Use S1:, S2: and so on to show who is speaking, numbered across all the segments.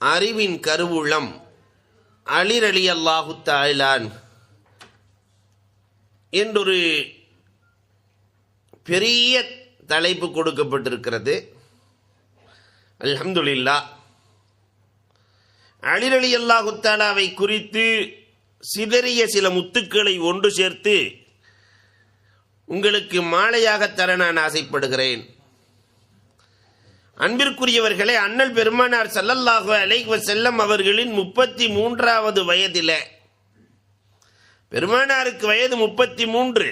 S1: அறிவின் கருவூலம் அலி ரலியல்லாஹு தஆலா என்றொரு பெரிய தலைப்பு கொடுக்கப்பட்டிருக்கிறது. அல்ஹம்துலில்லாஹ். அலி ரலியல்லாஹு தஆலாவை குறித்து சிதறிய சில முத்துக்களை ஒன்று சேர்த்து உங்களுக்கு மாலையாக தர நான் ஆசைப்படுகிறேன். அன்பிற்குரியவர்களே, அண்ணல் பெருமானார் ஸல்லல்லாஹு அலைஹி வஸல்லம் அவர்களின் 33வது வயதில், பெருமானாருக்கு வயது 33,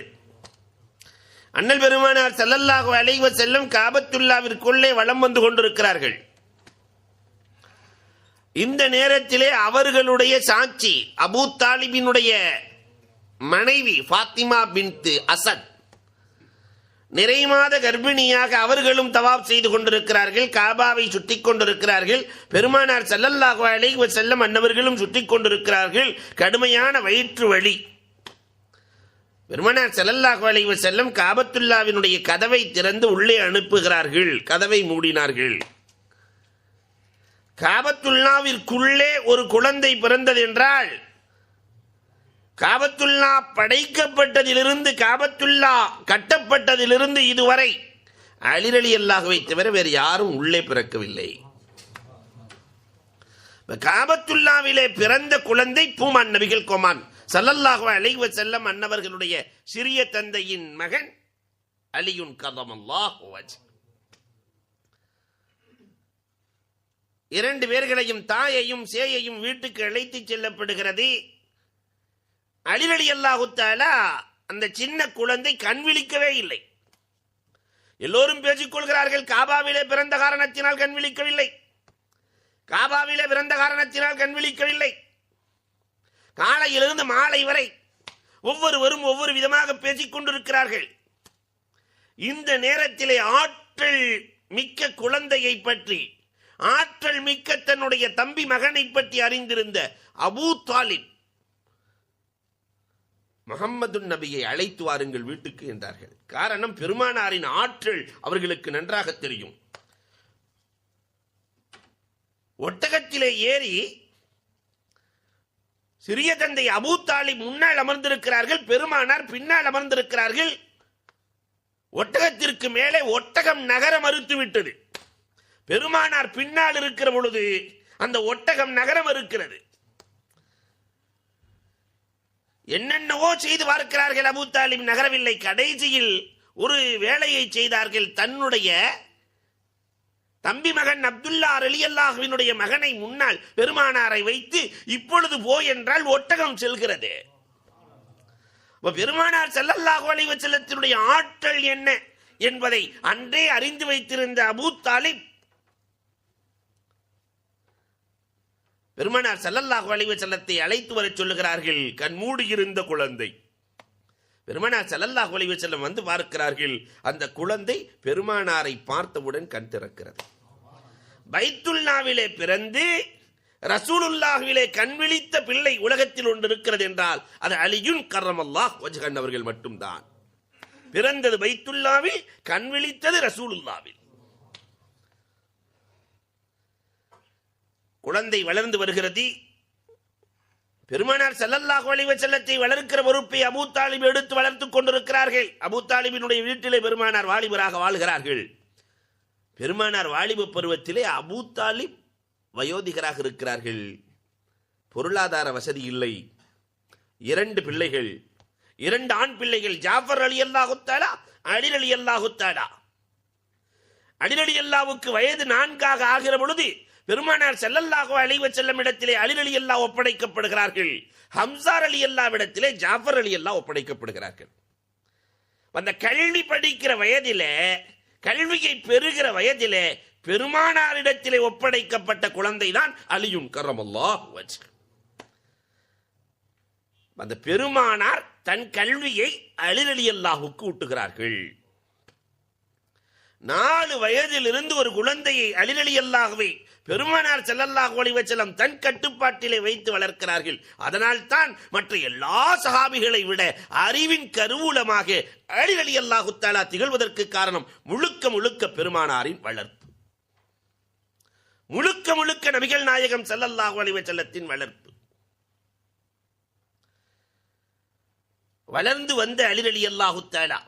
S1: அண்ணல் பெருமானார் ஸல்லல்லாஹு அலைஹி வஸல்லம் காபத்துல்லாவிற்குள்ளே வலம் வந்து கொண்டிருக்கிறார்கள். இந்த நேரத்திலே அவர்களுடைய சாட்சி அபூ தாலிபினுடைய மனைவி ஃபாத்திமா பின்த் அசத் நிறைமாத கர்ப்பிணியாக அவர்களும் தவாப் செய்து கொண்டிருக்கிறார்கள், காபாவை சுற்றி கொண்டிருக்கிறார்கள். பெருமானார் ஸல்லல்லாஹு அலைஹி வஸல்லம் அன்னவர்களும் சுற்றி கொண்டிருக்கிறார்கள். கடுமையான வயிற்று வலி. பெருமானார் ஸல்லல்லாஹு அலைஹி வஸல்லம் காபத்துல்லாவினுடைய கதவை திறந்து உள்ளே அனுப்புகிறார்கள். கதவை மூடினார்கள். காபத்துல்லாவிற்குள்ளே ஒரு குழந்தை பிறந்தது என்றால், காபத்துல்லா படைக்கப்பட்டதிலிருந்து, காபத்துல்லா கட்டப்பட்டதிலிருந்து இதுவரை அலி ரலியல்லாஹுவை தவிர வேறு யாரும் உள்ளே பிறக்கவில்லை. காபத்துல்லாவிலே பிறந்த குழந்தை பூமான் நபிகள் கோமான் ஸல்லல்லாஹு அலைஹி வஸல்லம் அன்னவர்களுடைய சிறிய தந்தையின் மகன் அலியுன் கர்ரமல்லாஹு வஜ்ஹு. இரண்டு பேர்களையும், தாயையும் சேயையும் வீட்டுக்கு அழைத்து செல்லப்படுகிறது. அலி ரலியல்லாஹு தஆலா அந்த சின்ன குழந்தை கண் விழிக்கவே இல்லை. எல்லோரும் பேசிக் கொள்கிறார்கள், காபாவிலே பிறந்த காரணத்தினால் கண் விழிக்கவில்லை, காபாவிலே பிறந்த காரணத்தினால் கண் விழிக்கவில்லை. காலையிலிருந்து மாலை வரை ஒவ்வொருவரும் ஒவ்வொரு விதமாக பேசிக் கொண்டிருக்கிறார்கள். இந்த நேரத்திலே ஆற்றல் மிக்க குழந்தையை பற்றி, ஆற்றல் மிக்க தன்னுடைய தம்பி மகனை பற்றி அறிந்திருந்த அபூ தாலிப் முஹம்மது நபியை அழைத்து வாருங்கள் வீட்டுக்கு என்றார்கள். காரணம், பெருமானாரின் ஆற்றல் அவர்களுக்கு நன்றாக தெரியும். ஒட்டகத்திலே ஏறி சிறிய தந்தை அபூ தாலிப் முன்னால் அமர்ந்திருக்கிறார்கள், பெருமானார் பின்னால் அமர்ந்திருக்கிறார்கள். ஒட்டகத்திற்கு மேலே ஒட்டகம் நகர மறுத்துவிட்டது. பெருமானார் பின்னால் இருக்கிற பொழுது அந்த ஒட்டகம் நகர மறுக்கிறது. என்னென்னவோ செய்து பார்க்கிறார்கள், அபூ தாலிப் நகரவில்லை. கடைசியில் ஒரு வேலையை செய்தார்கள். தன்னுடைய தம்பி மகன் அப்துல்லா ரலியல்லாஹுவினுடைய மகனை முன்னால் பெருமானாரை வைத்து, இப்பொழுது போய் என்றால் ஒட்டகம் செல்கிறது. பெருமானார் ஸல்லல்லாஹு அலைஹி வஸல்லத்தினுடைய ஆற்றல் என்ன என்பதை அன்றே அறிந்து வைத்திருந்த அபூ தாலிப் பெருமானார் ஸல்லல்லாஹு அலைஹி வஸல்லத்தை அழைத்து வர சொல்லுகிறார்கள். கண்மூடி இருந்த குழந்தை. பெருமானார் ஸல்லல்லாஹு அலைஹி வஸல்லம் வந்து பார்க்கிறார்கள். அந்த குழந்தை பெருமானாரை பார்த்தவுடன் கண் திறக்கிறது. பைத்துல்லாவிலே பிறந்து ரசூலுல்லாஹ்விலே கண் விழித்த பிள்ளை உலகத்தில் ஒன்று இருக்கிறது என்றால் அது அலியுன் கர்ரமல்லாஹு வஜ்ஹு அவர்கள் மட்டும்தான். பிறந்தது பைத்துல்லாவில், கண் விழித்தது ரசூலுல்லாவில். குழந்தை வளர்ந்து வருகிறது. பெருமானார் ஸல்லல்லாஹு அலைஹி வஸல்லத்தை வளர்க்கிற பொறுப்பை அபூ தாலிப் எடுத்து வளர்த்துக் கொண்டிருக்கிறார்கள். அபூ தாலிபினுடைய வீட்டிலே பெருமானார் வாலிபராக வாழ்கிறார்கள். பெருமானார் வாலிப பருவத்திலே அபூ தாலிப் வயோதிகராக இருக்கிறார்கள். பொருளாதார வசதி இல்லை. 2 பிள்ளைகள், 2 ஆண் பிள்ளைகள், ஜாஃபர் ரலியல்லாஹு தஆலா, அலி ரலியல்லாஹு தஆலா. அலி ரலியல்லாஹுவுக்கு வயது 4 ஆகிற பொழுது பெருமானார் ஸல்லல்லாஹு அலைஹி வஸல்லம் இடத்திலே அலி ரலியல்லாஹு ஒப்படைக்கப்படுகிறார்கள். ஹம்ஸா ரலியல்லாஹு இடத்திலே ஜாஃபர் ரலியல்லாஹு ஒப்படைக்கப்படுகிறார்கள். அந்த கல்வி படிக்கிற வயதிலே, கல்வியை பெறுகிற வயதிலே பெருமானாரிடத்திலே ஒப்படைக்கப்பட்ட குழந்தை தான் அலியுன் கர்ரமல்லாஹு வஜ்ஹு. அந்த பெருமானார் தன் கல்வியை அலி ரலியல்லாஹுவுக்கு ஊட்டுகிறார்கள். 4 வயதிலிருந்து ஒரு குழந்தையை அலி ரலியல்லாஹுவை பெருமானார் ஸல்லல்லாஹு அலைஹி வஸல்லம் தன் கட்டுப்பாட்டிலே வைத்து வளர்க்கிறார்கள். அதனால் தான் மற்ற எல்லா சஹாபிகளை விட அறிவின் கருவூலமாக அலி ரலியல்லாஹு தஆலா திகழ்வதற்கு காரணம் முழுக்க முழுக்க பெருமானாரின் வளர்ப்பு. முழுக்க முழுக்க முழுக்க நபிகள் நாயகம் ஸல்லல்லாஹு அலைஹி வஸல்லத்தின் வளர்ப்பு. வளர்ந்து வந்த அலி ரலியல்லாஹு தஆலா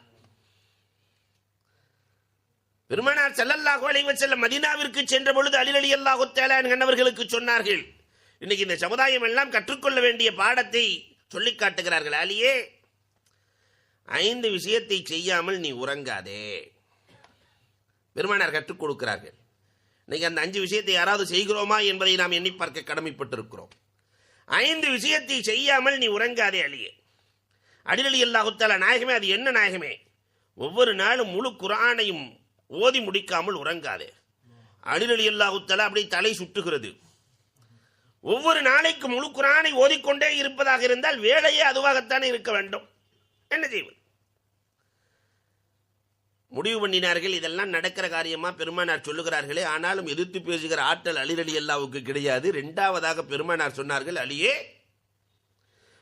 S1: பெருமானார் ஸல்லல்லாஹு அலைஹி வஸல்லம் மதீனாவிற்கு சென்ற பொழுது அலி ரலியல்லாஹு தஆலா அன்னவர்களுக்கு சொன்னார்கள். இன்னைக்கு இந்த சமுதாயம் எல்லாம் கற்றுக்கொள்ள வேண்டிய பாடத்தை சொல்லி காட்டுகிறார்கள். அலியே, 5 விஷயத்தை செய்யாமல் நீ உறங்காதே. பெருமானார் கற்றுக் கொடுக்கிறார்கள். இன்னைக்கு அந்த 5 விஷயத்தை யாராவது செய்கிறோமா என்பதை நாம் எண்ணி பார்க்க கடமைப்பட்டிருக்கிறோம். 5 விஷயத்தை செய்யாமல் நீ உறங்காதே அலியே. அலி ரலியல்லாஹு தஆலா, நாயகமே, அது என்ன நாயகமே? ஒவ்வொரு நாளும் முழு குர்ஆனையும் ஓதி முடிக்காமல் உறங்காதே. அலி ரலியல்லாஹு தஆலா அப்படி தலை சுட்டுகிறது. ஒவ்வொரு நாளைக்கு முழு குர்ஆனை ஓதிக்கொண்டே இருப்பதாக இருந்தால் வேலையே அதுவாகத்தானே இருக்க வேண்டும். என்ன செய்வது? முடிவு பண்ணினார்கள். இதெல்லாம் நடக்கிற காரியமா? பெருமானார் சொல்லுகிறார்களே. ஆனாலும் எதிர்த்து பேசுகிற ஆற்றல் அலி ரலியல்லாஹுவுக்கு கிடையாது. 2வது பெருமானார் சொன்னார்கள், அலியே,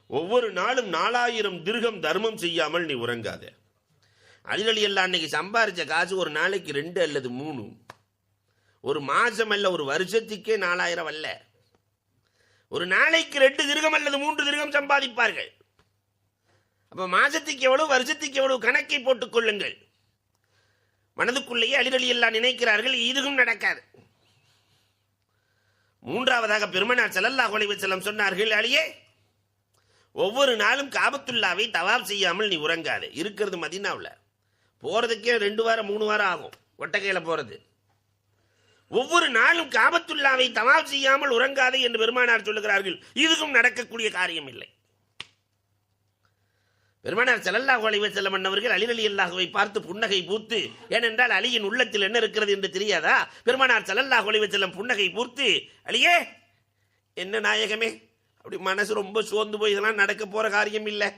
S1: ஒவ்வொரு நாளும் 4000 திர்ஹம் தர்மம் செய்யாமல் நீ உறங்காத. அலி ரலியல்லாஹு அன்னைக்கு சம்பாரிச்ச காசு ஒரு நாளைக்கு 2 அல்லது 3, ஒரு மாசம் அல்ல, ஒரு வருஷத்துக்கே 4000 அல்ல, ஒரு நாளைக்கு 2 திர்ஹம் அல்லது 3 திர்ஹம் சம்பாதிப்பார்கள். அப்ப மாசத்துக்கு எவ்வளவு, வருஷத்துக்கு எவ்வளவு கணக்கை போட்டுக் கொள்ளுங்கள். மனதுக்குள்ளேயே அலி ரலியல்லாஹு நினைக்கிறார்கள், இதுவும் நடக்காது. 3வது பெருமானார் ஸல்லல்லாஹு அலைஹி வஸல்லம் சொன்னார்கள், அலியே, ஒவ்வொரு நாளும் காபத்துல்லாவை தவாப் செய்யாமல் நீ உறங்காது. இருக்கிறது மதீனாவில், போறதுக்கே 2 வாரம் 3 வாரம் ஆகும் ஒட்டகையில போறது. ஒவ்வொரு நாளும் காபத்துல்லாவை தவாப் செய்யாமல் உறங்காதே என்று பெருமானார் சொல்லுகிறார்கள். இதுவும் நடக்கக்கூடிய காரியம் இல்லை. பெருமானார் ஸல்லல்லாஹு அலைஹி வஸல்லம் அன்னவர்கள் அலி ரலியல்லாஹுவை பார்த்து புன்னகை பூத்து, ஏனென்றால் அலியின் உள்ளத்தில் என்ன இருக்கிறது என்று தெரியாதா? பெருமானார் ஸல்லல்லாஹு அலைஹி வஸல்லம் புன்னகை பூத்து, அலியே, என்ன நாயகமே, அப்படி மனசு ரொம்ப சோர்ந்து போய் இதெல்லாம் நடக்க போற காரியம் இல்லை,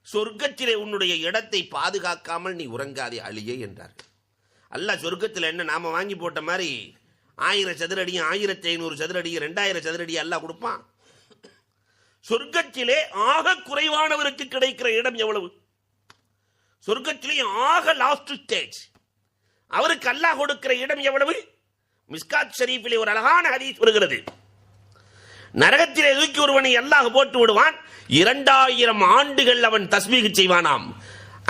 S1: சொர்க்கத்திலே உன்னுடைய இடத்தை பாதுகாக்காமல் நீ உறங்காதே அலியே என்றார்கள். அல்லாஹ் சொர்க்கத்தில் என்ன நாம வாங்கி போட்ட மாதிரி 1000 சதுரடியும் 1500 சதுரடியும் 2000 சதுரடியும் அல்லாஹ் கொடுப்பான்? சொர்க்கத்திலே ஆக குறைவானவருக்கு கிடைக்கிற இடம் எவ்வளவு? சொர்க்கத்திலே ஆக லாஸ்ட் ஸ்டேஜ் அவருக்கு அல்லாஹ் கொடுக்கிற இடம் எவ்வளவு? மிஸ்காத் ஷரீஃபிலே ஒரு அழகான ஹதீஸ் வருகிறது. நரகத்திலே தூக்கி ஒருவனை அல்லாஹ் போட்டு விடுவான். 2000 ஆண்டுகள் அவன் தஸ்பீஹ் செய்வானாம்.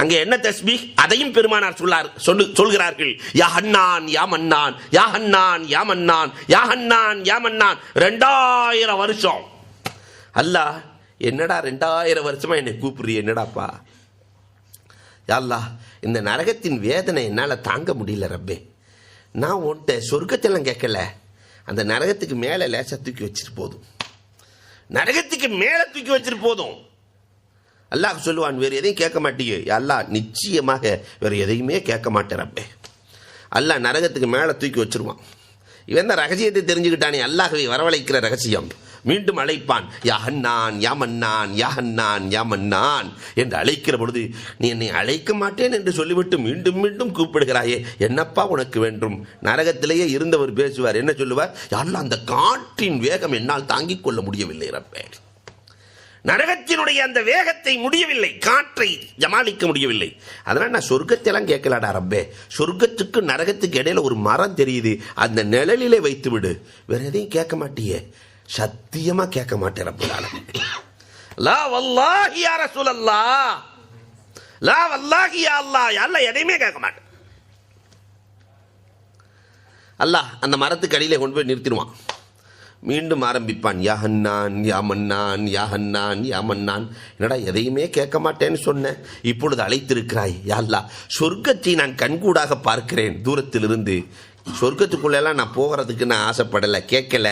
S1: அங்கே என்ன தஸ்பீஹ்? அதையும் பெருமானார் சொல்கிறார்கள். யா ஹன்னான் யா மன்னான், யா ஹன்னான் யா மன்னான், யா ஹன்னான் யா மன்னான். 2000 வருஷம். அல்லாஹ், என்னடா 2000 வருஷமா என்னை கூப்பிடுறிய, என்னடாப்பா? யா அல்லாஹ், இந்த நரகத்தின் வேதனை என்னால் தாங்க முடியல ரப்பே. நான் உன்கிட்ட சொர்க்கத்தெல்லாம் கேட்கல, அந்த நரகத்துக்கு மேலே லேசா தூக்கி வச்சிட்டு போதும், நரகத்துக்கு மேலே தூக்கி வச்சிட்டு போதும். அல்லாஹ் சொல்லுவான், வேறு எதையும் கேட்க மாட்டீங்க. அல்லாஹ், நிச்சயமாக வேறு எதையுமே கேட்க மாட்டேன் ரப்பே. அல்லாஹ் நரகத்துக்கு மேலே தூக்கி வச்சிருவான். இவன் தான் ரகசியத்தை தெரிஞ்சுக்கிட்டானே, அல்லாஹ்வை வரவழைக்கிற ரகசியம். மீண்டும் அழைப்பான், யா ஹன்னான் யா மன்னான், யா ஹன்னான் யா மன்னான் என்று அழைக்கிற பொழுது, நீ என்னை அழைக்க மாட்டேன் என்று சொல்லிவிட்டு மீண்டும் மீண்டும் கூப்பிடுகிறாயே, என்னப்பா உனக்கு வேண்டும்? நரகத்திலேயே இருந்தவர் பேசுவார். என்ன சொல்லுவார்? யா அல்லாஹ், அந்த காற்றின் வேகம் என்னால் தாங்கிக் கொள்ள முடியவில்லை ரப்பே. நரகத்தினுடைய அந்த வேகத்தை முடியவில்லை, காற்றை ஜமாளிக்க முடியவில்லை. அதனால் நான் சொர்க்கத்தெல்லாம் கேட்கலாடா ரப்பே. சொர்க்கத்துக்கு நரகத்துக்கு இடையில ஒரு மரம் தெரியுது, அந்த நிழலிலே வைத்து விடு, வேற எதையும் கேட்க மாட்டியே. சத்தியமா கேட்க மாட்டேன் ரப்பல் ஆலமீன். லா வல்லாஹி யா ரசூலல்லாஹ், லா வல்லாஹி யா அல்லாஹ், யா அல்லாஹ், எதையுமே கேட்க மாட்டேன். அல்லாஹ் அந்த மரத்துக்கு அடியிலே கொண்டு போய் நிறுத்திடுவான். மீண்டும் ஆரம்பிப்பான், யா ஹன்னான் யா மன்னான், யா ஹன்னான் யா மன்னான். என்னடா எதையுமே கேட்க மாட்டேன்னு சொன்னேன், இப்பொழுது அழைத்திருக்கிறாய். யா அல்லாஹ், சொர்க்கத்தை நான் கண்கூடாக பார்க்கிறேன் தூரத்திலிருந்து. சொர்க்கத்துக்குள்ளெல்லாம் நான் போகிறதுக்கு நான் ஆசைப்படலை, கேட்கல.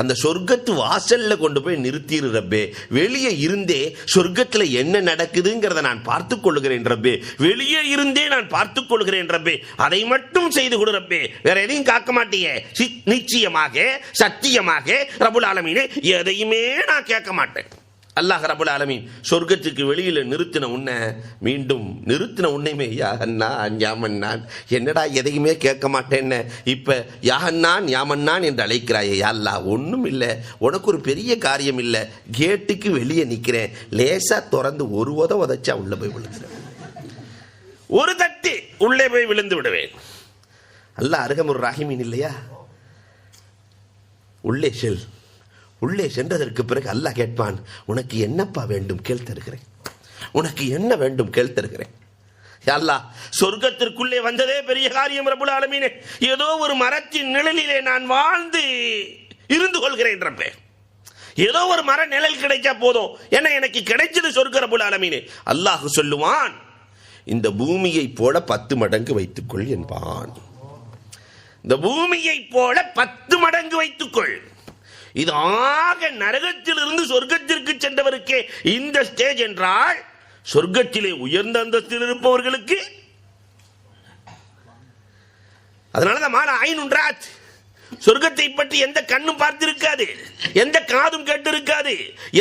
S1: அந்த சொர்க்கத்து வாசல்ல கொண்டு போய் நிறுத்திரு ரப்பே. வெளியே இருந்தே சொர்க்கத்தில் என்ன நடக்குதுங்கிறத நான் பார்த்துக் கொள்கிறேன் ரப்பே. வெளியே இருந்தே நான் பார்த்துக் கொள்கிறேன் ரப்பே. அதை மட்டும் செய்து கொடு ரப்பே, வேற எதையும் காக்க மாட்டியே. நிச்சயமாக சத்தியமாக ரப்புல் ஆலமீனே, எதையுமே நான் கேட்க மாட்டேன். அல்லாஹ் ரப்புல் ஆலமீன் சொர்க்கத்துக்கு வெளியில் நிறுத்தின உன்னை மீண்டும் நிறுத்தின உன்னையுமே யா ஹன்னான் யா மன்னான், என்னடா எதையுமே கேட்க மாட்டேன்னு இப்போ யா ஹன்னான் யா மன்னான் என்று அழைக்கிறாயே. யா அல்லாஹ், ஒன்றும் இல்லை, உனக்கு ஒரு பெரிய காரியம் இல்லை. கேட்டுக்கு வெளியே நிற்கிறேன், லேசா திறந்து ஒரு உதச்சா உள்ளே போய் விழுந்துடுவேன், ஒரு தட்டு உள்ளே போய் விழுந்து விடுவேன். அல்லாஹ் அர்ஹமுர் ராஹிமீன் இல்லையா? உள்ளே செல். உள்ளே சென்றதற்கு பிறகு அல்லாஹ் கேட்பான், உனக்கு என்னப்பா வேண்டும் கேள் தருகிறேன், உனக்கு என்ன வேண்டும் கேள் தருகிறேன். அல்லாஹ், சொர்க்கத்திற்குள்ளே வந்ததே பெரிய காரியம் ரப்புல் ஆலமீனே. ஏதோ ஒரு மரத்தின் நிழலிலே நான் வாழ்ந்து இருந்து கொள்கிறேன் ரப்பே. ஏதோ ஒரு மர நிழல் கிடைச்சா போதும், என்ன எனக்கு கிடைச்சது சொர்க்க ரப்புல் ஆலமீனே. அல்லாஹ் சொல்லுவான், இந்த பூமியை போல 10 மடங்கு வைத்துக்கொள் என்பான். இந்த பூமியை போல 10 மடங்கு வைத்துக்கொள். இது ஆக நரகத்தில் இருந்து சொர்க்கத்திற்கு சென்றவருக்கே இந்த ஸ்டேஜ் என்றால், சொர்க்கத்திலே உயர்ந்த அந்தஸ்தில் இருப்பவர்களுக்கு அதனாலதான் மாலா ஐனுன்றாத், சொர்க்கத்தை பற்றி எந்த கண்ணும் பார்த்திருக்காது, எந்த காதும் கேட்டிருக்காது,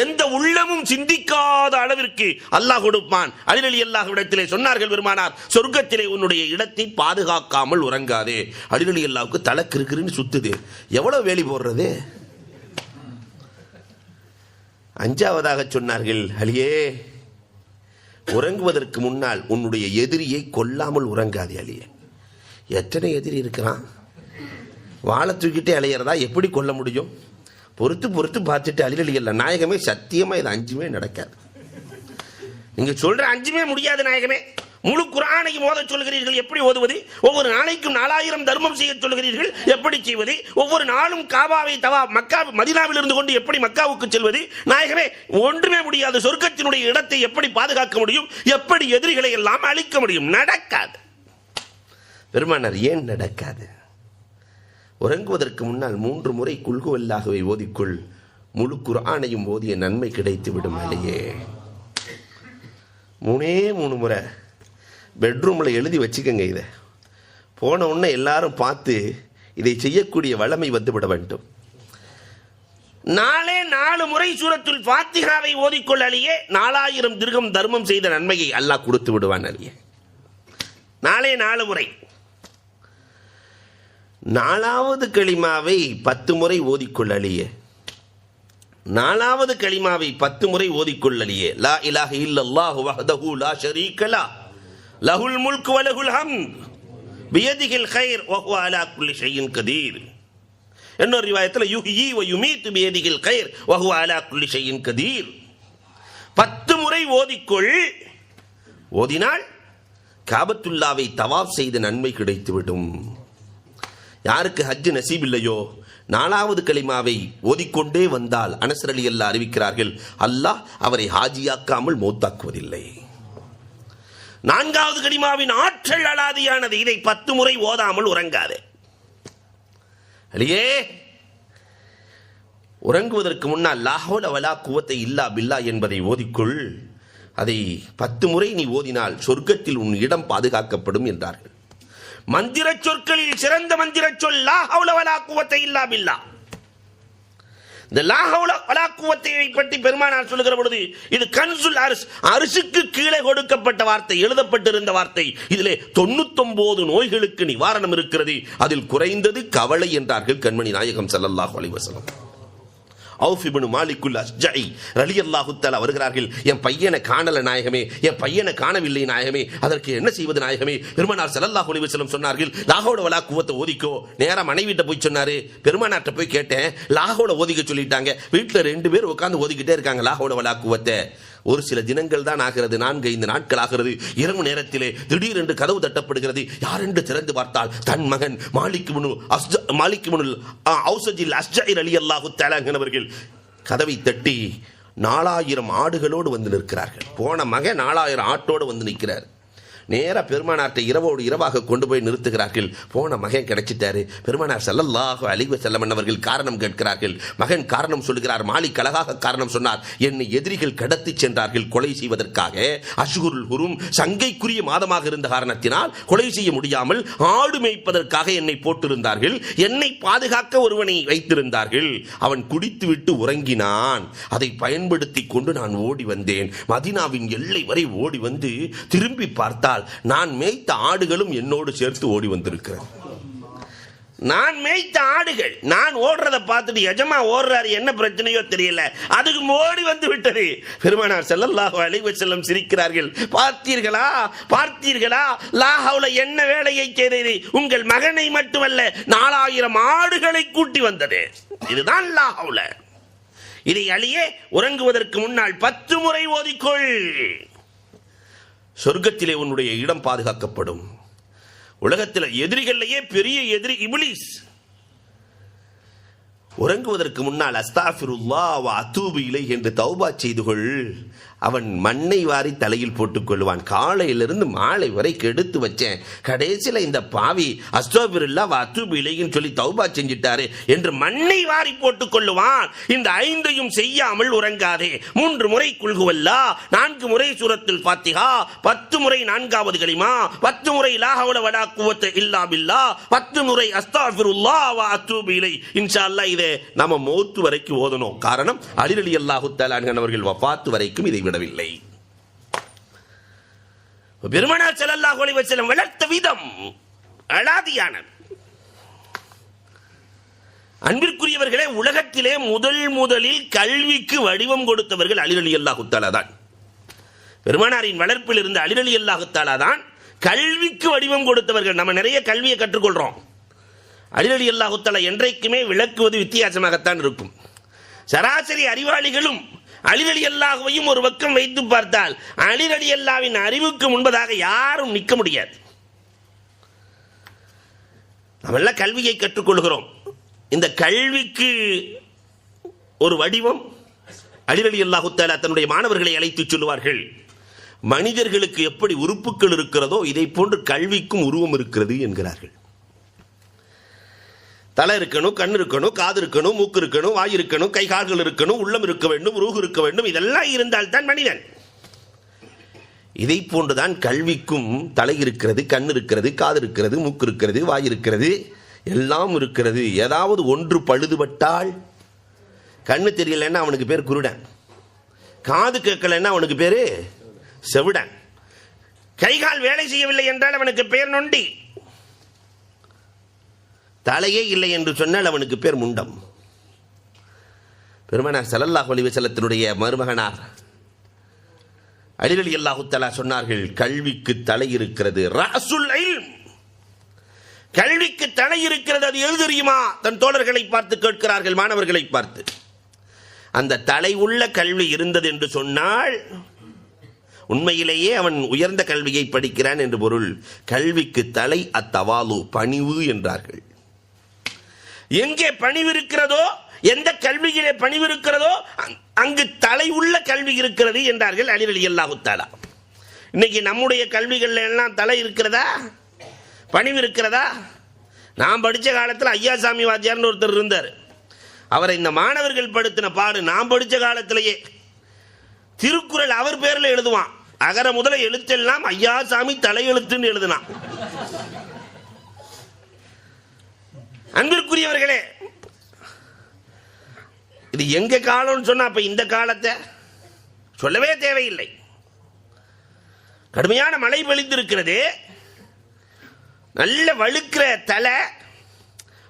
S1: எந்த உள்ளமும் சிந்திக்காத அளவிற்கு அல்லாஹ் கொடுப்பான். அலி ரலியல்லாஹு இடத்திலே சொன்னார்கள் பெருமானார், சொர்க்கத்திலே உன்னுடைய இடத்தை பாதுகாக்காமல் உறங்காதே. அலி ரலியல்லாஹுக்கு தலை கிறுகிறுன்னு சுத்துது, எவ்வளவு வேலி போடுறது. 5ஆவதாக சொன்னார்கள், அலியே, உறங்குவதற்கு முன்னால் உன்னுடைய எதிரியை கொல்லாமல் உறங்காதே அலியே. எத்தனை எதிரி இருக்கிறான், வாழை தூக்கிட்டே அலையிறதா, எப்படி கொல்ல முடியும்? பொறுத்து பொறுத்து பார்த்துட்டு அலிரலியல்ல நாயகமே, சத்தியமா இது 5மே நடக்காது. நீங்க சொல்ற 5மே முடியாது நாயகமே. முழு குர்ஆனையும் ஓத சொல்கிறீர்கள், எப்படி ஓதுவது? ஒவ்வொரு நாளைக்கும் 4000 தர்மம் செய்ய சொல்கிறீர்கள், எப்படி செய்வது? ஒவ்வொரு நாளும் காபாவை மக்கா மதீனாவில் இருந்து கொண்டு எப்படி மக்காவுக்கு செல்வது? நாயகமே, ஒன்றுமே முடியாது. சொர்க்கத்தினுடைய இடத்தை எப்படி பாதுகாக்க முடியும்? எப்படி எதிரிகளை எல்லாம் அழிக்க முடியும்? நடக்காது. பெருமானார், ஏன் நடக்காது? உறங்குவதற்கு முன்னால் 3 முறை குல்குவல்லாகவே ஓதிக்குள், முழு குர்ஆனையும் ஓதிய நன்மை கிடைத்து விடும். அலையே, 3 முறை பெட்ரூம்ல எழுதி வச்சுக்கங்க. இதை போன உடனே எல்லாரும் பார்த்து இதை செய்யக்கூடிய வளமை வந்துவிட வேண்டும். 4 முறை சூரத்துல் ஃபாத்திஹாவை ஓதிக்கொள்ள அலியே, 4000 திர்ஹம் தர்மம் செய்த நன்மையை அல்லாஹ் கொடுத்து விடுவான் அலியே. 4 முறை. 4வது கலிமாவை 10 முறை ஓதிக்கொள்ளலியே. 4வது கலிமாவை 10 முறை ஓதிக்கொள்ளலியே. லா இலாஹ இல்லல்லாஹு வஹ்தஹு லா ஷரீக லஹ் லஹுல் முல்கு வ லஹுல் ஹம்த் பியதிஹில் கைர் வ ஹுவ அலா குல்லி ஷைஇன் கதீர். இன்னொரு ரிவாயத்தில் யுஹ்யி வ யுமீத்து பியதிஹில் கைர் வ ஹுவ அலா குல்லி ஷைஇன் கதீர். 10 முறை ஓதிக்கொள். ஓதினால் காபத்துல்லாவை தவாப் செய்த நன்மை கிடைத்துவிடும். யாருக்கு ஹஜ் நசீப் இல்லையோ, 4வது கலிமாவை ஓதிக்கொண்டே வந்தால் அனஸ் ரலியல்லாஹு அறிவிக்கிறார்கள், அல்லாஹ் அவரை ஹாஜியாக்காமல் மௌத்தாக்குவதில்லை. 4வது கலிமாவின் ஆற்றல் அலாதியானது. இதை 10 முறை ஓதாமல் உறங்காதே அலியே. உறங்குவதற்கு முன்னால் லா ஹவ்ல வலா குவத்த இல்லா பில்லா என்பதை ஓதிக்கொள். அதை 10 முறை நீ ஓதினால் சொர்க்கத்தில் உன் இடம் பாதுகாக்கப்படும் என்றார்கள். மந்திர சொற்களில் சிறந்த மந்திர சொல் லா ஹவ்ல வலா குவத்த இல்லா பில்லா. இந்த லா ஹவ்ல வலா குவத்தை பற்றி பெருமானார் சொல்லுகிற பொழுது, இது கன்சுல் அரிஸ், அரிசுக்கு கீழே கொடுக்கப்பட்ட வார்த்தை, எழுதப்பட்டிருந்த வார்த்தை. இதிலே 99 நோய்களுக்கு நிவாரணம் இருக்கிறது, அதில் குறைந்தது கவலை என்றார்கள் கண்மணி நாயகம் ஸல்லல்லாஹு அலைஹி வஸல்லம். அவுஃப் இப்னு மாலிக்குல் அஸ்ஜஇ ரலியல்லாஹு தஆலா வருகிறார்கள், என் பையனை காணல நாயகமே, என் பையனை காணவில்லை நாயகமே, அதற்கு என்ன செய்வது நாயகமே? பெருமானார் ஸல்லல்லாஹு அலைஹி வஸல்லம் சொன்னார்கள், லாஹோட வலா குவத்த ஓதிக்கோ. நேரா மனைவிட்ட போய் சொன்னாரு. பெருமானார்ட்ட போய் கேட்டேன், லாஹோட ஓதிக்க சொல்லிட்டாங்க. வீட்டில் 2 பேர் உட்கார்ந்து ஓதிக்கிட்டே இருக்காங்க லாஹோட வலா குவத்த. ஒரு சில தினங்கள் தான் ஆகிறது, 4-5 நாட்கள் ஆகிறது. இரவு நேரத்திலே திடீரென்று கதவு தட்டப்படுகிறது. யார் என்று திறந்து பார்த்தால் தன் மகன் மாலிக் இப்னு அஸ்ஜஇல் அஸ்ஜஇ ரலியல்லாஹு தஆலா அவர்கள் கதவை தட்டி 4000 ஆடுகளோடு வந்து நிற்கிறார்கள். போன மகன் 4000 ஆட்டோடு வந்து நிற்கிறார். நேரா பெருமானார்ட்ட இரவோடு இரவாக கொண்டு போய் நிறுத்துகிறார்கள். போன மகன் கிடைச்சிட்டாரு. பெருமானார் ஸல்லல்லாஹு அலைஹி வஸல்லம் அவர்கள் காரணம் கேட்கிறார்கள். மகன் காரணம் சொல்கிறார். மாலிக் அழகாக காரணம் சொன்னார். என்னை எதிரிகள் கடத்தி சென்றார்கள் கொலை செய்வதற்காக. அஷ்ஹுருல் ஹுரும், சங்கைக்குரிய மாதமாக இருந்த காரணத்தினால் கொலை செய்ய முடியாமல் ஆடு மேய்ப்பதற்காக என்னை போட்டிருந்தார்கள். என்னை பாதுகாக்க ஒருவனை வைத்திருந்தார்கள். அவன் குடித்துவிட்டு உறங்கினான். அதை பயன்படுத்தி கொண்டு நான் ஓடி வந்தேன். மதீனாவின் எல்லை வரை ஓடி வந்து திரும்பி பார்த்தால் நான் மேய்த்த ஆடுகளும் என்னோடு சேர்த்து ஓடி வந்திருக்கிறேன். நான் மேய்த்த ஆடுகள். நான் ஓடுறதை பார்த்துட்டு எஜமா ஓடுறாரு, என்ன பிரச்சனையோ தெரியல, அதுக்கு ஓடி வந்து விட்டது. பெருமானார் ஸல்லல்லாஹு அலைஹி வஸல்லம் சிரிக்கிறார்கள். பார்த்தீர்களா பார்த்தீர்களா, லா ஹவுல என்ன வேலையை செய்தது, உங்கள் மகனை மட்டுமல்ல 4000 ஆடுகளை கூட்டி வந்தது. இதுதான் லா ஹவுல. இதை அழியே உறங்குவதற்கு முன்னால் 10 முறை ஓதிக்கொள். சொர்க்கத்திலே உன்னுடைய இடம் பாதுகாக்கப்படும். உலகத்தில் எதிரிகளிலேயே பெரிய எதிரி இப்லீஸ். உறங்குவதற்கு முன்னால் அஸ்தாஃபிருல்லாஹ் வ அத்தூபு இலைஹி என்று தௌபா செய்து கொள். அவன் மண்ணை வாரி தலையில் போட்டுக் கொள்வான். காலையிலிருந்து மாலை வரை கெடுத்து வச்சேன், கடைசியில் இந்த பாவி அஸ்தாஃபிருல்லாஹ் வ அத்தூபு இலைஹின்னு சொல்லி தௌபா செஞ்சிட்டாரு என்று மண்ணை வாரி போட்டுக் கொள்ளுவான். இந்த 5ஐயும் செய்யாமல் உறங்காதே. 3 முறை குல்ஹுவல்லா, 4 முறை சூரத்துல் ஃபாத்திஹா, 10 முறை 4வது கலிமா, 10 முறை லா ஹவுல வலா குவத்த இல்லா பில்லாஹ், 10 முறை அஸ்தாஃபிருல்லாஹ் வ அத்தூபு இலைஹி. இன்ஷா அல்லாஹ் இதை நாம மௌத் வரைக்கும் ஓதணும். காரணம், அலி ரலியல்லாஹு தஆலா அன்ஹு அவர்கள் வஃபாத் வரைக்கும் இதை விடவில்லை. பெருமானார் ஸல்லல்லாஹு அலைஹி வஸல்லம் வளர்த்த விதம் அலாதியானது. அன்பிற்குரியவர்களே, உலகத்திலே முதலில் கல்விக்கு வடிவம் கொடுத்தவர்கள் அலி ரலியல்லாஹு தஆலா தான். பெருமானாரின் வளர்ப்பில் இருந்த அலி ரலியல்லாஹு தஆலா தான் கல்விக்கு வடிவம் கொடுத்தவர்கள். நம்ம நிறைய கல்வியை கற்றுக்கொள்றோம். அலி ரலியல்லாஹு தஆலா என்றைக்குமே விளக்குவது வித்தியாசமாகத்தான் இருக்கும். சராசரி அறிவாளிகளும் அலி ரலியல்லாஹுவையும் ஒரு பக்கம் வைத்து பார்த்தால் அலி ரலியல்லாஹ்வின் அறிவுக்கு முன்பதாக யாரும் நிற்க முடியாது. நம்மெல்லாம் கல்வியை கற்றுக்கொள்கிறோம். இந்த கல்விக்கு ஒரு வடிவம் அலி ரலியல்லாஹு தஆலா தன்னுடைய மாணவர்களை அழைத்து சொல்லுவார்கள், மனிதர்களுக்கு எப்படி உறுப்புகள் இருக்கிறதோ இதை போன்று கல்விக்கும் உருவம் இருக்கிறது என்கிறார்கள். தலை இருக்கணும், கண் இருக்கணும், காது இருக்கணும், மூக்கு இருக்கணும், வாய் இருக்கணும், கை கால்கள் இருக்கணும், உள்ளம் இருக்க வேண்டும், ரூஹ் இருக்க வேண்டும். இதெல்லாம் இருந்தால் தான் மனிதன். இதை போன்றுதான் கல்விக்கும் தலை இருக்கிறது, கண் இருக்கிறது, காது இருக்கிறது, மூக்கு இருக்கிறது, வாய் இருக்கிறது, எல்லாம் இருக்கிறது. ஏதாவது ஒன்று பழுதுபட்டால், கண்ணு தெரியலன்னா அவனுக்கு பேர் குருடன், காது கேட்கலன்னா அவனுக்கு பேரு செவிடன், கைகால் வேலை செய்யவில்லை என்றால் அவனுக்கு பேர் நொண்டி, தலையே இல்லை என்று சொன்னால் அவனுக்கு பேர் முண்டம். பெருமானார் ஸல்லல்லாஹு அலைஹி வஸல்லத்தினுடைய மருமகனார் அலி ரலியல்லாஹு தஆலா சொன்னார்கள், கல்விக்கு தலை இருக்கிறது, ரஅசுல் இல்ம், கல்விக்கு தலை இருக்கிறது. அது எது தெரியுமா? தன் தோழர்களை பார்த்து கேட்கிறார்கள், மாணவர்களை பார்த்து. அந்த தலை உள்ள கல்வி இருந்தது என்று சொன்னால் உண்மையிலேயே அவன் உயர்ந்த கல்வியை படிக்கிறான் என்று பொருள். கல்விக்கு தலை அத்தவாலு, பணிவு என்றார்கள். எங்கே பணிவு இருக்கிறதோ, எந்த கல்வியிலே பணிவு இருக்கிறதோ அங்கு தலை உள்ள கல்வி இருக்கிறது என்றார்கள் அலி ரலியல்லாஹு தஆலா. இன்னைக்கு நம்முடைய கல்விகள் எல்லாம் தலை இருக்கிறதா, பணிவு இருக்கிறதா? நான் படித்த காலத்தில் ஐயாசாமி வாத்தியார்னு ஒருத்தர் இருந்தார். அவரை இந்த மாணவர்கள் படுத்தின பாடு, நான் படித்த காலத்திலேயே திருக்குறள் அவர் பேரில் எழுதுவான். அகர முதல எழுத்தெல்லாம் ஐயாசாமி தலையெழுத்துன்னு எழுதுனான். அன்பிற்குரியவர்களே, இது எங்க காலம்னு சொன்னா அப்ப இந்த காலத்தை சொல்லவே தேவையில்லை. கடுமையான மழை பொழிந்திருக்கிறது, நல்ல வழுக்கிற தலை.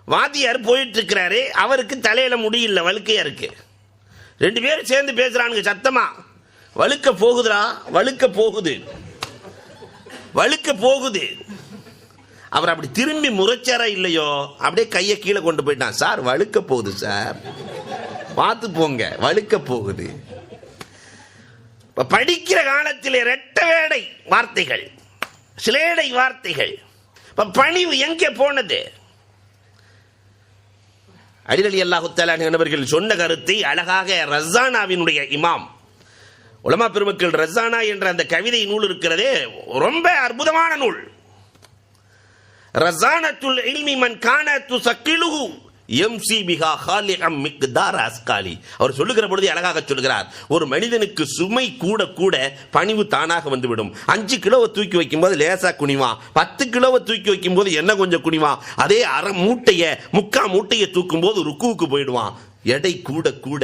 S1: வாத்தியார் போயிட்டு இருக்கிறாரு, அவருக்கு தலையில முடியல, வழுக்கையா இருக்கு. 2 பேரும் சேர்ந்து பேசுறானுங்க சத்தமா, வழுக்க போகுதுடா, வழுக்க போகுது, வழுக்க போகுது. அவர் அப்படி திரும்பி முறைச்சாரா இல்லையோ, அப்படியே கையை கீழே கொண்டு போயிட்டான். சார் வழுக்க போகுது சார், பார்த்து போங்க, வழுக்க போகுது. படிக்கிற காலத்தில் இரட்ட வேடை வார்த்தைகள், சிலேடை வார்த்தைகள். பணிவு எங்கே போனது? அலி ரலியல்லாஹு தஆலா என்பவர்கள் சொன்ன கருத்தை அழகாக ரஸானாவினுடைய இமாம் உலமா பெருமக்கள் ரஸானா என்ற அந்த கவிதை நூல் இருக்கிறதே, ரொம்ப அற்புதமான நூல். ரஸானத்துல் இல்மி மன் கான துஸக்கிலுஹு எம்சி பிஹா ஹாலிகம் மிக்தார் அஸ்காலி. அவர் சொல்லுகிற பொழுது அழகாக சொல்கிறார், ஒரு மனிதனுக்கு சுமை கூட கூட பணிவு தானாக வந்துவிடும். 5 கிலோவை தூக்கி வைக்கும் போது லேசா குனிவான், 10 கிலோவை தூக்கி வைக்கும் போது என்ன கொஞ்சம் குனிவான். அதே அரை மூட்டைய 3/4 மூட்டையை தூக்கும் போது ருக்குவுக்கு போயிடுவான். எடை கூட கூட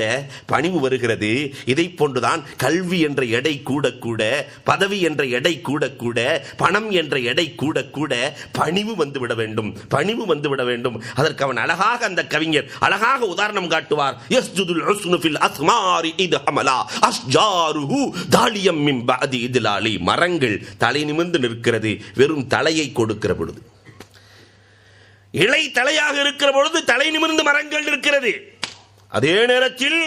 S1: பணிவு வருகிறது. இதை போன்றுதான் கல்வி என்ற எடை கூட கூட, பதவி என்ற எடை கூட கூட, பணம் என்ற எடை கூட கூட பணிவு வந்துவிட வேண்டும், பணிவு வந்துவிட வேண்டும். அதற்கு அவன் அழகாக, அந்த கவிஞர் அழகாக உதாரணம் காட்டுவார். யஸ்ஜுதுல் ஹுஸ்னு ஃபில் அஸ்மாரி இத் ஹமலா அஸ்ஜாருஹு தாலியம் மின் பஅதி இத்லாலி. மரங்கள் தலை நிமிர்ந்து நிற்கிறது வெறும் தலையை கொடுக்கிற பொழுது. இலை தலையாக இருக்கிற பொழுது தலை நிமிர்ந்து மரங்கள் இருக்கிறது. அதே நேரத்தில்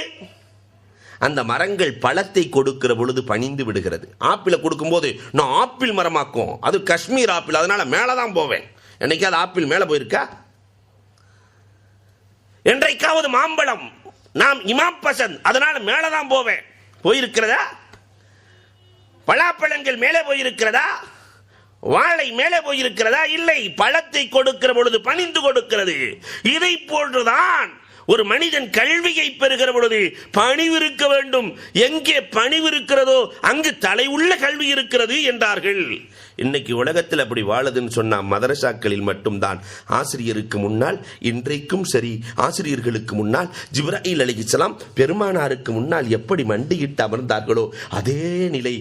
S1: அந்த மரங்கள் பழத்தை கொடுக்கிற பொழுது பணிந்து விடுகிறது. ஆப்பிளை கொடுக்கும் போது நான் ஆப்பிள் மரமாக்கும், அது காஷ்மீர் ஆப்பிள், அதனால மேலதான் போவேன். என்னைக்காவது ஆப்பிள் மேல போயிருக்கா? என்றைக்காவது மாம்பழம் நாம் இமாம் பசந்த், அதனால மேலதான் போவேன், போயிருக்கிறதா? பலாப்பழங்கள் மேலே போயிருக்கிறதா? வாழை மேலே போயிருக்கிறதா? இல்லை. பழத்தை கொடுக்கிற பொழுது பணிந்து கொடுக்கிறது. இதை போன்றுதான் ஒரு மனிதன் கல்வியை பெறுகிற பொழுது பணிவு இருக்க வேண்டும். எங்கே பணிவு இருக்கிறதோ அங்கு தலை உள்ள கல்வி இருக்கிறது என்றார்கள். இன்னைக்கு உலகத்தில் அப்படி வாழுதுன்னு சொன்னா மதரசாக்களில் மட்டும்தான். ஆசிரியருக்கு முன்னால் இன்றைக்கும் சரி, ஆசிரியர்களுக்கு முன்னால் ஜிப்ராயில் அலைஹிஸ்ஸலாம் பெருமானாருக்கு முன்னால் எப்படி மண்டியிட்டு அமர்ந்தார்களோ அதே நிலை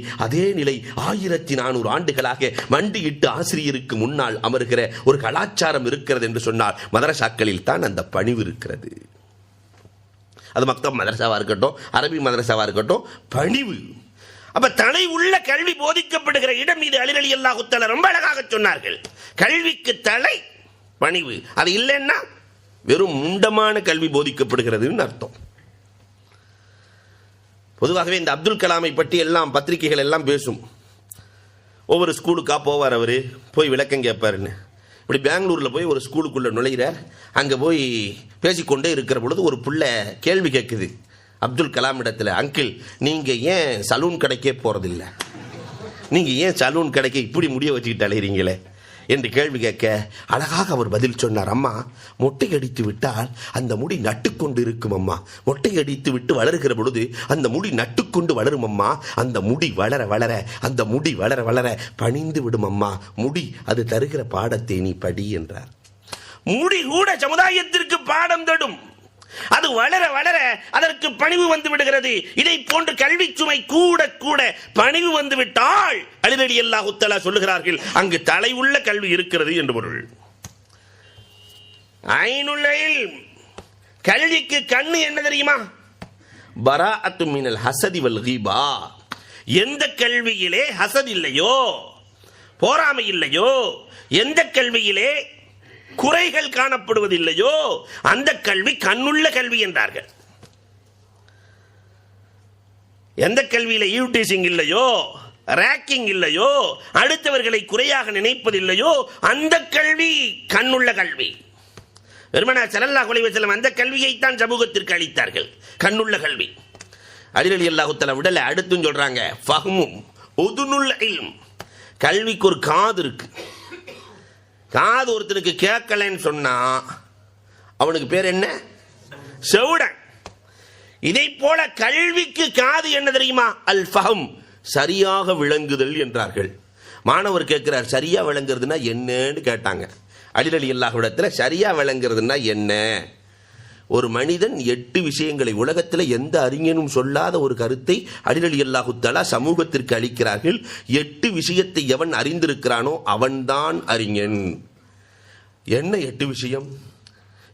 S1: 1400 ஆண்டுகளாக மண்டியிட்டு ஆசிரியருக்கு முன்னால் அமர்கிற ஒரு கலாச்சாரம் இருக்கிறது என்று சொன்னால் மதரசாக்களில் தான் அந்த பணிவு இருக்கிறது. அது மக்தப் மதரசாவா இருக்கட்டும், அரபி மதரசாவா இருக்கட்டும், பணிவு. அப்ப தலை உள்ள கல்வி போதிக்கப்படுகிற இடம் மீது அலி ரலியல்லாஹு தஆலா ரொம்ப அழகாக சொன்னார்கள். கல்விக்கு தலை பணிவு. அது இல்லைன்னா வெறும் முண்டமான கல்வி போதிக்கப்படுகிறதுன்னு அர்த்தம். பொதுவாகவே இந்த அப்துல் கலாமை பற்றி எல்லாம் பத்திரிகைகள் எல்லாம் பேசும். ஒவ்வொரு ஸ்கூலுக்கா போவார், அவரு போய் விளக்கம் கேட்பாருன்னு. இப்படி பெங்களூரில் போய் ஒரு ஸ்கூலுக்குள்ளே நுழைகிறார். அங்கே போய் பேசிக்கொண்டே இருக்கிற பொழுது ஒரு பிள்ளை கேள்வி கேட்குது அப்துல் கலாம் இடத்துல, அங்கிள் நீங்கள் ஏன் சலூன் கடைக்கே போகிறதில்ல, நீங்கள் ஏன் சலூன் கடைக்கு இப்படி முடிய வச்சுக்கிட்டு அலைகிறீங்களே என்று கேள்வி கேட்க அழகாக அவர் பதில் சொன்னார். அம்மா, மொட்டை அடித்து விட்டால் அந்த முடி நட்டுக்கொண்டு இருக்கும் அம்மா, மொட்டை அடித்து விட்டு வளர்கிற பொழுது அந்த முடி நட்டுக்கொண்டு வளரும் அம்மா, அந்த முடி வளர வளர அந்த முடி வளர வளர பணிந்து விடும் அம்மா, முடி அது தருகிற பாடத்தை நீ படி என்றார். முடி கூட சமுதாயத்திற்கு பாடம் தரும். அது வளர வளர அதற்கு பணிவு வந்து விடுகிறது. இதை போன்று கல்வி சுமை கூட கூட பணிவு வந்து விட்டால் அலி ரலியல்லாஹு தஆலா சொல்லுகிறார்கள் அங்கு தலை உள்ள கல்வி இருக்கிறது என்று பொருள். ஐனுல் இல்ம், கல்விக்கு கண்ணு என்ன தெரியுமா? பராஅத்து மினல் ஹஸதி வல் கீபா. எந்த கல்வியிலே ஹசத் இல்லையோ, போராமை இல்லையோ, எந்த கல்வியிலே குறைகள் காணப்படுவதில்லையோ அந்த கல்வி கண்ணுள்ள கல்வி என்றார்கள். எந்த கல்வியில ஈவ்டீசிங் இல்லையோ, ரேக்கிங் இல்லையோ, அடுத்தவர்களை குறையாக நினைப்பதில்லையோ அந்த கல்வி கண்ணுள்ள கல்வி. பெருமானார் ஸல்லல்லாஹு அலைஹி வஸல்லம் அந்த கல்வியைத்தான் சமூகத்திற்கு அளித்தார்கள், கண்ணுள்ள கல்வி. அலி ரலியல்லாஹு தஆலா விடல, அடுத்தும் சொல்றாங்க ஃபஹ்மும் உதுனுல் இல்ம். கல்விக்கு ஒரு காது இருக்கு. காது ஒருத்தருக்கு கேட்கலன்னு சொன்னா அவனுக்கு பேர் என்ன? செவுடன். இதை போல கல்விக்கு காது என்ன தெரியுமா? அல் ஃபஹம், சரியாக விளங்குதல் என்றார்கள். மாணவர் கேட்கிறார், சரியா விளங்குறதுன்னா என்னன்னு கேட்டாங்க. அலி ரலியல்லாஹு இடத்துல சரியா விளங்குறதுன்னா என்ன? ஒரு மனிதன் 8 விஷயங்களை, உலகத்தில் எந்த அறிஞனும் சொல்லாத ஒரு கருத்தை அலி ரலியல்லாஹு தஆலா சமூகத்திற்கு அளிக்கிறார்கள். 8 விஷயத்தை எவன் அறிந்திருக்கிறானோ அவன்தான் அறிஞன். என்ன 8 விஷயம்?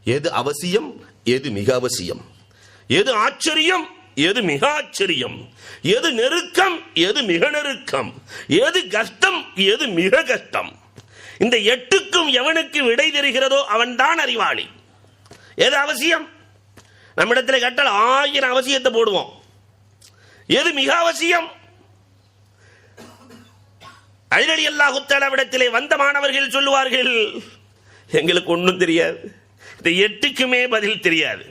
S1: எது அவசியம், எது மிக அவசியம், எது ஆச்சரியம், எது மிக ஆச்சரியம், எது நெருக்கம், எது மிக நெருக்கம், எது கஷ்டம், எது மிக கஷ்டம். இந்த 8க்கும் எவனுக்கு விடை தெரிகிறதோ அவன்தான் அறிவாளி. எது அவசியம்? நம்மிடத்தில் கட்டல் 1000 அவசியத்தை போடுவோம். எது மிக அவசியம்? அலி ரலியல்லாஹு தஆலா விடத்திலே வந்த மாணவர்கள் சொல்லுவார்கள், எங்களுக்கு ஒன்றும் தெரியாது, இந்த 8க்குமே பதில் தெரியாது.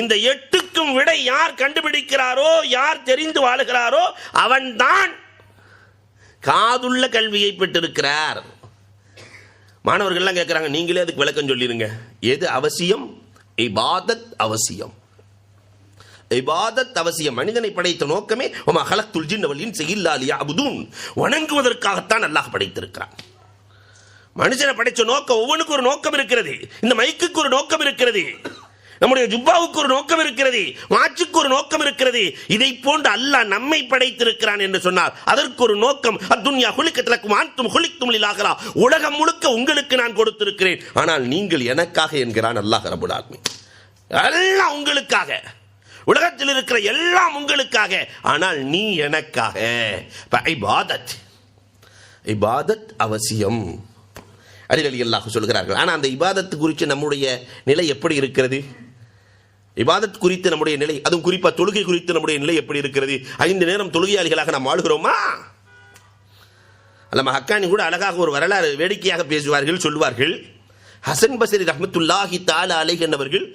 S1: இந்த 8க்கும் விடை யார் கண்டுபிடிக்கிறாரோ, யார் தெரிந்து வாழுகிறாரோ அவன்தான் காதுள்ள கல்வியை பெற்றிருக்கிறார். மாணவர்கள்லாம் கேட்குறாங்க, நீங்களே அதுக்கு விளக்கம் சொல்லிருங்க. எது அவசியம்? இபாதத் அவசியம். இபாதத் அவசியம். மனிதனை படைத்த நோக்கமே வமா ஹலக்துல் ஜின்ன வல் இன்ஸ இல்லா லியஅபுதூன், வணங்குவதற்காகத்தான் அல்லாஹ் படைத்திருக்கிறான். மனுஷனை படைச்ச நோக்கம், ஒவ்வொன்றுக்கு ஒரு நோக்கம் இருக்கிறது. இந்த மைக்குக்கு ஒரு நோக்கம் இருக்கிறது. நம்முடைய ஜுப்பாவுக்கு ஒரு நோக்கம் இருக்கிறது, வாட்சுக்கு ஒரு நோக்கம் இருக்கிறது. இதை போன்று அல்லாஹ் நம்மை படைத்திருக்கிறான் என்று சொன்னார். அதற்கு ஒரு நோக்கம். அத்துன்யா குலிக்கத் லக்கும் அன்தும் குலிக்தும் லில் ஆகிரா. உலகம் முழுக்க உங்களுக்கு நான் கொடுத்திருக்கிறேன், ஆனால் நீங்கள் எனக்காக என்கிறான் அல்லாஹ் ரப்பல் ஆலமீன். எல்லாம் உங்களுக்காக, உலகத்தில் இருக்கிற எல்லாம் உங்களுக்காக, ஆனால் நீ எனக்காக. இபாதத் அவசியம் அலி ரலியல்லாஹு சொல்கிறார்கள். ஆனால் அந்த இபாதத்து குறித்து நம்முடைய நிலை எப்படி இருக்கிறது? இபாதத் குறித்து நம்முடைய நிலை, அதுவும் குறிப்பாக தொழுகை குறித்து நம்முடைய நிலை எப்படி இருக்கிறது? 5 நேரம் தொழுகையாளிகளாக நாம் ஆளுகிறோமா? அல்லாமா ஹக்கானி கூட அழகாக ஒரு வரலாறு வேடிக்கையாக பேசுவார்கள், சொல்வார்கள். ஹசன் பஸ்ரி ரஹ்மத்துல்லாஹி தஆலா அலைஹி என்பவர்கள்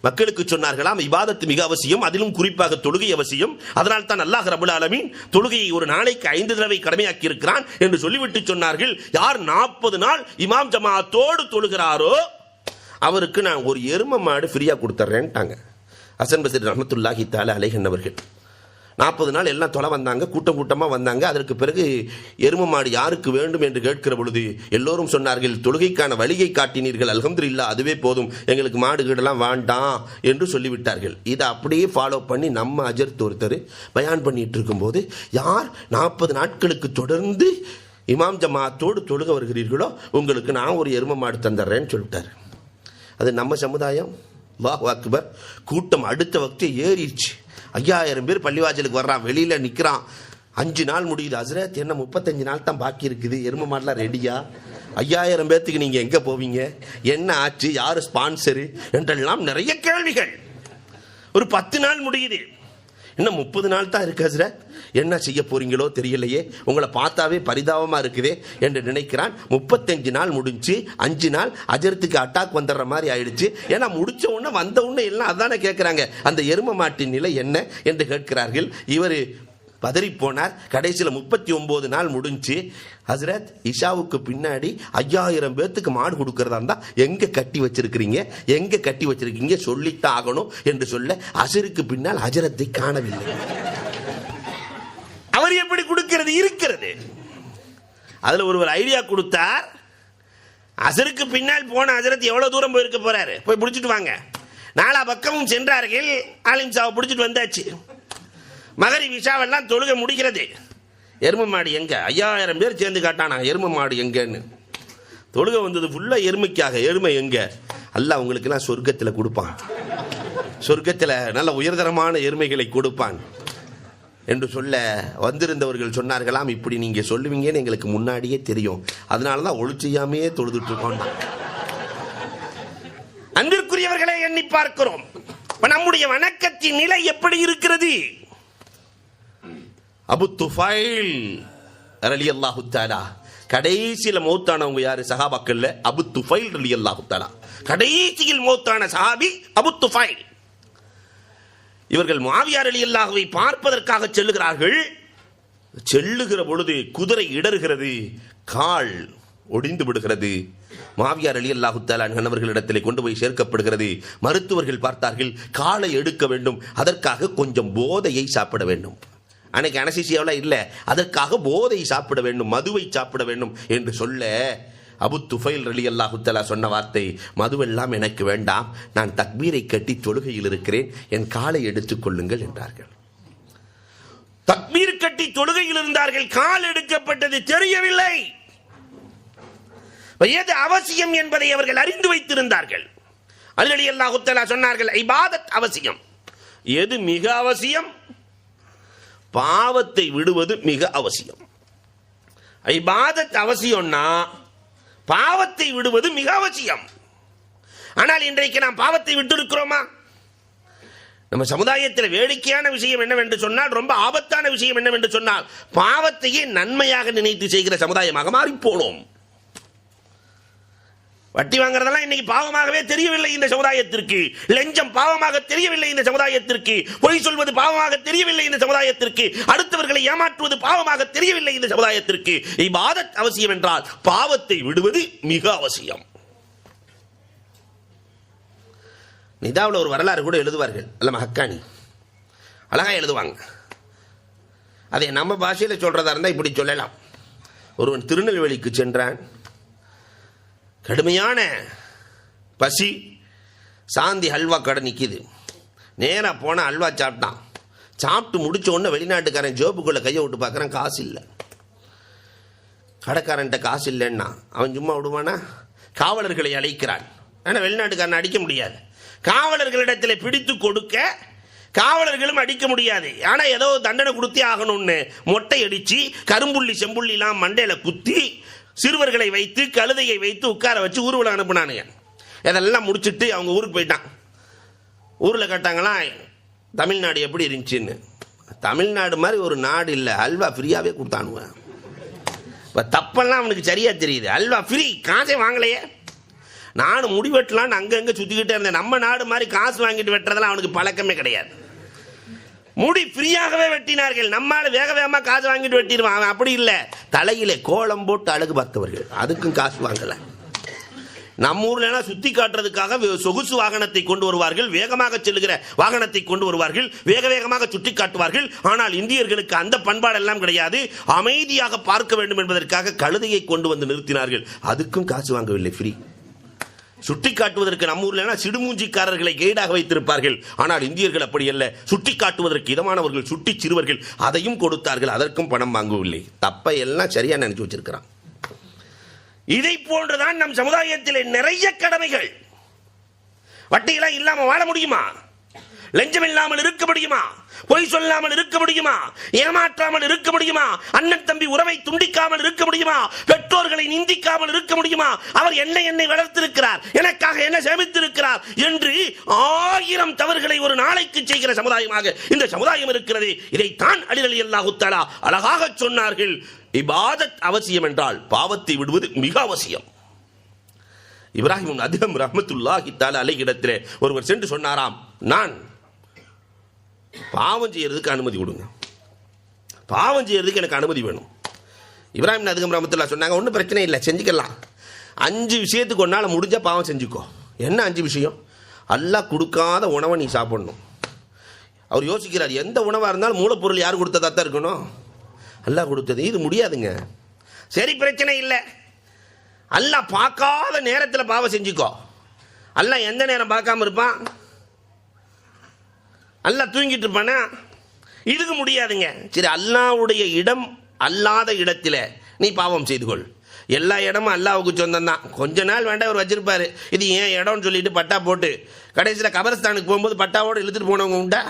S1: மக்களுக்கு சொன்னார்களாம், இபாதத்து மிக அவசியம், அதிலும் குறிப்பாக தொழுகை அவசியம். அதனால் தான் அல்லாஹ் ரப்பல் ஆலமீன் தொழுகையை ஒரு நாளைக்கு 5 தடவை கடமையாக்கி இருக்கிறான் என்று சொல்லிவிட்டு சொன்னார்கள், யார் 40 நாள் இமாம் ஜமாஅத்தோடு தொழுகிறாரோ அவருக்கு நான் ஒரு எரும மாடு ஃப்ரீயா கொடுத்துறேன்ட்டாங்க ஹசன் பஸ்ரி ரஹ்மத்துல்லாஹி தஆலா அலைஹி என்பவர்கள். 40 நாள் எல்லாம் தொலை வந்தாங்க, கூட்டம் கூட்டமாக வந்தாங்க. அதற்கு பிறகு எரும மாடு யாருக்கு வேண்டும் என்று கேட்கிற பொழுது எல்லோரும் சொன்னார்கள், தொழுகைக்கான வழியை காட்டினீர்கள், அல்ஹம்துலில்லாஹ், அதுவே போதும், எங்களுக்கு மாடு கீடெல்லாம் வேண்டாம் என்று சொல்லிவிட்டார்கள். இதை அப்படியே ஃபாலோ பண்ணி நம்ம அஜர்த் ஒருத்தர் பயான் பண்ணிட்டு இருக்கும்போது, யார் 40 நாட்களுக்கு தொடர்ந்து இமாம் ஜமாஅத்தோடு தொழுக வருகிறீர்களோ உங்களுக்கு நான் ஒரு எரும மாடு தந்துடுறேன்னு சொல்லிட்டார். அது நம்ம சமுதாயம். அல்லாஹு அக்பர். கூட்டம் அடுத்த வக்தே ஏறிடுச்சு. 5000 பேர் பள்ளிவாசலுக்கு வர்றான், வெளியில நிற்கிறான். 5 நாள் முடியுது. ஹஸ்ரத், என்ன 35 நாள் தான் பாக்கி இருக்குது, எரும மாடலாம் ரெடியா? 5000 பேர்த்துக்கு நீங்க எங்க போவீங்க, என்ன ஆச்சு, யாரு ஸ்பான்சரு என்றெல்லாம் நிறைய கேள்விகள். ஒரு 10 நாள் முடியுது, இன்னும் 30 நாள் தான் இருக்கு ஹஸ்ரத், என்ன செய்ய போறீங்களோ தெரியலையே, உங்களை பார்த்தாவே பரிதாபமா இருக்குதே என்று நினைக்கிறான். 35 நாள் முடிஞ்சு 5 நாள் அஜரத்துக்கு அட்டாக் வந்துடுற மாதிரி ஆயிடுச்சு. ஏன்னா முடிச்ச உடனே வந்த உடனே எல்லாம் அதானே கேட்கிறாங்க, அந்த எரும மாட்டின் நிலை என்ன என்று கேட்கிறார்கள். இவர் பதறி போனார். கடைசியில் 39 நாள் முடிஞ்சு, ஹஸ்ரத் இஷாவுக்கு பின்னாடி 5000 பேர்த்துக்கு மாடு கொடுக்கறதா இருந்தா எங்க கட்டி வச்சிருக்கிறீங்க, எங்க கட்டி வச்சிருக்கீங்க, சொல்லித்தான் ஆகணும் என்று சொல்ல, அசருக்கு பின்னால் ஹஜரத்தை காணவில்லை. அவர் எப்படி கொடுக்கிறது இருக்கிறது. அதுல ஒரு ஐடியா கொடுத்தார். அசருக்கு பின்னால் போன ஹஜரத் எவ்வளவு தூரம் போயிருக்க போறாரு, போய் பிடிச்சிட்டு வாங்க. 4 பக்கமும் சென்றார்கள். ஆலிம் சாவை பிடிச்சிட்டு வந்தாச்சு. மகரி விஷாவெல்லாம் தொழுகை முடிகிறது. எரும மாடு எங்க? 5000 பேர் சேர்ந்து காட்டானா எரும மாடு எங்கன்னு. தொழுகை வந்தது ஃபுல்லா எருமைக்காக. எருமை எங்க? அல்லாஹ் உங்களுக்கெல்லாம் சொர்க்கத்தில் கொடுப்பான், சொர்க்கத்தில் நல்ல உயர்தரமான எருமைகளை கொடுப்பான் என்று சொல்ல, வந்திருந்தவர்கள் சொன்னார்களாம், இப்படி நீங்க சொல்லுவீங்கன்னு எங்களுக்கு முன்னாடியே தெரியும், அதனாலதான் ஒளிச்செய்யாமே தொழுதுட்டு இருக்கோம். அன்பிற்குரியவர்களை எண்ணி பார்க்கிறோம், நம்முடைய வணக்கத்தின் நிலை எப்படி இருக்கிறது? அபு துஃபைல் ரலியல்லாஹு தஆலா கடைசியில மௌத்தானவங்க யாரு சஹாபாக்கள்ல? அபு துஃபைல் ரலியல்லாஹு தஆலா கடைசியில் மௌத்தான சஹாபி அபு துஃபைல். இவர்கள் முஆவியா ரலியல்லாஹுவை பார்ப்பதற்காக செல்லுகிறார்கள். செல்லுகிற பொழுது குதிரை இடறுகிறது, கால் ஒடிந்து விடுகிறது. முஆவியா ரலியல்லாஹு தஆலா அவர்களிடத்திலே கொண்டு போய் சேர்க்கப்படுகிறது. மருத்துவர்கள் பார்த்தார்கள், காலை எடுக்க வேண்டும், அதற்காக கொஞ்சம் போதையை சாப்பிட வேண்டும். அன்னைக்கு அனசிசியாவெல்லாம் இல்லை, அதற்காக போதை சாப்பிட வேண்டும், மதுவை சாப்பிட வேண்டும் என்று சொல்ல, அபு துஃபைல் ரலியல்லாஹு தஆலா சொன்ன வார்த்தை, மதுவெல்லாம் எனக்கு வேண்டாம், நான் தக்பீரை கட்டி தொழுகையில் இருக்கிறேன், என் காலை எடுத்துக் கொள்ளுங்கள் என்றார்கள். தக்பீர் கட்டி தொழுகையில் இருந்தார்கள், கால் எடுக்கப்பட்டது தெரியவில்லை. எது அவசியம் என்பதை அவர்கள் அறிந்து வைத்திருந்தார்கள். அலி ரலியல்லாஹு தஆலா சொன்னார்கள், இபாதத் அவசியம். எது மிக அவசியம்? பாவத்தை விடுவது மிக அவசியம். இபாதத் அவசியம்னா பாவத்தை விடுவது மிக அவசியம். ஆனால் இன்றைக்கு நாம் பாவத்தை விட்டு இருக்கிறோமா? நம்ம சமுதாயத்தில் வேடிக்கையான விஷயம் என்னவென்று சொன்னால், ரொம்ப ஆபத்தான விஷயம் என்னவென்று சொன்னால், பாவத்தையே நன்மையாக நினைத்து செய்கிற சமுதாயமாக மாறி போனோம். வட்டி வாங்குறதெல்லாம் இன்னைக்கு பாவமாகவே தெரியவில்லை இந்த சமுதாயத்திற்கு. லஞ்சம் பாவமாக தெரியவில்லை இந்த சமுதாயத்திற்கு. பொய் சொல்வது பாவமாக தெரியவில்லை இந்த சமுதாயத்திற்கு. அடுத்தவர்களை ஏமாற்றுவது பாவமாக தெரியவில்லை இந்த சமுதாயத்திற்கு. இபாதத் அவசியம் என்றால் பாவத்தை விடுவது மிக அவசியம். நிதாவில் ஒரு வரலாறு கூட எழுதுவார்கள், அல்லாமா ஹக்கானி அழகா எழுதுவாங்க. அதை நம்ம பாஷையில் சொல்றதா இருந்தால் இப்படி சொல்லலாம். ஒருவன் திருநெல்வேலிக்கு சென்றான். கடுமையான பசி, சாந்தி ஹல்வா கடை நிற்கிது. நேராக போனால் ஹல்வா சாப்பிட்டான். சாப்பிட்டு முடிச்ச உடனே வெளிநாட்டுக்காரன் ஜோப்புக்குள்ளே கையை விட்டு பார்க்குறான், காசு இல்லை. கடைக்காரன்ட்ட காசு இல்லைன்னா அவன் சும்மா விடுவானா? காவலர்களை அழைக்கிறான். ஆனால் வெளிநாட்டுக்காரன் அடிக்க முடியாது. காவலர்களிடத்தில் பிடித்து கொடுக்க காவலர்களும் அடிக்க முடியாது. ஆனால் ஏதோ தண்டனை கொடுத்தே ஆகணும்னு மொட்டை அடித்து கரும்புள்ளி செம்புள்ளிலாம் மண்டையில் குத்தி சிறுவர்களை வைத்து கழுதையை வைத்து உட்கார வச்சு ஊர்வலம் அனுப்புனானுங்க. இதெல்லாம் முடிச்சுட்டு அவங்க ஊருக்கு போயிட்டான். ஊரில் கேட்டாங்களாம், தமிழ்நாடு எப்படி இருந்துச்சுன்னு. தமிழ்நாடு மாதிரி ஒரு நாடு இல்லை, அல்வா ஃப்ரீயாகவே கொடுத்தானுவேன். இப்போ தப்பெல்லாம் அவனுக்கு சரியாக தெரியுது. அல்வா ஃப்ரீ, காசே வாங்கலையே. நானும் முடி வெட்டலான்னு அங்கங்கே சுற்றிக்கிட்டே இருந்தேன். நம்ம நாடு மாதிரி காசு வாங்கிட்டு வெட்டுறதெல்லாம் அவனுக்கு பழக்கமே கிடையாது. முடி ஃப்ரீயாகவே வெட்டினார்கள். நம்மால் வேக வேகமாக காசு வாங்கிட்டு வெட்டிடுவான். அவன் அப்படி இல்லை, தலையிலே கோலம் போட்டு அழகு பார்த்தவர்கள், அதுக்கும் காசு வாங்கலை. நம்ம ஊர்ல சுத்தி காட்டுறதுக்காக சொகுசு வாகனத்தை கொண்டு வருவார்கள், வேகமாக செல்லுகிற வாகனத்தை கொண்டு வருவார்கள், வேக வேகமாக சுட்டி காட்டுவார்கள். ஆனால் இந்தியர்களுக்கு அந்த பண்பாடெல்லாம் கிடையாது. அமைதியாக பார்க்க வேண்டும் என்பதற்காக கழுதையை கொண்டு வந்து நிறுத்தினார்கள், அதுக்கும் காசு வாங்கவில்லை, ஃப்ரீ. சுட்டி காட்டுவதற்கு நம்ம ஊர்ல சிடுமூஞ்சிக்காரர்களை கைடாக வைத்திருப்பார்கள். ஆனால் இந்தியர்கள் அப்படி அல்ல, சுட்டி காட்டுவதற்கு இதமானவர்கள், சுட்டி சிறுவர்கள், அதையும் கொடுத்தார்கள், அதற்கும் பணம் வாங்கவில்லை. தப்பை எல்லாம் சரியா நினைச்சு வச்சிருக்கிறான். இதை போன்றுதான் நம் சமுதாயத்தில் நிறைய கடமைகள். வட்டியெல்லாம் இல்லாம வாழ முடியுமா? லஞ்சம் இல்லாமல் இருக்க முடியுமா? பொய் சொல்லாமல் இருக்க முடியுமா? ஏமாற்றாமல் இருக்க முடியுமா? அண்ணன் தம்பி உறவை துண்டிக்காமல் இருக்க முடியுமா? பெற்றோர்களை நிந்திக்காமல் இருக்க முடியுமா? அவர் என்னை வளர்த்திருக்கிறார், எனக்காக என்ன சேமித்திருக்கிறார் என்று 1000 தவறுகளை ஒரு நாளைக்கு செய்கிற சமுதாயமாக இந்த சமுதாயம் இருக்கிறது. இதைத்தான் அலி ரலியல்லாஹு தஆலா அழகாக சொன்னார்கள். இபாதத் அவசியம் என்றால் பாவத்தை விடுவது மிக அவசியம். இப்ராஹிம் அதிகம் ரஹ்மத்துல்லாஹி தஆலா அலைஹி இடத்திலே ஒருவர் சென்று சொன்னாராம், நான் பாவம் செய்யறதுக்கு அனுமதி கொடுங்க, பாவம் செய்யறதுக்கு எனக்கு அனுமதி வேணும். இப்ராஹிம் அதிகம் ரஹ்மத்துல்லாஹ் சொன்னாங்க, ஒன்றும் பிரச்சனை இல்லை, செஞ்சுக்கலாம். 5 விஷயத்துக்கு ஒன்னால முடிஞ்சா பாவம் செஞ்சுக்கோ. என்ன 5 விஷயம்? அல்லாஹ் கொடுக்காத உணவை நீ சாப்பிடணும். அவர் யோசிக்கிறார், எந்த உணவாக இருந்தாலும் மூலப்பொருள் யார் கொடுத்ததா தான் இருக்கணும், அல்லாஹ் கொடுத்தது. இது முடியாதுங்க. சரி, பிரச்சனை இல்லை, அல்லாஹ் பார்க்காத நேரத்தில் பாவம் செஞ்சுக்கோ. அல்லாஹ் எந்த நேரம் பார்க்காம இருப்பான்? அல்லாஹ் தூங்கிட்டு இருப்பானா? இதுக்கு முடியாதுங்க. சரி, அல்லாஹ்வுடைய இடம் அல்லாத இடத்துல நீ பாவம் செய்து கொள். எல்லா இடமும் அல்லாஹ்வுக்கு சொந்தம் தான். கொஞ்ச நாள் வேண்டாம் அவர் வச்சிருப்பாரு, இது ஏன் இடம்னு சொல்லிட்டு பட்டா போட்டு கடைசியில் கபரஸ்தானுக்கு போகும்போது பட்டாவோடு இழுத்துட்டு போனவங்க உண்டா?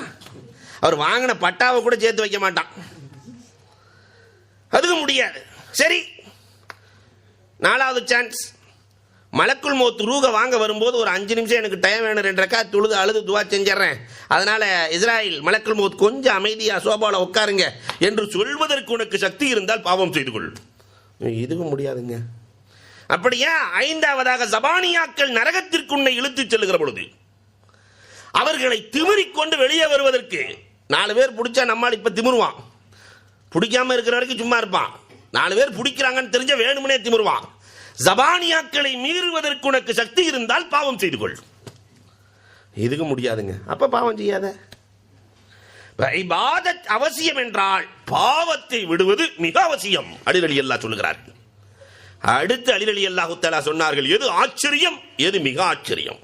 S1: அவர் வாங்கின பட்டாவை கூட சேர்த்து வைக்க மாட்டான். அதுக்கு முடியாது. சரி, 4வது சான்ஸ், மலக்குல் மௌத் ரூக வாங்க வரும்போது ஒரு 5 நிமிஷம் எனக்கு டைம் வேணும், 2 ரக்காத் தொழுது அழுது துவா செஞ்சிடறேன், அதனால இஸ்ராயில் மலக்குல் மௌத் கொஞ்சம் அமைதியா சோபால உட்காருங்க என்று சொல்வதற்கு உனக்கு சக்தி இருந்தால் பாவம் செய்து கொள். இதுவும் முடியாதுங்க. அப்படியா? 5வதாக சபானியாக்கள் நரகத்திற்கு உன்னை இழுத்து செல்லுகிற பொழுது அவர்களை திமிரிக்கொண்டு வெளியே வருவதற்கு 4 பேர் பிடிச்சா நம்மால் இப்ப திமிருவான், பிடிக்காம இருக்கிற வரைக்கும் சும்மா இருப்பான். 4 பேர் பிடிக்கிறாங்கன்னு தெரிஞ்ச வேணும்னே திமிருவான். ஜபானியாக்களை மீறுவதற்கு உனக்கு சக்தி இருந்தால் பாவம் செய்து கொள். இதுக்கு முடியாதுங்க. அப்ப பாவம் செய்யாத. இபாதத் அவசியம் என்றால் பாவத்தை விடுவது மிக அவசியம். அலி ரலியல்லாஹு சொல்கிறார்கள். அடுத்து அலி ரலியல்லாஹு தஆலா சொன்னார்கள், எது ஆச்சரியம், எது மிக ஆச்சரியம்.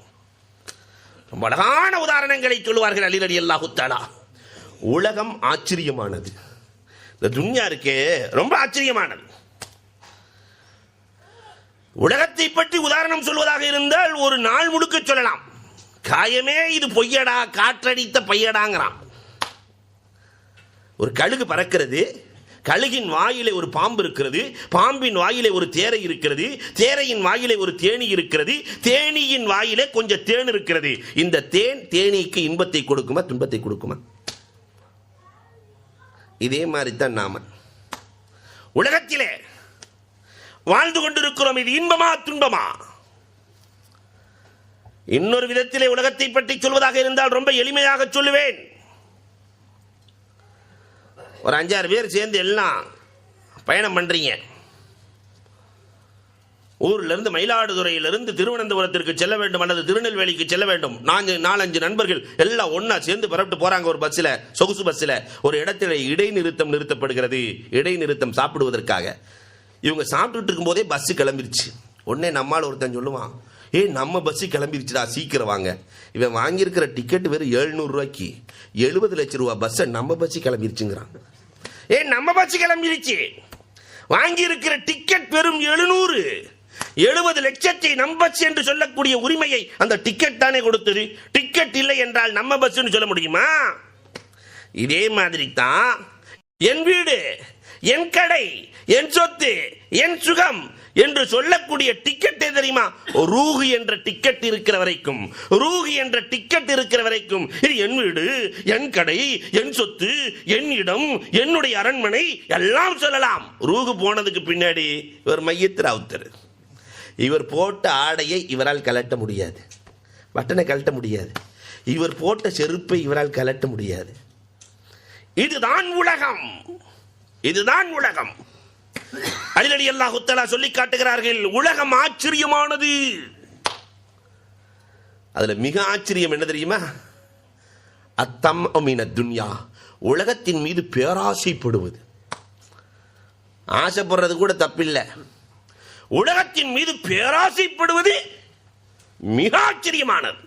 S1: ரொம்ப அழகான உதாரணங்களை சொல்லுவார்கள் அலி ரலியல்லாஹு தஆலா. உலகம் ஆச்சரியமானது, இந்த துன்யா இருக்கே ரொம்ப ஆச்சரியமானது. உலகத்தை பற்றி உதாரணம் சொல்வதாக இருந்தால் ஒரு நாள் முழுக்க சொல்லலாம். காயமே இது பொய்யடா, காற்றடித்த பையடாங்கிறான். ஒரு கழுகு பறக்கிறது, கழுகின் வாயிலே ஒரு பாம்பு இருக்கிறது, பாம்பின் வாயிலே ஒரு தேரை இருக்கிறது, தேரையின் வாயிலே ஒரு தேனி இருக்கிறது, தேனியின் வாயிலே கொஞ்சம் தேன் இருக்கிறது. இந்த தேன் தேனீக்கு இன்பத்தை கொடுக்குமா, துன்பத்தை கொடுக்குமா? இதே மாதிரி தான் நாம உலகத்திலே வாழ்ந்து கொண்டிருக்கிறோம். இது இன்பமா துன்பமா? இன்னொரு விதத்திலே உலகத்தை பற்றி சொல்வதாக இருந்தால் ரொம்ப எளிமையாக சொல்லுவேன். ஒரு 5-6 பேர் சேர்ந்து எல்லாம் பயணம் பண்றீங்க. ஊர்ல இருந்து மயிலாடுதுறையிலிருந்து திருவனந்தபுரத்திற்கு செல்ல வேண்டும் அல்லது திருநெல்வேலிக்கு செல்ல வேண்டும். 4-5 நண்பர்கள் எல்லாம் ஒன்னா சேர்ந்து புறப்பட்டு போறாங்க. ஒரு பஸ்ல, சொகுசு பஸ்ல ஒரு இடத்துல இடைநிறுத்தம் நிறுத்தப்படுகிறது. இடைநிறுத்தம் சாப்பிடுவதற்காக. இவங்க சாப்பிட்டுட்டு இருக்கும் போதே பஸ் கிளம்பிருச்சு. உடனே நம்மால் ஒருத்தன் சொல்லுவான், நம்ம பஸ்ஸு கிளம்பிருச்சுடா, சீக்கிரம் வாங்க. இவன் வாங்கியிருக்கிற டிக்கெட் வெறும் 700 ரூபாய்க்கு 70 லட்சம் ரூபா பஸ்ஸை நம்ம பஸ்ஸு கிளம்பிருச்சுங்கிறான். நம்ம பஸ்ஸு கிளம்பிருச்சு, வாங்கி இருக்கிற டிக்கெட் வெறும் 700, 70 லட்சத்தை நம்ம பஸ் என்று சொல்லக்கூடிய உரிமையை அந்த டிக்கெட் தானே கொடுத்தது. டிக்கெட் இல்லை என்றால் நம்ம பஸ் சொல்ல முடியுமா? இதே மாதிரி தான் என் வீடு, என் கடை, என் சொத்து, என் சுகம் என்று சொல்லக்கூடிய டிக்கெட் தெரியுமா? ரூஹ் என்ற டிக்கெட் இருக்கிற வரைக்கும், ரூஹ் என்ற டிக்கெட் இருக்கிற வரைக்கும் இது என் வீடு, என் கடை, என் சொத்து, என் இடம், என்னுடைய அரண்மனை எல்லாம் சொல்லலாம். ரூஹ் போனதுக்கு பின்னாடி இவர் மையத்தில் அவுத்தர். இவர் போட்ட ஆடையை இவரால் கலட்ட முடியாது, பட்டனை கலட்ட முடியாது. இவர் போட்ட செருப்பை இவரால் கலட்ட முடியாது. இதுதான் உலகம், இதுதான் உலகம். அலி அல்லாஹு தஆலா சொல்லி காட்டுகிறார்கள், உலகம் ஆச்சரியமானது. அதுல மிக ஆச்சரியம் என்ன தெரியுமா? அத்தம் மின துன்யா, உலகத்தின் மீது பேராசைப்படுவது. ஆசைப்படுறது கூட தப்பில்லை, உலகத்தின் மீது பேராசைப்படுவது மிக ஆச்சரியமானது.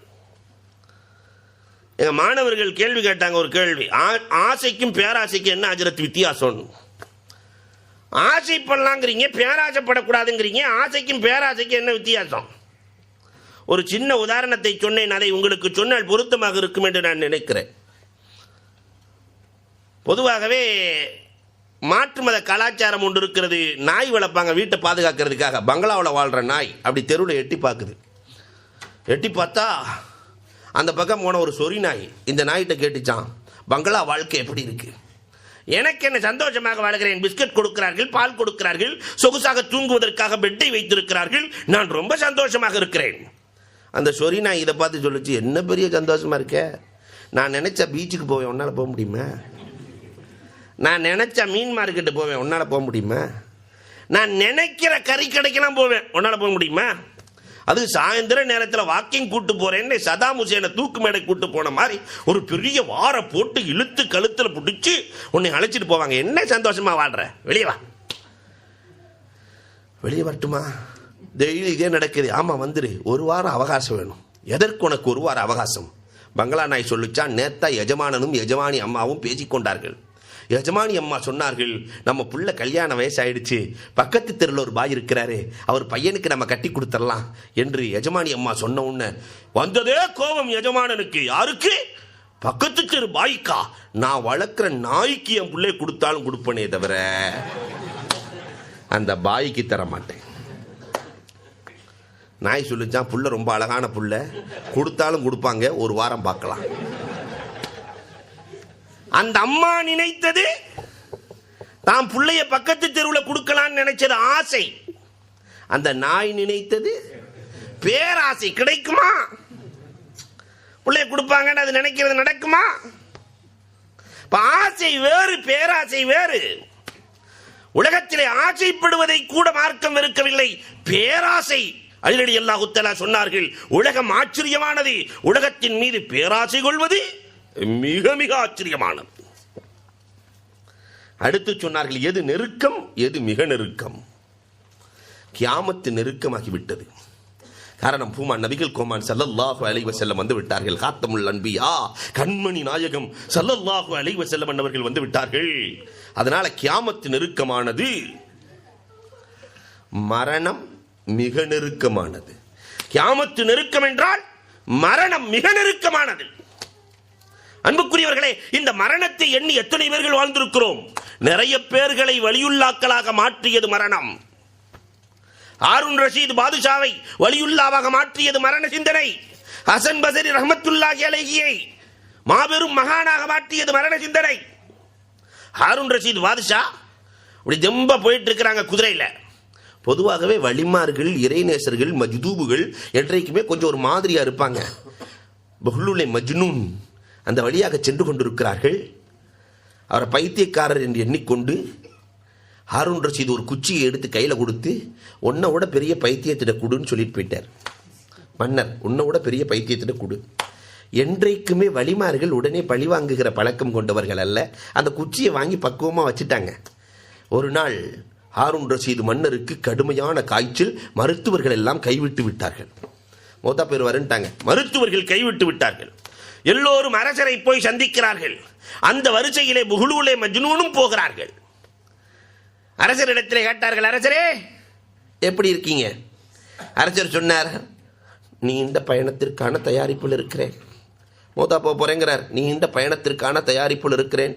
S1: எங்க மாணவர்கள் கேள்வி கேட்டாங்க, ஒரு கேள்வி, ஆசைக்கும் பேராசைக்கும் என்ன அஜரத் வித்தியாசம்? ஆசைப்படலாங்கிறீங்க, பேராசைப்படக்கூடாதுங்கிறீங்க, ஆசைக்கும் பேராசைக்கும் என்ன வித்தியாசம்? ஒரு சின்ன உதாரணத்தை சொன்னேன், அதை உங்களுக்கு சொன்னால் பொருத்தமாக இருக்கும் என்று நான் நினைக்கிறேன். பொதுவாகவே மாற்று மத கலாச்சாரம் ஒன்று இருக்கிறது. நாய் வளர்ப்பாங்க வீட்டை பாதுகாக்கிறதுக்காக. பங்களாவில் வாழ்கிற நாய் அப்படி தெருவில் எட்டி பார்க்குது. எட்டி பார்த்தா அந்த பக்கம் போன ஒரு சொறி நாய் இந்த நாய்கிட்ட கேட்டுச்சான், பங்களா வாழ்க்கை எப்படி இருக்கு? எனக்கு என்ன, சந்தோஷமாக வாழ்கிறேன். பிஸ்கட் கொடுக்கிறார்கள், பால் கொடுக்கிறார்கள், சொகுசாக தூங்குவதற்காக பெட்டை வைத்திருக்கிறார்கள், நான் ரொம்ப சந்தோஷமாக இருக்கிறேன். அந்த சொறி நாய் இதை பார்த்து சொல்லிச்சு, என்ன பெரிய சந்தோஷமா இருக்க? நான் நினைச்ச பீச்சுக்கு போவேன், உன்னால் போக முடியுமா? நான் நினைச்ச மீன் மார்க்கெட்டு போவேன், உன்னால் போக முடியுமா? நான் நினைக்கிற கறி கடைக்கெல்லாம் போவேன், உன்னால் போக முடியுமா? அது சாயந்தர நேரத்தில் வாக்கிங் கூட்டு போறேன்னு சதாம் ஹுசேனை தூக்கு மேடை கூட்டு போன மாதிரி ஒரு பெரிய வாரை போட்டு இழுத்து கழுத்தில் பிடிச்சி உன்னை அழைச்சிட்டு போவாங்க. என்ன சந்தோஷமா வாழ்ற, வெளியே வா. வெளியே வரட்டுமா? டெய்லி இதே நடக்குது. ஆமா வந்துரு, ஒரு வாரம் அவகாசம் வேணும். எதற்கு உனக்கு ஒரு வாரம் அவகாசம்? பங்களா நாய் சொல்லிச்சா, நேத்தா எஜமானனும் எஜமானி அம்மாவும் பேசிக்கொண்டார்கள். எஜமானி அம்மா சொன்னார்கள், நம்ம புள்ள கல்யாண வயசாயிடுச்சு, பக்கத்து தெருவில் ஒரு பாய் இருக்கிறாரு, அவர் பையனுக்கு நம்ம கட்டி கொடுத்துடலாம் என்று எஜமானி அம்மா சொன்ன உடனே வந்ததே கோபம் எஜமானனுக்கு. யாருக்கு? பக்கத்து தெரு பாய்க்கா? நான் வளர்க்குற நாய்க்கு என் பிள்ளை கொடுத்தாலும் கொடுப்பனே தவிர அந்த பாய்க்கு தர மாட்டேன். நாய் சொல்லிச்சான், புள்ள ரொம்ப அழகான புள்ள, கொடுத்தாலும் கொடுப்பாங்க, ஒரு வாரம் பார்க்கலாம். அந்த அம்மா நினைத்தது தான் பிள்ளைய பக்கத்து தெருவில் கொடுக்கலான்னு நினைச்சது ஆசை. அந்த நாய் நினைத்தது பேராசை. கிடைக்குமா? பிள்ளைய கொடுப்பாங்கன்னு அது நினைக்கிறது நடக்குமா? ஆசை வேறு, பேராசை வேறு. உலகத்திலே ஆசைப்படுவதை கூட மார்க்கம் வெறுக்கவில்லை, பேராசை. அலி அல்லாஹு தஆலா சொன்னார்கள், உலகம் ஆச்சரியமானது, உலகத்தின் மீது பேராசை கொள்வது மிக மிக ஆச்சரியமானது. அடுத்து சொன்னார்கள், எது நெருக்கம், எது மிக நெருக்கம்? கியாமத்து நெருக்கமாகிவிட்டது. காரணம், பூமான் நபிகள் கோமான் ஸல்லல்லாஹு அலைஹி வஸல்லம் வந்து விட்டார்கள். காத்தமுல் அன்பியா, கண்மணி நாயகம் ஸல்லல்லாஹு அலைஹி வஸல்லம் அவர்கள் வந்து விட்டார்கள். அதனால கியாமத்து நெருக்கமானது, மரணம் மிக நெருக்கமானது. கியாமத்து நெருக்கம் என்றால் மரணம் மிக நெருக்கமானது. அன்புக்குரியவர்களே, இந்த மரணத்தை எண்ணி எத்தனை பேர்கள் வாழ்ந்திருக்கிறோம்? நிறைய பேர்களை வலியுல்லாக்களாக மாற்றியது மரணம். ஹாரூன் ரஷீத் பாதுஷாவை வலியுல்லாவாக மாற்றியது மரண சிந்தனை. ஹசன் பஸரி ரஹ்மத்துல்லாஹி அலைஹியை மாபெரும் மகானாக மாற்றியது மரண சிந்தனை. ஹாரூன் ரஷீத் பாதுஷா இப்படி ஜம்ப போயிட்டு இருக்கிறாங்க குதிரையில. பொதுவாகவே வலிமார்கள், இறைநேசர்கள், மஜ்தூபுகள் என்றைக்குமே கொஞ்சம் ஒரு மாதிரியா இருப்பாங்க. பஹ்லுலே மஜ்னூன் அந்த வழியாக சென்று கொண்டிருக்கிறார்கள். அவரை பைத்தியக்காரர் என்று எண்ணிக்கொண்டு ஹாரூன் ரஷீத் ஒரு குச்சியை எடுத்து கையில் கொடுத்து, உன்னை விட பெரிய பைத்தியத்திட கொடுன்னு சொல்லிட்டு போயிட்டார். மன்னர், உன்னை விட பெரிய பைத்தியத்திட கொடு. என்றைக்குமே வலிமார்கள் உடனே பழி வாங்குகிற பழக்கம் கொண்டவர்கள் அல்ல. அந்த குச்சியை வாங்கி பக்குவமாக வச்சுட்டாங்க. ஒரு நாள் ஹாரூன் ரஷீத் மன்னருக்கு கடுமையான காய்ச்சல், மருத்துவர்கள் எல்லாம் கைவிட்டு விட்டார்கள். மௌத்தா போயிருவாருன்ட்டாங்க. மருத்துவர்கள் கைவிட்டு விட்டார்கள். எல்லோரும் அரசரை போய் சந்திக்கிறார்கள். அந்த வரிசையிலே புஹ்லூலே மஜ்னூனும் போகிறார்கள். அரசரிடத்திலே கேட்டார்கள், அரசரே எப்படி இருக்கீங்க? அரசர் சொன்னார், நீண்ட பயணத்திற்கான தயாரிப்பில் இருக்கிறேன். மௌத்தா போகிறேங்கிறார். நீண்ட பயணத்திற்கான தயாரிப்பில் இருக்கிறேன்.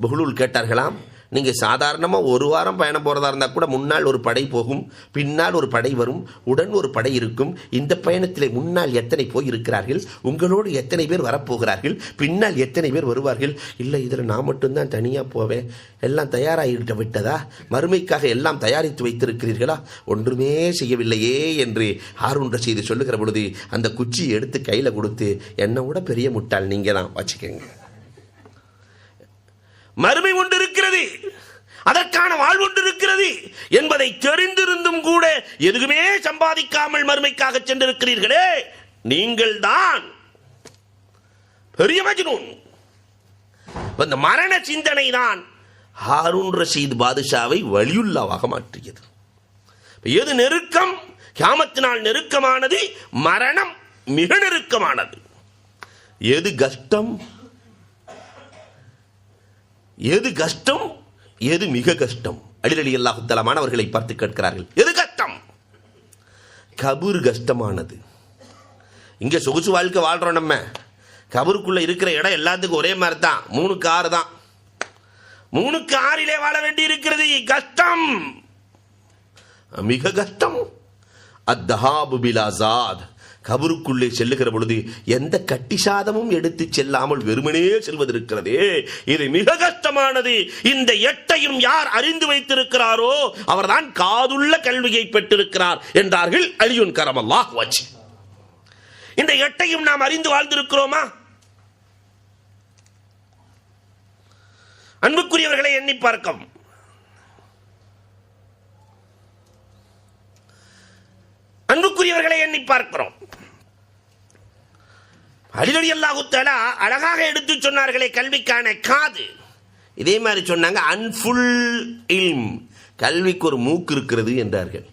S1: புஹ்லூல் கேட்டார்களாம், நீங்கள் சாதாரணமாக ஒரு வாரம் பயணம் போகிறதா இருந்தால் கூட முன்னால் ஒரு படை போகும், பின்னால் ஒரு படை வரும், உடன் ஒரு படை இருக்கும். இந்த பயணத்தில் முன்னால் எத்தனை போயிருக்கிறார்கள், உங்களோடு எத்தனை பேர் வரப்போகிறார்கள், பின்னால் எத்தனை பேர் வருவார்கள்? இல்லை, இதில் நான் மட்டும்தான் தனியாக போவேன். எல்லாம் தயாராகிட்டு விட்டதா? மறுமைக்காக எல்லாம் தயாரித்து வைத்திருக்கிறீர்களா? ஒன்றுமே செய்யவில்லையே என்று ஹாரூன் ரஷீது சொல்லுகிற பொழுது அந்த குச்சியை எடுத்து கையில் கொடுத்து, என்னை விட பெரிய முட்டாள் நீங்கள் தான், வச்சுக்கோங்க. மறுமை ஒன்று இருக்கிறது, அதற்கான வாழ்வு ஒன்று இருக்கிறது என்பதை தெரிந்திருந்தும் கூட எதுவுமே சம்பாதிக்காமல் மறுமைக்காக சென்றிருக்கிறீர்களே, நீங்கள் தான் பெரிய மஜ்னூன். அந்த மரண சிந்தனை தான் ஹாரூன் ரஷீத் பாதுஷாவை வலியுல்லாவாக மாற்றியது. எது நெருக்கம்? கியாமத்தினால் நெருக்கமானது, மரணம் மிக நெருக்கமானது. எது கஷ்டம்? எது கஷ்டம், எது மிக கஷ்டம்? அலி ரலியல்லாஹு தஆலா மாணவர்களை பார்த்து கேட்கிறார்கள், எது கஷ்டம்? கபூர் கஷ்டமானது. இங்க சொகுசு வாழ்க்கை வாழ்றோம். நம்ம கபூருக்குள்ள இருக்கிற இடம் எல்லாத்துக்கும் ஒரே மாதிரி தான், 3க்கு 6 தான். 3க்கு 6 வாழ வேண்டி இருக்கிறது. கஷ்டம், மிக கஷ்டம். அத்தஹாபு பில் ஆஸாத், கபருக்குள்ளே செல்லுகிற பொழுது எந்த கட்டி சாதமும் எடுத்து செல்லாமல் வெறுமனே செல்வதற்கிறதே, இது மிக கஷ்டமானது. இந்த 8ஐயும் யார் அறிந்து வைத்திருக்கிறாரோ அவர்தான் காதுள்ள கல்வியை பெற்றிருக்கிறார் என்றார்கள் அலியுன் கரமல்லாஹ் வஜ். இந்த 8ஐயும் நாம் அறிந்து வாழ்ந்திருக்கிறோமா? அன்புக்குரியவர்களை எண்ணி பார்க்கும். அன்புக்குரியவர்களை எண்ணி பார்க்கிறோம். அலி ரலியல்லாஹு தஆலா அழகாக எடுத்து சொன்னார்களே கல்விக்கான காது. இதே மாதிரி சொன்னாங்க, அன்ஃபுல் இல்ம், கல்விக்கு ஒரு மூக்கு இருக்கிறது என்றார்கள்.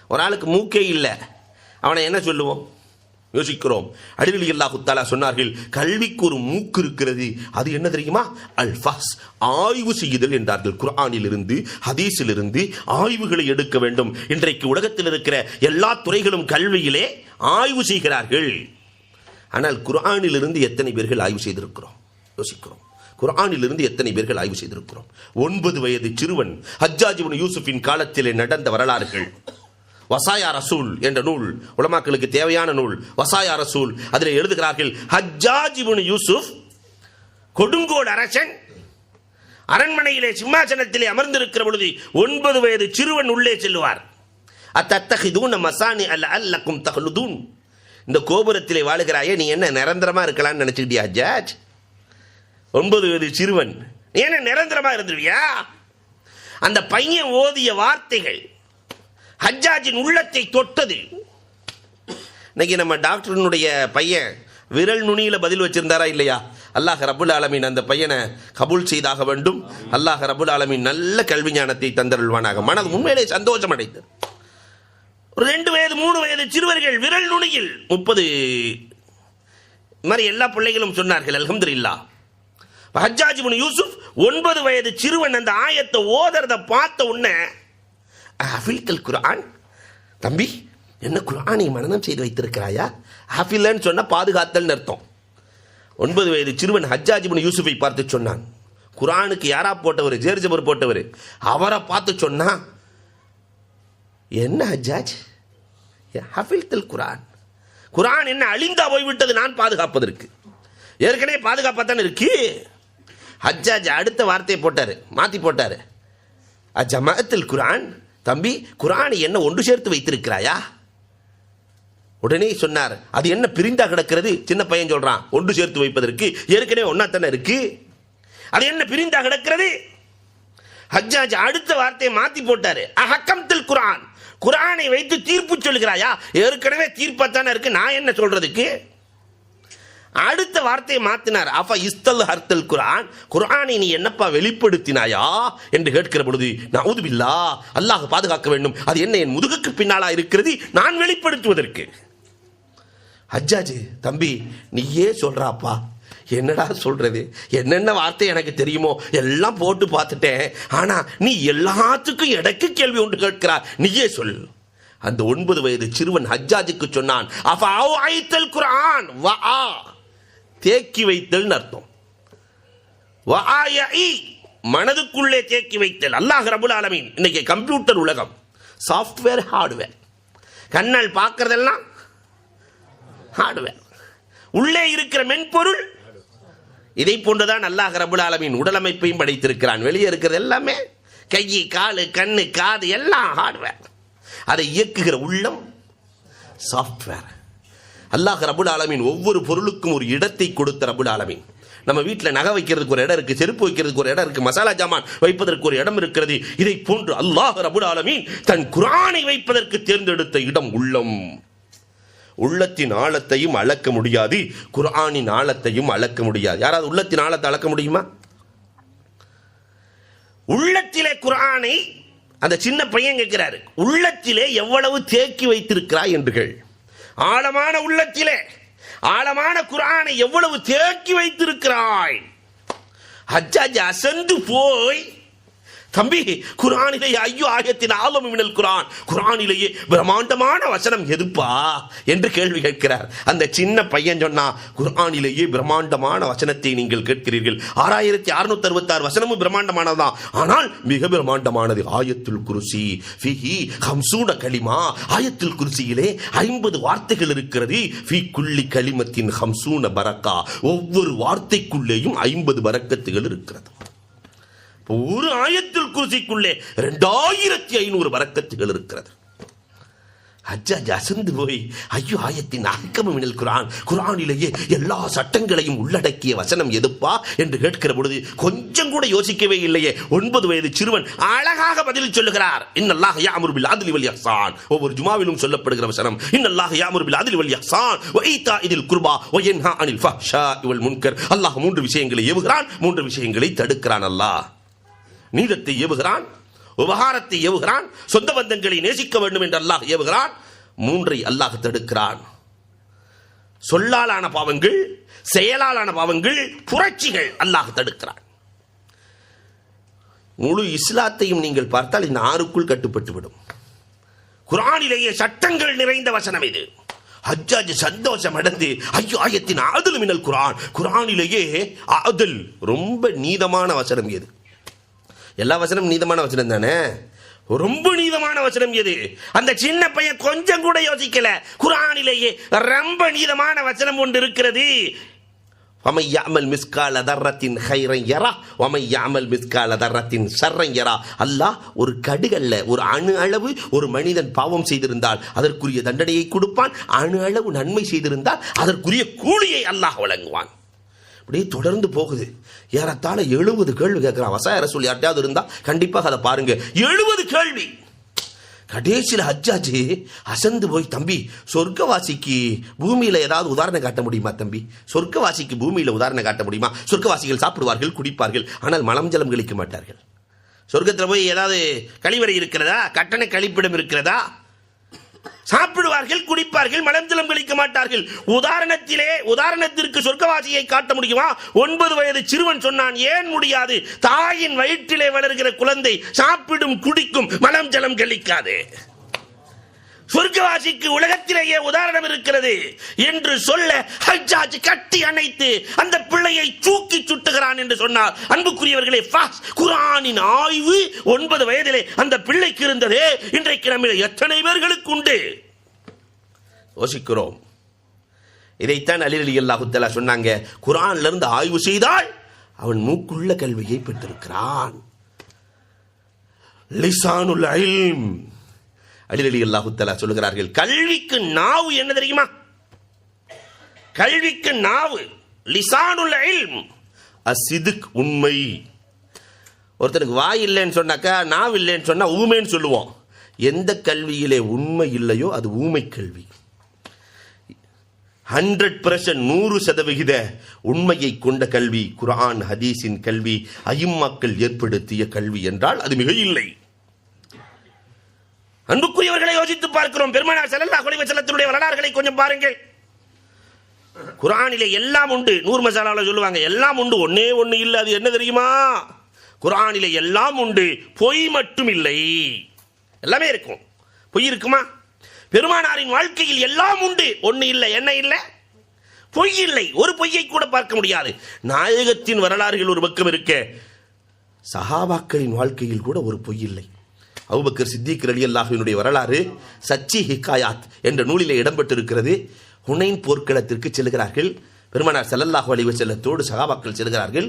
S1: ஒரு ஆளுக்கு மூக்கே இல்லை, அவனை என்ன சொல்லுவோம்? யோசிக்கிறோம். அலி ரலியல்லாஹு தஆலா சொன்னார்கள், கல்விக்கு ஒரு மூக்கு இருக்கிறது. அது என்ன தெரியுமா? அல்ஃபாஸ், ஆய்வு செய்யுதல் என்றார்கள். குர்ஆனிலிருந்து ஹதீஸிலிருந்து ஆய்வுகளை எடுக்க வேண்டும். இன்றைக்கு உலகத்தில் இருக்கிற எல்லா துறைகளும் கல்வியிலே ஆய்வு செய்கிறார்கள். ஆனால் குர்ஆனிலிருந்து எத்தனை பேர்கள் ஆய்வு செய்திருக்கிறோம்? யோசிக்கிறோம். குர்ஆனிலிருந்து எத்தனை பேர்கள் ஆய்வு செய்திருக்கிறோம்? 9 வயது சிறுவன் ஹஜ்ஜாஜ் இப்னு யூசுஃபின் காலத்திலே நடந்த வரலாறுகள். வசாயா ரசூல் என்ற நூல், உலமாக்களுக்கு தேவையான நூல், வசாயா ரசூல். அதில் எழுதுகிறார்கள், ஹஜ்ஜாஜ் இப்னு யூசுப் கொடுங்கோல் அரசன் அரண்மனையிலே சிம்மாசனத்திலே அமர்ந்திருக்கிற பொழுது 9 வயது சிறுவன் உள்ளே செல்வார். அத்தத்தஹிதூன மசானி அல்லக்கும் தஹ்லுதூன், இந்த கோபுரத்திலே வாழுகிறாயே, நீ என்ன நிரந்தரமா இருக்கலாம்னு நினைச்சுக்கிட்டியா ஹஜ்ஜாஜ்? 9 வயது சிறுவன், நீ என்ன நிரந்தரமா இருந்துருவியா? அந்த பையன் ஓதிய வார்த்தைகள் ஹஜ்ஜாஜின் உள்ளத்தை தொட்டது. இன்னைக்கு நம்ம டாக்டர்னுடைய பையன் விரல் நுனியில பதில் வச்சிருந்தாரா இல்லையா? அல்லாஹ் ரப்புல் ஆலமீன் அந்த பையனை கபூல் செய்தாக வேண்டும். அல்லாஹ் ரப்புல் ஆலமீன் நல்ல கல்வி ஞானத்தை தந்தருள்வானாக. மனது உண்மையிலே சந்தோஷம் அடைந்தது. ஒரு 2 வயது 3 வயது சிறுவர்கள் விரல் நுனியில் 30 மாதிரி எல்லா பிள்ளைகளும் சொன்னார்கள் அல்ஹம்துலில்லாஹ். ஹஜ்ஜாஜ் இப்னு யூசுப் 9 வயது சிறுவன் அந்த ஆயத்தை ஓதறத பார்த்த உடனே, ஹஃபில்தல் குர்ஆன், தம்பி என்ன குர்ஆனை மனனம் செய்து வைத்திருக்கிறாயா? ஹஃபில்ன்னு சொன்னா பாதுகாத்தல் அர்த்தம். 9 வயது சிறுவன் ஹஜ்ஜாஜ் இப்னு யூசுஃபை பார்த்து சொன்னான். குர்ஆனுக்கு யாரா போட்டவர்? ஜேர் ஜபர் போட்டவர். அவரை பார்த்து சொன்னா, என்ன ஹஜ்ஜாஜ், ஹஃபில்தல் குர்ஆன், குர்ஆன் என்ன அழிந்தா போய்விட்டது நான் பாதுகாப்பதற்கு? ஏற்கனவே பாதுகாப்பாத்தானே இருக்கு. ஹஜ்ஜாஜ் அடுத்த வார்த்தையை போட்டாரு, மாத்தி போட்டாரு. அஜமாஅத்துல் குர்ஆன், தம்பி குர்ஆனை என்ன ஒன்று சேர்த்து வைத்திருக்கிறாயா? உடனே சொன்னார், அது என்ன பிரிந்தா கிடக்கிறது? சின்ன பையன் சொல்றான், ஒன்று சேர்த்து வைப்பதற்கு ஏற்கனவே ஒன்னா தானே இருக்கு, அது என்ன பிரிந்தா கிடக்கிறது? ஹஜ்ஜாஜ் அடுத்த வார்த்தையை மாத்தி போட்டாரு, அஹக்கம்துல் குர்ஆன், குர்ஆனை வைத்து தீர்ப்பு சொல்கிறாயா? ஏற்கனவே தீர்ப்பாத்தானே இருக்கு, நான் என்ன சொல்றதுக்கு? அடுத்த வார்த்தையை மாத்தினார், அஃப இஸ்தல் ஹர்த்தல் குர்ஆன், குர்ஆனை நீ என்னப்பா வெளிப்படுத்தினாயா என்று கேட்கிற பொழுது, நஊது பில்லாஹ், அல்லாஹ் பாதுகாக்க வேண்டும், அது என்ன என் முதுகுக்கு பின்னாலா இருக்கிறது நான் வெளிப்படுத்துவதற்கு? ஹஜ்ஜாஜ் தம்பி நீயே சொல்றாப்பா, என்னடா சொல்றது, என்னென்ன வார்த்தை எனக்கு தெரியுமோ எல்லாம் போட்டு பார்த்துட்டேன், ஆனா நீ எல்லாத்துக்கும் எனக்கு கேள்வி ஒன்று கேட்கிறார், நீயே சொல். அந்த 9 வயது சிறுவன் ஹஜ்ஜாஜுக்கு சொன்னான், குர்ஆன் தேக்கி வைத்தல் அர்த்தம், மனதுக்குள்ளே தேக்கி வைத்தல். அல்லாஹ் ரப்பல் ஆலமீன் இன்னைக்கு கம்ப்யூட்டர் உலகம், சாஃப்ட்வேர் ஹார்ட்வேர், கண்ணால் பார்க்கறதெல்லாம் ஹார்ட்வேர், உள்ளே இருக்கிற மென்பொருள். இதை போன்றுதான் அல்லாஹ் ரப்பல் ஆலமீன் உடலமைப்பையும் படைத்திருக்கிறான். வெளியே இருக்கிறது எல்லாமே கை காலு கண்ணு காது எல்லாம் ஹார்ட்வேர், அதை இயக்குகிற உள்ளம் சாஃப்ட்வேர். அல்லாஹ் ரப்பல் ஆலமீன் ஒவ்வொரு பொருளுக்கும் ஒரு இடத்தை கொடுத்த ரப்பல் ஆலமீன். நம்ம வீட்டில் நகை வைக்கிறதுக்கு ஒரு இடம் இருக்கு, செருப்பு வைக்கிறதுக்கு ஒரு இடம் இருக்கு, மசாலா ஜாமான் வைப்பதற்கு ஒரு இடம் இருக்கிறது. இதை போன்று அல்லாஹ் ரப்பல் ஆலமீன் தன் குர்ஆனை வைப்பதற்கு தேர்ந்தெடுத்த இடம் உள்ளம். உள்ளத்தின் ஆழத்தையும் அளக்க முடியாது, குர்ஆனின் ஆழத்தையும் அளக்க முடியாது. யாராவது உள்ளத்தின் ஆழத்தை அளக்க முடியுமா? உள்ளத்திலே குர்ஆனை அந்த சின்ன பையன் கேட்கிறாரு, உள்ளத்திலே எவ்வளவு தேக்கி வைத்திருக்கிறாய் என்று. ஆழமான உள்ளத்திலே ஆழமான குர்ஆனை எவ்வளவு தேக்கி வைத்திருக்கிறாய். ஹஜ்ஜாஜ் அசந்து போய், தம்பி குர்ஆனிலேயே ஐயோ ஆயத்தின் ஆலம் மினல் குர்ஆன், குர்ஆனிலேயே பிரம்மாண்டமான வசனம் எதுப்பா என்று கேள்வி கேட்கிறார். அந்த சின்ன பையன் சொன்னா, குர்ஆனிலேயே பிரம்மாண்டமான வசனத்தை நீங்கள் கேட்கிறீர்கள், 6666 வசனமும் பிரம்மாண்டமானதுதான், ஆனால் மிக பிரம்மாண்டமானது ஆயத்துல் குர்சி, ஃபீஹி 50 கலிமா. ஆயத்துல் குர்சியிலே 50 வார்த்தைகள் இருக்கிறது. ஃபீ குல்லி கலிமத்தின் 50 பரக்கா, ஒவ்வொரு வார்த்தைக்குள்ளேயும் 50 பரக்கத்துகள் இருக்கிறது. ஒரு ஆயத்துல் குர்சிக்குள்ளே 2500 பரக்கத்துகள் இருக்கிறது. ஹஜ்ஜாஜ் அசந்து போய், ஐயோ ஆயத்தின் அஹ்கம் மினல் குர்ஆன், குர்ஆனிலேயே எல்லா சட்டங்களையும் உள்ளடக்கிய வசனம் எதுப்பா என்று கேட்கிற பொழுது கொஞ்சம் கூட யோசிக்கவே இல்லையே 9 வயது சிறுவன் அழகாக பதில் சொல்லுகிறார். இன்னல்லாஹ் யஅமுரு பில் அத்லி வல் இஹ்சான், ஒவ்வொரு ஜுமாவிலும் சொல்லப்படுகிற வசனம். இன்னல்லாஹ் யஅமுரு பில் அத்லி வல் இஹ்சான் வ ஈதாஇல் குர்பா வ யன்ஹா அனில் ஃபஹ்ஷாஇ வல் முன்கர். அல்லாஹ் 3 விஷயங்களை ஏவுகிறான், 3 விஷயங்களை தடுக்கிறான். அல்லாஹ் நீதத்தை ஏவுகிறான், உபகாரத்தை ஏவுகிறான், சொந்த பந்தங்களை நேசிக்க வேண்டும் என்று அல்லாஹ் ஏவுகிறான். 3 அல்லாஹ் தடுக்கிறான். சொல்லாலான பாவங்கள், செயலாலான பாவங்கள், புரட்சிகள் அல்லாஹ் தடுக்கிறான். முழு இஸ்லாத்தையும் நீங்கள் பார்த்தால் இந்த 6க்குள் கட்டுப்பட்டு விடும். குர்ஆனிலேயே சட்டங்கள் நிறைந்த வசனம் இது. ஹஜ்ஜாஜ் சந்தோஷம் அடைந்து, ஐயோ ஆயத்தின் ஆதல் மினல் குர்ஆன், குர்ஆனிலேயே ஆதல் ரொம்ப நீதமான வசனம் எது? எல்லா வசனம் நீதமான வசனம் தானே, ரொம்ப நீதமான வசனம் எது? அந்த சின்ன பையன் கொஞ்சம் கூட யோசிக்கல, குர்ஆனிலேயே ரொம்ப நீதமான வசனம் ஒன்று இருக்கிறது. وَمَن يَعْمَلْ مِثْقَالَ ذَرَّةٍ خَيْرًا يَرَهُ وَمَن يَعْمَلْ مِثْقَالَ ذَرَّةٍ شَرًّا يَرَهُ. அல்லாஹ் ஒரு கடுகல்ல, ஒரு அணு அளவு ஒரு மனிதன் பாவம் செய்திருந்தால் அதற்குரிய தண்டனையை கொடுப்பான், அணு அளவு நன்மை செய்திருந்தால் அதற்குரிய கூலியை அல்லாஹ் வழங்குவான். அப்படியே தொடர்ந்து போகுது. ஏறத்தாழ 70 கேள்வி கேட்கிறான். வசாய ரசூல் யார்ட்டையாவது இருந்தா கண்டிப்பாக அதை பாருங்க, 70 கேள்வி. கடைசியில் ஹஜ்ஜாஜ் அசந்து போய், தம்பி சொர்க்கவாசிக்கு பூமியில ஏதாவது உதாரணம் காட்ட முடியுமா? தம்பி சொர்க்கவாசிக்கு பூமியில உதாரணம் காட்ட முடியுமா? சொர்க்கவாசிகள் சாப்பிடுவார்கள், குடிப்பார்கள், ஆனால் மலம் ஜலம் கழிக்க மாட்டார்கள். சொர்க்கத்தில் போய் ஏதாவது கழிவறை இருக்கிறதா? கட்டண கழிப்பிடம் இருக்கிறதா? சாப்பிடுவார்கள், குடிப்பார்கள், மலம் ஜலம் கழிக்க மாட்டார்கள். உதாரணத்திற்கு சொர்க்கவாசியை காட்ட முடியுமா? 9 வயது சிறுவன் சொன்னான், ஏன் முடியாது? தாயின் வயிற்றிலே வளர்கிற குழந்தை சாப்பிடும், குடிக்கும், மலம் ஜலம் கழிக்காது. சொர்க்கவாசிக்கு உலகத்திலேயே உதாரணம் இருக்கிறது என்று சொல்ல ஹஜ்ஜாஜ் கட்டி அணைத்து அந்த பிள்ளையை தூக்கி சுட்டுகிறான் என்று சொன்னார். அன்புக்குரியவர்களே, குர்ஆனின் ஆய்வு 9 வயதிலே அந்த பிள்ளைக்கு இருந்ததே, இன்றைக்கு நம்மில் எத்தனை பேர்களுக்கு உண்டு? யோசிக்கிறோம். இதைத்தான் அலி ரலியல்லாஹு தஆலா சொன்னாங்க, குர்ஆன்ல இருந்து ஆய்வு செய்தால் அவன் மூக்குள்ள கல்வியை பெற்றிருக்கிறான். லிசானுல் இல்ம். அலி ரலியல்லாஹு தஆலா சொல்கிறார்கள், கல்விக்கு நாவு என்ன தெரியுமா? கல்விக்கு நாவு லிசானுல் இல்ம், அஸ்ஸித்க், உண்மை. ஒருத்தருக்கு வாய் இல்லைன்னு சொன்னாக்கா, நாவு இல்லைன்னு சொன்னா ஊமைன்னு சொல்லுவோம். எந்த கல்வியிலே உண்மை இல்லையோ அது ஊமை கல்வி. 100% 100% உண்மையை கொண்ட கல்வி குர்ஆன் ஹதீஸின் கல்வி, அயிம்மாக்கள் ஏற்படுத்திய கல்வி என்றால் அது மிக இல்லை. அன்புக்குரியவர்களை யோசித்து பார்க்கிறோம். பெருமானார் ஸல்லல்லாஹு அலைஹி வஸல்லத்தினுடைய வரலாறுகளை கொஞ்சம் பாருங்கள். குர்ஆனிலே எல்லாம் உண்டு. நூறு மசாலாவில் சொல்லுவாங்க எல்லாம் உண்டு, ஒன்னே ஒன்று இல்லை. அது என்ன தெரியுமா? குர்ஆனிலே எல்லாம் உண்டு, பொய் மட்டும் இல்லை. எல்லாமே இருக்கும், பொய் இருக்குமா? பெருமானாரின் வாழ்க்கையில் எல்லாம் உண்டு, ஒன்று இல்லை. என்ன இல்லை? பொய் இல்லை. ஒரு பொய்யை கூட பார்க்க முடியாது. நாயகத்தின் வரலாறுகள் ஒரு பக்கம் இருக்க, சஹாபாக்களின் வாழ்க்கையில் கூட ஒரு பொய் இல்லை. அபூபக்கர் சித்திக் ரலியல்லாஹுவினுடைய வரலாறு சச்சி ஹிகாயாத் என்ற நூலிலே இடம்பெற்றிருக்கிறது. ஹுனைன் போர்க்களத்திற்கு செல்கிறார்கள். பெருமானார் ஸல்லல்லாஹு அலைஹி வஸல்லத்தோடு சஹாபாக்கள் செல்கிறார்கள்.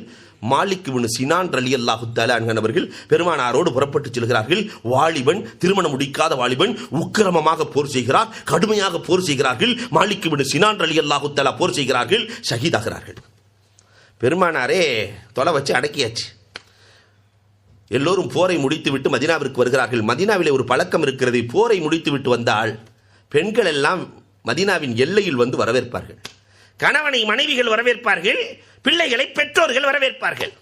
S1: மாலிக் இப்னு சினான் ரலியல்லாஹு தஆலா அன்ஹு அவர்கள் பெருமானாரோடு புறப்பட்டு செல்கிறார்கள். வாலிபன், திருமணம் முடிக்காத வாலிபன், உக்கிரமமாக போர் செய்கிறார், கடுமையாக போர் செய்கிறார்கள். மாலிக் இப்னு சினான் ரலியல்லாஹு தஆலா போர் செய்கிறார்கள், ஷஹீதாகிறார்கள். பெருமானாரே தொலை வச்சு அடக்கியாச்சு. எல்லோரும் போரை முடித்துவிட்டு மதீனாவிற்கு வருகிறார்கள். மதீனாவிலே ஒரு பழக்கம் இருக்கிறது, போரை முடித்துவிட்டு வந்தால் பெண்கள் எல்லாம் மதீனாவின் எல்லையில் வந்து வரவேற்பார்கள். கணவனை மனைவிகள் வரவேற்பார்கள், பிள்ளைகளை பெற்றோர்கள் வரவேற்பார்கள்.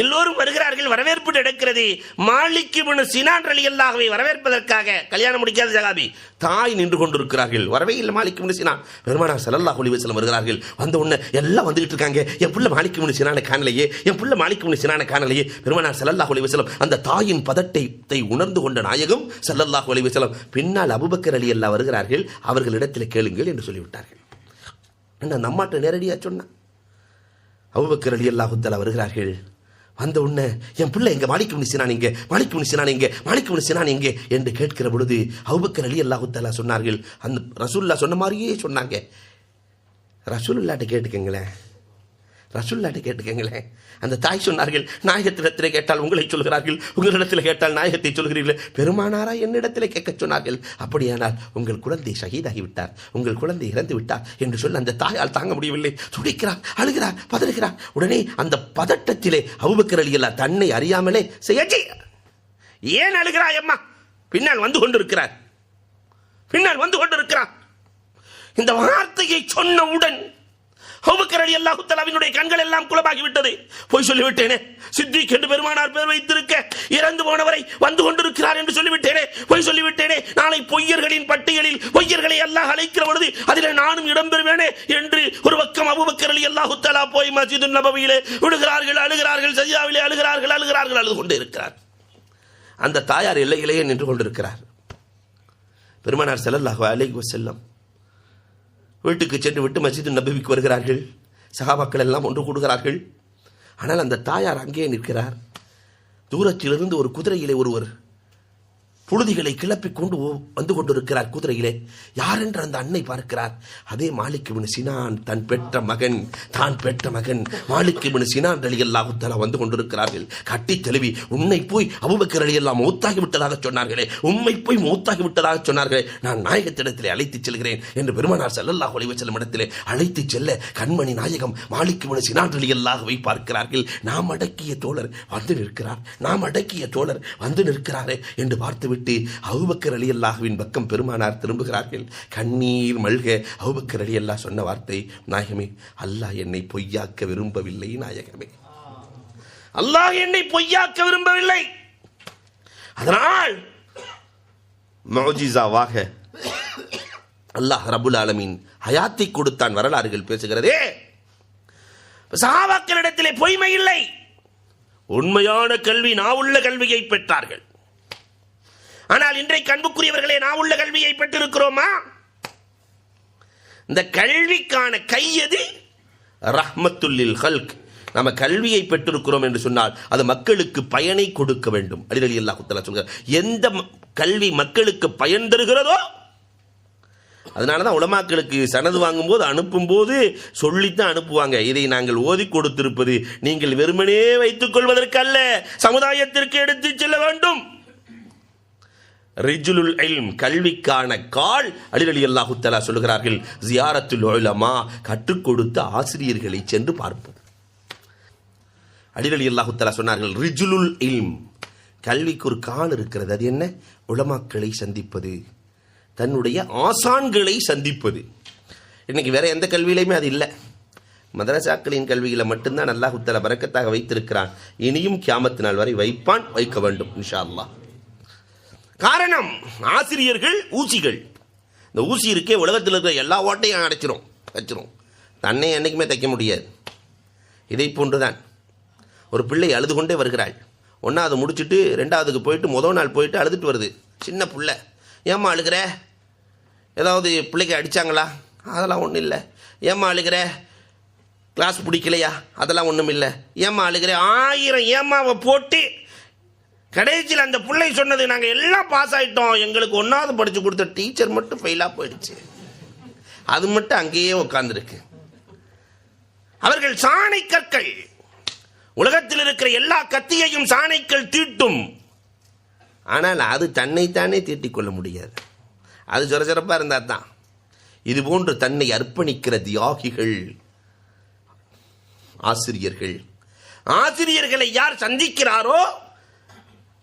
S1: எல்லோரும் வருகிறார்கள், வரவேற்பு நடக்கிறது. மாலிக் இப்னு சினான் ரலியல்லாஹுவை வரவேற்பதற்காக கல்யாணம் முடிக்காத சஹாபி தாய் நின்று கொண்டிருக்கிறார்கள். வரவே இல்லை மாலிக் இப்னு சினான். பெருமானார் ஸல்லல்லாஹு அலைஹி வஸல்லம் வருகிறார்கள். வந்த உடனே எல்லாம் வந்துகிட்டு இருக்காங்க. என் புள்ள மாலிக் இப்னு சினானை காணலையே, என் புள்ள மாலிக் இப்னு சினானை காணலையே. பெருமானார் ஸல்லல்லாஹு அலைஹி வஸல்லம் அந்த தாயின் பதட்டத்தை உணர்ந்து கொண்ட நாயகம் ஸல்லல்லாஹு அலைஹி வஸல்லம் பின்னால் அபூபக்கர் ரலியல்லாஹு வருகிறார்கள், அவர்களிடத்தில் கேளுங்கள் என்று சொல்லிவிட்டார்கள். என்ன நம்மாட்ட நேரடியாக சொன்னா? அபூபக்கர் ரலியல்லாஹு தஆலா வருகிறார்கள். வந்த உடனே என் பிள்ளை எங்க, மாலிக் இப்னு சினான் எங்கே, மாலிக் இப்னு சினான் எங்கே, மாலிக் இப்னு சினான் எங்கே என்று கேட்கிற பொழுது அபூபக்கர் ரலியல்லாஹு தஆலா சொன்னார்கள், அந்த ரசூலுல்லாஹ் சொன்ன மாதிரியே சொன்னாங்க. ரசூலுல்லாஹ்ட்ட கேட்டுக்கங்களேன், ரசூலுல்லாஹ்ட்ட கேட்டுக்கங்களேன். அந்த தாய் சொன்னார்கள், நாயகத்திடத்திலே கேட்டால் உங்களை சொல்கிறார்கள், உங்களிடத்தில் கேட்டால் நாயகத்தை சொல்கிறீர்கள். பெருமானாரா என்னிடத்திலே கேட்க சொன்னார்கள். அப்படியானால் உங்கள் குழந்தை ஷஹீதாகிவிட்டார், உங்கள் குழந்தை இறந்து விட்டார் என்று சொல்ல அந்த தாயால் தாங்க முடியவில்லை. துடிக்கிறார், அழுகிறார், பதறுகிறார். உடனே அந்த பதட்டத்திலே அபூபக்கர் ரலியல்லாஹு தன்னை அறியாமலே செய்யச்சி, ஏன் அழுகிறாய் அம்மா? பின்னால் வந்து கொண்டிருக்கிறார், பின்னால் வந்து கொண்டிருக்கிறார். இந்த வார்த்தையை சொன்னவுடன் அபூபக்கர் ரலியல்லாஹு தஆலாவினுடைய கண்கள் எல்லாம் குளமாகிவிட்டது. போய் சொல்லிவிட்டேனே, சித்திக் என்று பெருமானார் பேர் வைத்திருக்க இறந்து போனவரை வந்து கொண்டிருக்கிறார் என்று சொல்லிவிட்டேனே, போய் சொல்லிவிட்டேனே. நாளை பொய்யர்களின் பட்டியலில் பொய்யர்களை அல்லாஹ் அழைக்கிற பொழுது அதில் நானும் இடம்பெறுவேனே என்று ஒரு பக்கம் அபூபக்கர் ரலியல்லாஹு தஆலா போய் மஸ்ஜிதுன் நபவியிலே விடுகிறார்கள், அழுகிறார்கள், சஜிதாவிலே அழுகிறார்கள், அழுகிறார்கள், அழுது கொண்டே இருக்கிறார். அந்த தாயார் எல்லையிலேயே நின்று கொண்டிருக்கிறார். பெருமானார் ஸல்லல்லாஹு அலைஹி வஸல்லம் வீட்டுக்கு சென்று விட்டு மஸ்ஜிதுன் நபவிக்கு வருகிறார்கள். சஹாபாக்கள் எல்லாம் ஒன்று கூடுகிறார்கள். ஆனால் அந்த தாயார் அங்கே நிற்கிறார். தூரத்திலிருந்து ஒரு குதிரையிலே ஒருவர் புழுதிகளை கிளப்பிக் கொண்டு வந்து கொண்டிருக்கிறார். குதிரையிலே யார் என்று அந்த அன்னை பார்க்கிறார். அதே மாலிக் இப்னு சினான், தான் பெற்ற மகன் மாலிக் இப்னு சினான் ரலியல்லாஹு தஆலா வந்து கொண்டிருக்கிறார்கள். கட்டி தெளிவி, உன்னை போய் அபூபக்கர் ரலியல்லாஹு மௌத்தாகி விட்டதாக சொன்னார்களே, உம்மை போய் மௌத்தாகி விட்டதாக சொன்னார்களே, நான் நாயகத்திடத்திலே அழைத்துச் செல்கிறேன் என்று பெருமானார் ஸல்லல்லாஹு அலைஹி வஸல்லம் இடத்திலே அழைத்துச் செல்ல கண்மணி நாயகம் மாலிக் இப்னு சினான் ரலியல்லாஹுவை பார்க்கிறார்கள். நாம் அடக்கிய தோழர் வந்து நிற்கிறார், நாம் அடக்கிய தோழர் வந்து நிற்கிறாரே என்று பார்த்து விட்டு அபூபக்கர் ரலியல்லாஹுவின் பக்கம் பெருமானார் திரும்புகிறார்கள். கண்ணீர் மல்க அபூபக்கர் ரலியல்லாஹு சொன்ன வார்த்தை, நாயகமே, அல்லாஹ் என்னை பொய்யாக்க விரும்பவில்லை. நாயகமே, அல்லாஹ் என்னை பொய்யாக்க விரும்பவில்லை. அதனால் முஅஜிஸாவாக அல்லாஹ் ரப்புல் ஆலமீன் ஹயாத்தை கொடுத்தான். வரலாறுகள் பேசுகிறதே, சஹாபாக்களிடத்திலே பொய்மை இல்லை, உண்மையான கல்வி, நாவுள்ள கல்வியை பெற்றார்கள். ஆனால் இன்றைக்கு அன்புக்குரியவர்களே, நாவுள்ள கல்வியை பெற்றிருக்கிறோமா? இந்த கல்விக்கான கையது ரஹ்மத்துல்லில் ஹல்க். நம்ம கல்வியை பெற்றிருக்கிறோம் என்று சொன்னால் அது மக்களுக்கு பயனை கொடுக்க வேண்டும். அலி ரலியல்லாஹு தஆலா சொல்கிறார், எந்த கல்வி மக்களுக்கு பயன் தருகிறதோ, அதனாலதான் உலமாக்களுக்கு சனது வாங்கும்போது அனுப்பும்போது சொல்லித்தான் அனுப்புவாங்க, இதை நாங்கள் ஓதி கொடுத்திருப்பது நீங்கள் வெறுமனே வைத்துக் கொள்வதற்கு அல்ல, சமுதாயத்திற்கு எடுத்து செல்ல வேண்டும். ரிஜுலுல் இல்ம், கல்விக்கான கால். அலி ரலியல்லாஹு தஆலா சொல்கிறார்கள், ஜியாரத்துல் உலமா, கற்றுக் கொடுத்த ஆசிரியர்களை சென்று பார்ப்போம். அலி ரலியல்லாஹு தஆலா சொன்னார்கள், ரிஜுலுல் இல்ம், கல்விக்கு ஒரு கால் இருக்கிறது. அது என்ன? உலமாக்களை சந்திப்பது, தன்னுடைய ஆசான்களை சந்திப்பது. இன்னைக்கு வேற எந்த கல்வியிலையுமே அது இல்லை. மதரசாக்களின் கல்வியில மட்டும்தான் அல்லாஹ் தஆலா பரக்கத்தாக வைத்திருக்கிறான். இனியும் கியாமத் நாள் வரை வைப்பான், வைக்க வேண்டும் இன்ஷா அல்லாஹ். காரணம், ஆசிரியர்கள் ஊசிகள். இந்த ஊசி இருக்கே, உலகத்தில் இருக்கிற எல்லா ஓட்டையும் வச்சிரும். தன்னை என்றைக்குமே தைக்க முடியாது. இதை போன்றுதான் ஒரு பிள்ளை அழுது கொண்டே வருகிறாள். 1வது முடிச்சுட்டு 2வதுக்கு போயிட்டு முதல் நாள் போயிட்டு அழுதுட்டு வருது. சின்ன பிள்ளை. ஏம்மா அழுகிற? ஏதாவது பிள்ளைக்கு அடித்தாங்களா? அதெல்லாம் ஒன்றும் இல்லை. ஏம்மா அழுகிற? கிளாஸ் பிடிக்கலையா? அதெல்லாம் ஒன்றும் இல்லை. ஏம்மா அழுகிற? 1000 ஏம்மாவை போட்டு கடைசியில் அந்த பிள்ளை சொன்னது, நாங்கள் எல்லாம் பாஸ் ஆகிட்டோம், எங்களுக்கு 1வது படித்து கொடுத்த டீச்சர் மட்டும் ஃபெயிலாக போயிடுச்சு. அது மட்டும் அங்கேயே உட்காந்துருக்கு. அவர்கள் சாணை கற்கள். உலகத்தில் இருக்கிற எல்லா கத்தியையும் சாணைக்கள் தீட்டும். ஆனால் அது தன்னைத்தானே தீட்டிக் கொள்ள முடியாது. அது சொரசொரப்பாக இருந்தால் தான். இது போன்று தன்னை அர்ப்பணிக்கிற தியாகிகள் ஆசிரியர்கள். ஆசிரியர்களை யார் சந்திக்கிறாரோ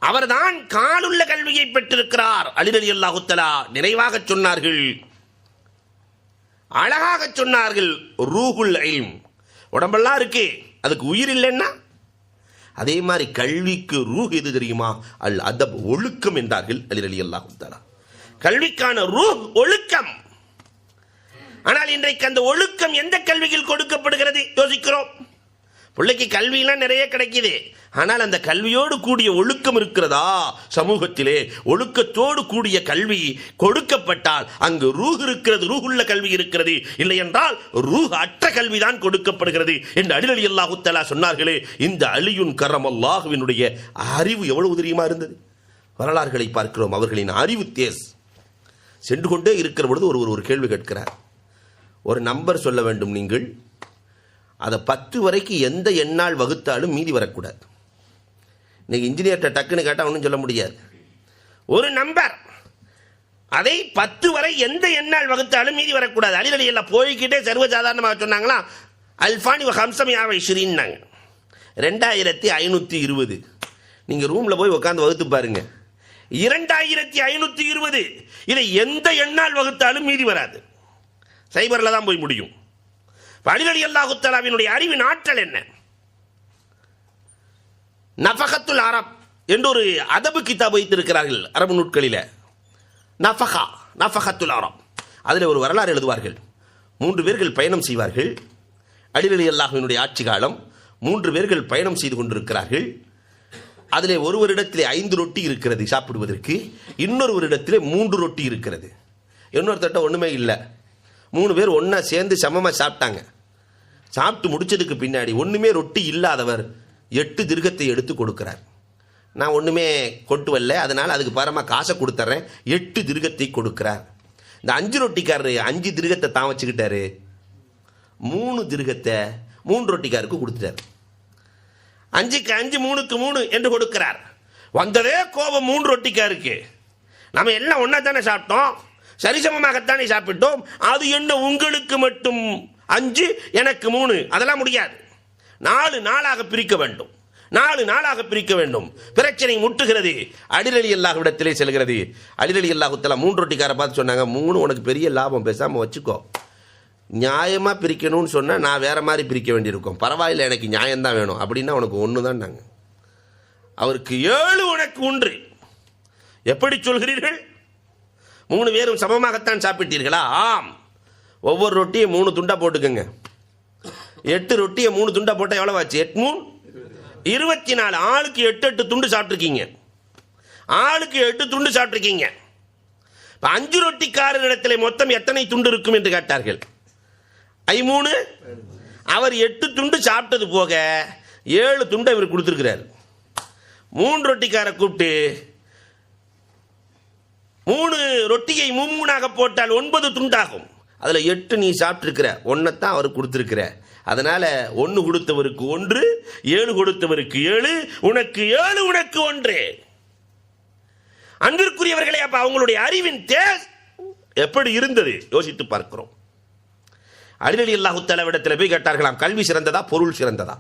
S1: அவர்தான் காலுள்ள கல்வியை பெற்றிருக்கிறார். அலி ரலியல்லாஹு தஆலா நிறைவாக சொன்னார்கள், அழகாக சொன்னார்கள். ரூஹுல் இல்ம். உடம்பெல்லாம் இருக்கு, அதுக்கு உயிர் இல்லைன்னா அதே மாதிரி கல்விக்கு ரூஹ் எது தெரியுமா? அல் அதப், ஒழுக்கம் என்றார்கள் அலி ரலியல்லாஹு தஆலா. கல்விக்கான ரூஹ் ஒழுக்கம். ஆனால் இன்றைக்கு அந்த ஒழுக்கம் எந்த கல்வியில் கொடுக்கப்படுகிறது யோசிக்கிறோம். பிள்ளைக்கு கல்வியெல்லாம் நிறைய கிடைக்குது, ஆனால் அந்த கல்வியோடு கூடிய ஒழுக்கம் இருக்கிறதா? சமூகத்திலே ஒழுக்கத்தோடு கூடிய கல்வி கொடுக்கப்பட்டால் அங்கு ரூஹ் இருக்கிறது, ரூஹுள்ள கல்வி இருக்கிறது. இல்லை என்றால் ரூஹ் அற்ற கல்விதான் கொடுக்கப்படுகிறது என்று அலி ரலியல்லாஹு தஆலா சொன்னார்களே. இந்த அலியுன் கர்ரமல்லாஹுவினுடைய அறிவு எவ்வளவு தெரியுமா இருந்தது? வரலாறுகளை பார்க்கிறோம். அவர்களின் அறிவு தேஸ் சென்று கொண்டே இருக்கிற பொழுது ஒரு கேள்வி கேட்கிறார். ஒரு நம்பர் சொல்ல வேண்டும், நீங்கள் அதை 10 வரைக்கும் எந்த எண்ணால் வகுத்தாலும் மீதி வரக்கூடாது. இன்னைக்கு இன்ஜினியர்கிட்ட டக்குன்னு கேட்டால் ஒன்றும் சொல்ல முடியாது. ஒரு நம்பர், அதை 10 வரை எந்த எண்ணால் வகுத்தாலும் மீதி வரக்கூடாது. அலி ரலியல்லாஹு போய்கிட்டே சர்வசாதாரணமாக சொன்னாங்களா, அல்ஃபானி வ ஹம்ஸமியா இஷ்ரீன்னாங்க. 2520. நீங்கள் ரூமில் போய் உட்காந்து வகுத்து பாருங்க. 2520 இதை எந்த எண்ணால் வகுத்தாலும் மீதி வராது. சைபரில் தான் போய் முடியும். அலி ரலியல்லாஹு தஆலாவினுடைய அறிவின் ஆற்றல் என்ன? நஃபகத்துல் அரப் என்று ஒரு அதபு கிதாப் வைத்திருக்கிறார்கள் அரபு நூட்களில். நஃபகத்துல் அரப். அதில் ஒரு வரலாறு எழுதுவார்கள். 3 பேர்கள் பயணம் செய்வார்கள். அலி ரலியல்லாஹுவினுடைய ஆட்சி காலம். 3 பேர்கள் பயணம் செய்து கொண்டிருக்கிறார்கள். அதிலே ஒருவரிடத்திலே 5 ரொட்டி இருக்கிறது சாப்பிடுவதற்கு, இன்னொருவரிடத்திலே 3 ரொட்டி இருக்கிறது. இன்னொருத்தட்ட ஒன்றுமே இல்லை. 3 பேர் ஒன்றா சேர்ந்து சமமாக சாப்பிட்டாங்க. சாப்பிட்டு முடிச்சதுக்கு பின்னாடி ஒன்றுமே ரொட்டி இல்லாதவர் 8 திர்கத்தை எடுத்து கொடுக்கிறார். நான் ஒன்றுமே கொண்டு வரல, அதனால் அதுக்கு பரமாக காசை கொடுத்துட்றேன். 8 திர்கத்தை கொடுக்கிறார். இந்த 5 ரொட்டிக்காரரு 5 திர்கத்தை தான் வச்சுக்கிட்டாரு. 3 திர்கத்தை 3 ரொட்டிக்காருக்கு கொடுத்துட்டார். 5க்கு 5 3க்கு 3 என்று கொடுக்கிறார். வந்ததே கோபம் 3 ரொட்டிக்காருக்கு. நம்ம எல்லாம் ஒன்றா தானே சாப்பிட்டோம், சரிசமமாகத்தானே சாப்பிட்டோம், அது என்ன உங்களுக்கு மட்டும் 5 எனக்கு 3? அதெல்லாம் முடியாது. 4 நாளாக பிரிக்க வேண்டும். 4 நாளாக பிரிக்க வேண்டும். பிரச்சனை முட்டுகிறது. அலி ரலியல்லாஹுவிடத்திலே செல்கிறது. அலி ரலியல்லாஹு தஆலா 3 ரொட்டிக்காரை பார்த்து சொன்னாங்க, 3 உனக்கு பெரிய லாபம், பேசாமல் வச்சுக்கோ. நியாயமாக பிரிக்கணும்னு சொன்னால் நான் வேற மாதிரி பிரிக்க வேண்டியிருக்கும். பரவாயில்லை, எனக்கு நியாயம்தான் வேணும். அப்படின்னா உனக்கு 1 தான். நாங்கள் அவருக்கு 7 உனக்கு 1. எப்படி சொல்கிறீர்கள்? 3 பேரும் சமமாகத்தான் சாப்பிட்டீர்களா? ஆம். ஒவ்வொரு ரொட்டியை 3 துண்டா போட்டுக்கோங்க. 8 ரொட்டியை 3 துண்டா போட்டால் எவ்வளோ ஆச்சு? 8 3 24. ஆளுக்கு 8 துண்டு சாப்பிட்ருக்கீங்க. ஆளுக்கு 8 துண்டு சாப்பிட்ருக்கீங்க. இப்போ 5 ரொட்டிக்காரர் இடத்துல மொத்தம் எத்தனை துண்டு இருக்கும் என்று கேட்டார்கள். 3 அவர் 8 துண்டு சாப்பிட்டது போக 7 துண்டு அவர் கொடுத்துருக்கிறார். 3 ரொட்டிக்காரை கூப்பிட்டு 3 ரொட்டியை 3 போட்டால் 9 துண்டாகும். அதில் 8 நீ சாப்பிட்ருக்கிற, 1 தான் அவர் கொடுத்துருக்கிற. அதனால 1 கொடுத்தவருக்கு 1, 7 கொடுத்தவருக்கு 7, உனக்கு 7 உனக்கு 1. அன்பிற்குரியவர்களே, அப்ப அவங்களுடைய அறிவின் தேஸ் எப்படி இருந்தது யோசித்து பார்க்கிறோம். அலி ரலியல்லாஹு தஆலாவிடத்தில் போய் கேட்டார்களாம், கல்வி சிறந்ததா பொருள் சிறந்ததா?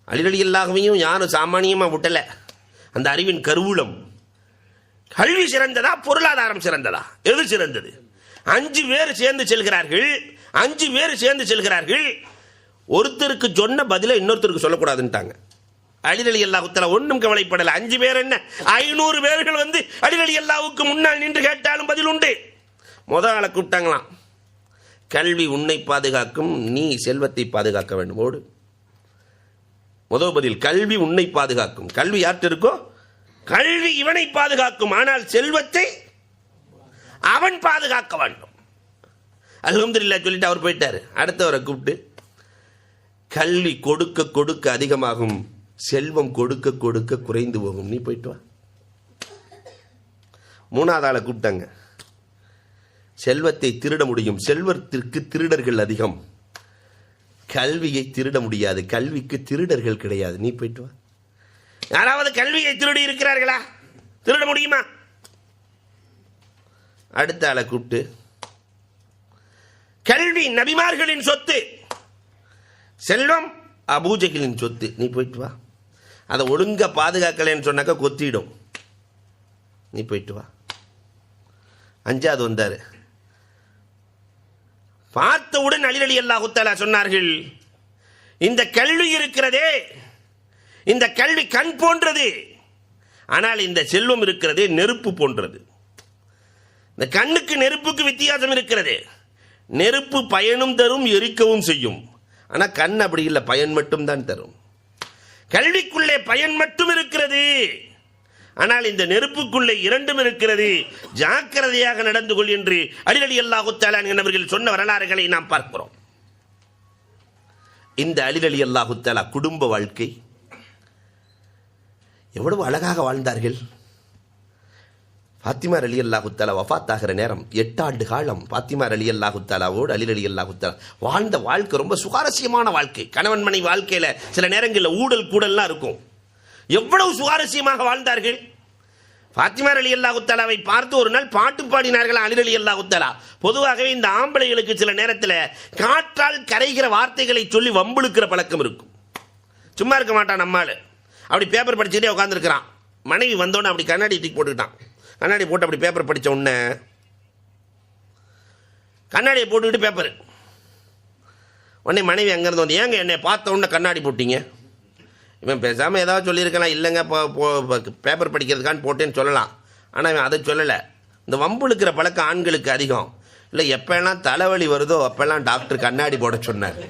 S1: அலி ரலியல்லாஹுவையும் யாரும் சாமானியமாக விட்டல. அந்த அறிவின் கருவூலம். கல்வி சிறந்ததா பொருளாதாரம் சிறந்ததா? எது சிறந்தது? 5 பேர் சேர்ந்து செல்கிறார்கள். 5 பேர் சேர்ந்து செல்கிறார்கள். ஒருத்தருக்கு சொன்ன பதில இன்னொருத்தருக்கு சொல்லக்கூடாதுன்ட்டாங்க. அலி ரலியல்லாஹு தஆலா ஒன்றும் கவலைப்படலை. 5 பேர் என்ன, 500 பேர்கள் வந்து அலி ரலியல்லாஹுவுக்கு முன்னால் நின்று கேட்டாலும் பதில் உண்டு. முதல் ஆளை கூப்பிட்டாங்களாம். கல்வி உன்னை பாதுகாக்கும், நீ செல்வத்தை பாதுகாக்க வேண்டும். ஓடு. முதல் பதில், கல்வி உன்னை பாதுகாக்கும். கல்வி யார்கிட்ட இருக்கோ கல்வி இவனை பாதுகாக்கும், ஆனால் செல்வத்தை அவன் பாதுகாக்க வேண்டும். அல்ஹம்துலில்லாஹ் சொல்லிட்டு அவர் போயிட்டாரு. அடுத்தவரை கூப்பிட்டு, கல்வி கொடுக்க கொடுக்க அதிகமாகும், செல்வம் கொடுக்க கொடுக்க குறைந்து போகும், நீ போயிட்டு வா. மூணாவது ஆளை கூப்பிட்டாங்க. செல்வத்தை திருட முடியும், செல்வத்திற்கு திருடர்கள் அதிகம், கல்வியை திருட முடியாது, கல்விக்கு திருடர்கள் கிடையாது, நீ போயிட்டு வா. யாராவது கல்வியை திருடி இருக்கிறார்களா? திருட முடியுமா? அடுத்த ஆளை கூப்பிட்டு, கல்வி நபிமார்களின் சொத்து, செல்வம் அபூஜஹலின் சொத்து, நீ போயிட்டு வா. அதை ஒழுங்கா பாதுகாக்கலன்னு சொன்னாக்கா கொத்திடும், நீ போயிட்டு வா. அஞ்சாவது வந்தாரு. பார்த்தவுடன் அலி ரலியல்லாஹு தஆலா சொன்னார்கள், இந்த கல்வி இருக்கிறதே, இந்த கல்வி கண் போன்றது, ஆனால் இந்த செல்வம் இருக்கிறதே நெருப்பு போன்றது. இந்த கண்ணுக்கு நெருப்புக்கு வித்தியாசம் இருக்கிறது. நெருப்பு பயனும் தரும், எரிக்கவும் செய்யும். ஆனால் கண் அப்படி இல்லை, பயன் மட்டும் தான் தரும். கல்விக்குள்ளே பயன் மட்டும் இருக்கிறது, ஆனால் இந்த நெருப்புக்குள்ளே இரண்டும் இருக்கிறது. ஜாக்கிரதையாக நடந்து கொள் என்று அலி ரலியல்லாஹு தஆலா அவர்கள் சொன்ன வரலாறுகளை நாம் பார்க்கிறோம். இந்த அலி ரலியல்லாஹு தஆலா குடும்ப வாழ்க்கை எவ்வளவு அழகாக வாழ்ந்தார்கள். ஃபாத்திமா ரலியல்லாஹு தஆலா வஃபாத் ஆகிற நேரம் 8 ஆண்டு காலம் ஃபாத்திமா ரலியல்லாஹு தஆலாவோடு அலி ரலியல்லாஹு தஆலா வாழ்ந்த வாழ்க்கை ரொம்ப சுவாரஸ்யமான வாழ்க்கை. கணவன் மனைவி வாழ்க்கையில் சில நேரங்களில் ஊடல் கூடல்லாம் இருக்கும். எவ்வளவு சுவாரஸ்யமாக வாழ்ந்தார்கள். ஃபாத்திமா ரலியல்லாஹு தஆலாவை பார்த்து ஒரு நாள் பாட்டு பாடினார்கள் அலி ரலியல்லாஹு தஆலா. பொதுவாகவே இந்த ஆம்பளைகளுக்கு சில நேரத்தில் காற்றால் கரைகிற வார்த்தைகளை சொல்லி வம்பிழுக்கிற பழக்கம் இருக்கும். சும்மா இருக்க மாட்டான் நம்மால். அப்படி பேப்பர் படிச்சுட்டே உட்காந்துருக்கிறான். மனைவி வந்தோடனே அப்படி கண்ணாடி தூக்கி போட்டுக்கிட்டான். கண்ணாடி போட்டு அப்படி பேப்பர் படித்த உடனே கண்ணாடியை போட்டுக்கிட்டு பேப்பர் உடனே மனைவி அங்கேருந்து வந்து, ஏங்க என்னை பார்த்த உடனே கண்ணாடி போட்டீங்க? இவன் பேசாமல் ஏதாவது சொல்லியிருக்கலாம், இல்லைங்க பேப்பர் படிக்கிறதுக்கான்னு போட்டேன்னு சொல்லலாம். ஆனால் இவன் அதை சொல்லலை. இந்த வம்புழுக்கிற பழக்கம் ஆண்களுக்கு அதிகம். இல்லை, எப்போல்லாம் தலைவலி வருதோ அப்போல்லாம் டாக்டர் கண்ணாடி போட சொன்னார்.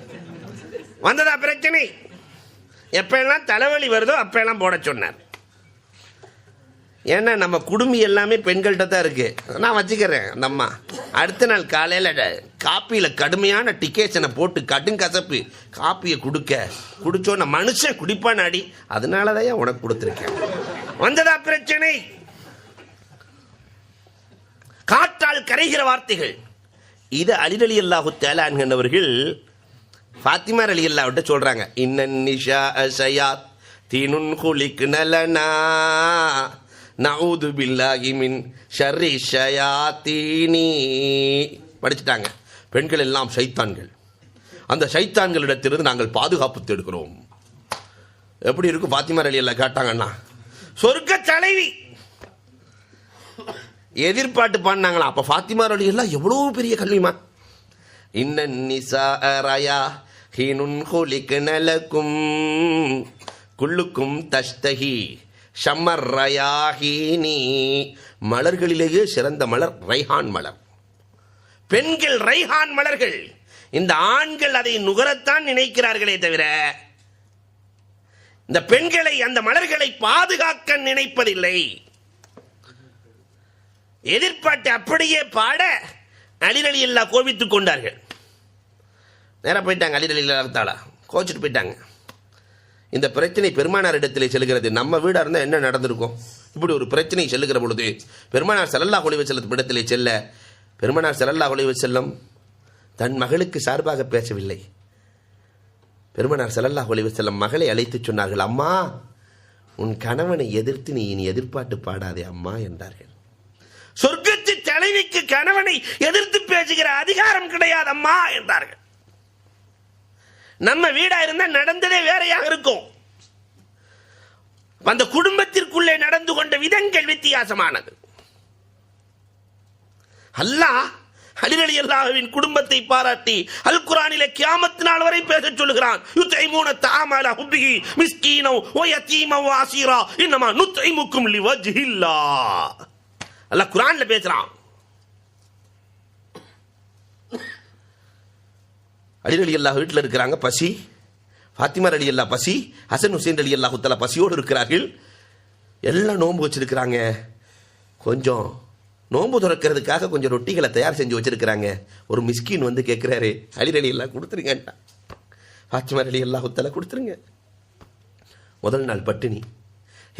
S1: வந்ததா பிரச்சனை? எப்போல்லாம் தலைவலி வருதோ அப்போல்லாம் போட சொன்னார். ஏன்னா நம்ம குடுமி எல்லாமே பெண்கள்கிட்ட தான் இருக்குது. நான் வச்சுக்கிறேன். அந்த அம்மா அடுத்த நாள் காலையில் காப்பியில் கடுமையான டிகேஷனை போட்டு கடுங்கசப்பு காப்பியை குடிச்சோன்னு மனுஷன் குடிப்பான் அடி. அதனால தான் உனக்கு கொடுத்துருக்கேன். வந்ததா பிரச்சனை? காற்றால் கரைகிற வார்த்தைகள். இது அலி ரலியல்லாஹு தஆலா அன்ஹு ஃபாத்திமா ரலியல்லாஹு சொல்றாங்க, இன்னன் நிஷா ஷயாத் தீனுன் குலிக்ன லனா நஊது பில்லாஹி மின் ஷர்ரி ஷயாத்தீனி. படிச்சுட்டாங்க. பெண்கள் எல்லாம் சைத்தான்கள், அந்த சைத்தான்களிடத்திலிருந்து நாங்கள் பாதுகாப்பு தேடுகிறோம். எப்படி இருக்கும் ஃபாத்திமா ரலியல்லாஹு கேட்டாங்கன்னா, சொர்க்க தலைவி எதிர்பார்த்து பாடினாங்களா. அப்ப ஃபாத்திமா ரலியல்லாஹு எவ்வளவு பெரிய கல்விமா. இன்னன் நிசா ரயா ஹீனுன் குலிக்ன லகும் குல்லுக்கும் தஷ்தஹி ஷம்மர் ரயாஹீனி. மலர்களிலேயே சிறந்த மலர் ரைஹான் மலர். பெண்கள் ரைஹான் மலர்கள். இந்த ஆண்கள் அதை நுகரத்தான் நினைக்கிறார்களே தவிர இந்த பெண்களை, அந்த மலர்களை பாதுகாக்க நினைப்பதில்லை. எதிர்பார்த்து அப்படியே பாட அலி ரலியல்லாஹு கோபித்துக் கொண்டார்கள். நேராக போயிட்டாங்க. அலி ரலியல்லாஹு தஆலா கோச்சிட்டு போயிட்டாங்க. இந்த பிரச்சனை பெருமானார் இடத்திலே செல்கிறது. நம்ம வீடாக இருந்தால் என்ன நடந்திருக்கும்? இப்படி ஒரு பிரச்சனை செல்லுகிற பொழுது பெருமானார் ஸல்லல்லாஹு அலைஹி வஸல்லம் இடத்திலே செல்ல, பெருமானார் ஸல்லல்லாஹு அலைஹி வஸல்லம் தன் மகளுக்கு சார்பாக பேசவில்லை. பெருமானார் ஸல்லல்லாஹு அலைஹி வஸல்லம் மகளை அழைத்து சொன்னார்கள், அம்மா, உன் கணவனை எதிர்த்து நீ இனி எதிர்பார்த்து பாடாதே அம்மா என்றார்கள். சொர்க்கத்து தலைவிக்கு கணவனை எதிர்த்து பேசுகிற அதிகாரம் கிடையாது அம்மா என்றார்கள். நம்ம வீடா இருந்தா நடந்ததே வேறையாக இருக்கும். அந்த குடும்பத்திற்குள்ளே நடந்து கொண்ட விதங்கள் வித்தியாசமானது. அல்லாஹ் அலி ரலியல்லாஹுவின் குடும்பத்தை பாராட்டி அல் குர்ஆனிலே கியாமத் நாள் வரை பேச சொல்கிறான். யுத்இமூன தஆமல ஹுப்பிஹி மிஸ்கீனோ வ யதீமோ வ அஸீரா இன்னமா நுத்இமுக்கும் லிவஜ்ஹில்லாஹ். அல்லாஹ் குர்ஆன்ல பேசுறான். அலி ரலியல்லாஹு வீட்டில் இருக்கிறாங்க, பசி. ஃபாத்திமா ரலியல்லாஹு பசி, ஹசன் ஹுசைன் ரலியல்லாஹு தஆலா பசியோடு இருக்கிறார்கள். எல்லாம் நோன்பு வச்சிருக்கிறாங்க. கொஞ்சம் நோன்பு துறக்கிறதுக்காக கொஞ்சம் ரொட்டிகளை தயார் செஞ்சு வச்சிருக்கிறாங்க. ஒரு மிஸ்கின் வந்து கேட்குறாரு, அலி ரலியல்லாஹு கொடுத்துருங்கன்ட்டா. ஃபாத்திமா ரலியல்லாஹு தஆலா கொடுத்துருங்க. முதல் நாள் பட்டினி.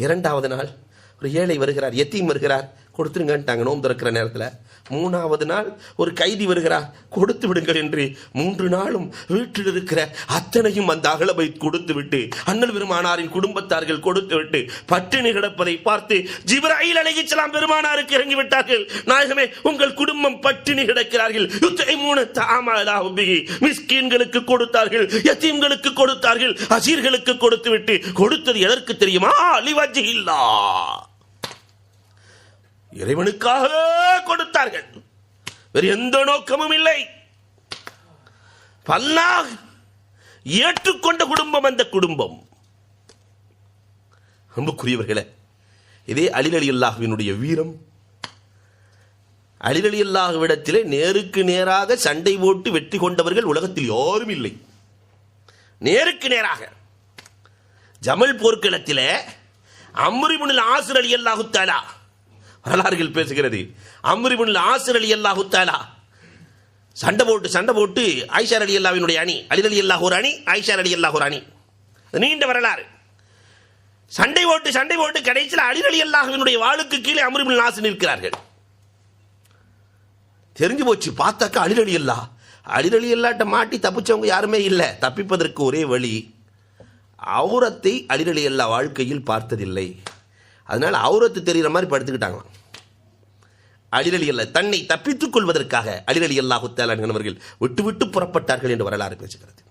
S1: இரண்டாவது நாள் ஒரு ஏழை வருகிறார், எத்தீம் வருகிறார், கொடுத்துருங்கன்ட்டாங்க நோன்பு திறக்கிற நேரத்தில். மூணாவது நாள் ஒரு கைதி வருகிறார், கொடுத்து விடுங்கள் என்று 3 நாளும் வீட்டில் இருக்கிற அத்தனையும் அந்த அகலபை கொடுத்து விட்டு, அண்ணல் பெருமானாரின் குடும்பத்தார்கள் கொடுத்து விட்டு பட்டினி கிடப்பதை பார்த்து ஜிப்ராயில் அலைஹிஸ்ஸலாம் பெருமானாருக்கு இறங்கி விட்டார்கள். நாயகமே, உங்கள் குடும்பம் பட்டினி கிடக்கிறார்கள். மிஸ்கீன்களுக்கு கொடுத்தார்கள், யத்தீம்களுக்கு கொடுத்தார்கள், அசீர்களுக்கு கொடுத்து விட்டு, கொடுத்தது எதற்கு தெரியுமா? லிவஜ்ஹில்லாஹ், இறைவனுக்காக கொடுத்தார்கள், வேறு எந்த நோக்கமும் இல்லை. அல்லாஹ் ஏற்றுக்கொண்ட குடும்பம் அந்த குடும்பம். அன்புக்குரியவர்களே, இதே அலி ரலியல்லாஹுவினுடைய வீரம். அலி ரலியல்லாஹுவிடத்திலே நேருக்கு நேராக சண்டை போட்டு வெற்றி கொண்டவர்கள் உலகத்தில் யாரும் இல்லை. நேருக்கு நேராக ஜமல் போர்க்களத்திலே அம்ர் இப்னுல் ஆஸ் ரலியல்லாஹு தஆலா, வரலாறுகள் பேசுகிறது, அம்ர் இப்னுல் ஆஸ் ரலியல்லாஹு தஆலா சண்டை போட்டு ஆயிஷா ரலியல்லாஹுவினுடைய அணி, அலி ரலியல்லாஹு ஒரு அணி, ஆயிஷா ரலியல்லாஹு ஒரு அணி, நீண்ட வரலாறு. சண்டை போட்டு கடைசியில் அலி ரலியல்லாஹுவினுடைய வாளுக்கு கீழே அம்ர் இப்னுல் ஆஸ் நிற்கிறார்கள். தெரிஞ்சு போச்சு. பார்த்தாக்கா அலி ரலியல்லாஹ்ட்ட மாட்டி தப்பிச்சவங்க யாருமே இல்லை. தப்பிப்பதற்கு ஒரே வழி, அவுரத்தை அலி ரலியல்லாஹ் வாழ்க்கையில் பார்த்ததில்லை. அதனால அவுரத்து தெரிகிற மாதிரி படுத்துக்கிட்டாங்களாம். அலி ரலியல்லாஹ் தன்னை தப்பித்துக் கொள்வதற்காக அலி ரலியல்லாஹு தஆலா அவர்கள் விட்டு புறப்பட்டார்கள் என்று வரலாறு பேசுகிறது.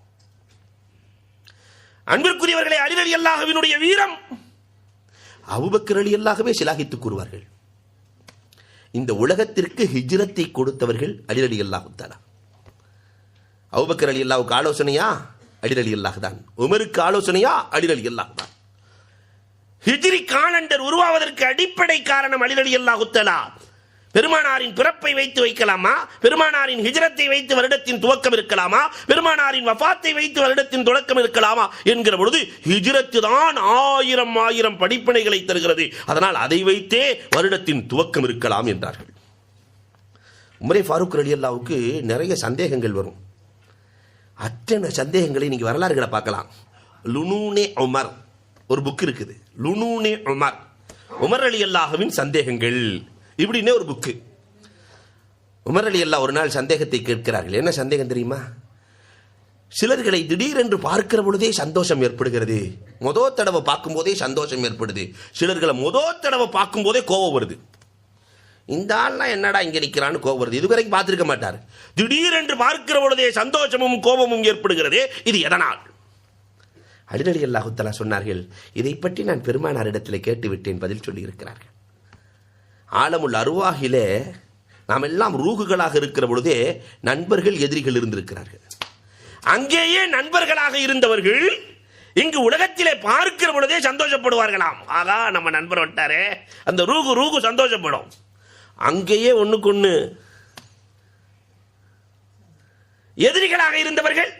S1: அன்பிற்குரியவர்களே, அலி ரலியல்லாஹுவினுடைய வீரம் அபூபக்கர் ரலியல்லாஹுவே சிலாகித்து கூறுவார்கள். இந்த உலகத்திற்கு ஹிஜ்ரத்தை கொடுத்தவர்கள் அலி ரலியல்லாஹு தஆலா. அபூபக்கர் ரலியல்லாஹுக்கு ஆலோசனையா? அலி ரலியல்லாஹு தான். உமருக்கு ஆலோசனையா? அலி ரலியல்லாஹு தான். ஹிஜ்ரி காலண்டர் உருவாவதற்கு அடிப்படை காரணம் அலி ரலியல்லாஹு தஆலா. பெருமானாரின் பிறப்பை வைத்து வைக்கலாமா? பெருமானாரின் ஹிஜ்ரத்தை வைத்து வருடத்தின் துவக்கம் இருக்கலாமா? பெருமானாரின் வஃபாத்தை வைத்து வருடத்தின் தொடக்கம் இருக்கலாமா என்கிற பொழுது ஹிஜ்ரத்து தான் 1000 படிப்பினைகளை தருகிறது. அதனால் அதை வைத்தே வருடத்தின் துவக்கம் இருக்கலாம் என்றார்கள். உமரே ஃபாரூக் ரலியல்லாஹுக்கு நிறைய சந்தேகங்கள் வரும். அத்தனை சந்தேகங்களை நீங்க வரலாறுகளை பார்க்கலாம். லுனூனே உமர் ஒரு புக் இருக்குது, லுனூனே உமர், உமர் ரலியல்லாஹுவின் சந்தேகங்கள் இப்படின்னே ஒரு புக்கு. உமர் ரலியல்லாஹு ஒரு நாள் சந்தேகத்தை கேட்கிறார்கள். என்ன சந்தேகம் தெரியுமா? சிலர்களை திடீரென்று பார்க்கிற பொழுதே சந்தோஷம் ஏற்படுகிறது. முதல் தடவை பார்க்கும் போதே சந்தோஷம் ஏற்படுது. சிலர்களை முதல் தடவை பார்க்கும் போதே கோபம் வருது. இந்த ஆள்லாம் என்னடா இங்க நிற்கிறான்னு கோபம் வருது. இதுவரைக்கும் பார்த்திருக்க மாட்டார். திடீரென்று பார்க்கிற பொழுதே சந்தோஷமும் கோபமும் ஏற்படுகிறதே, இது எதனால்? அலி ரலியல்லாஹு தஆலா சொன்னார்கள், இதை பற்றி நான் பெருமானாரிடத்தில் கேட்டுவிட்டேன், பதில் சொல்லி இருக்கிறார்கள். ஆலமுல் அர்வாஹிலே நாம் எல்லாம் ரூகுகளாக இருக்கிற பொழுதே நண்பர்கள் எதிரிகள் இருந்திருக்கிறார்கள். அங்கேயே நண்பர்களாக இருந்தவர்கள் இங்கு உலகத்திலே பார்க்கிற பொழுதே சந்தோஷப்படுவார்களாம். ஆகா, நம்ம நண்பர் வட்டாரே, அந்த ரூகு சந்தோஷப்படும். அங்கேயே ஒண்ணுக்கொண்ணு எதிரிகளாக இருந்தவர்கள்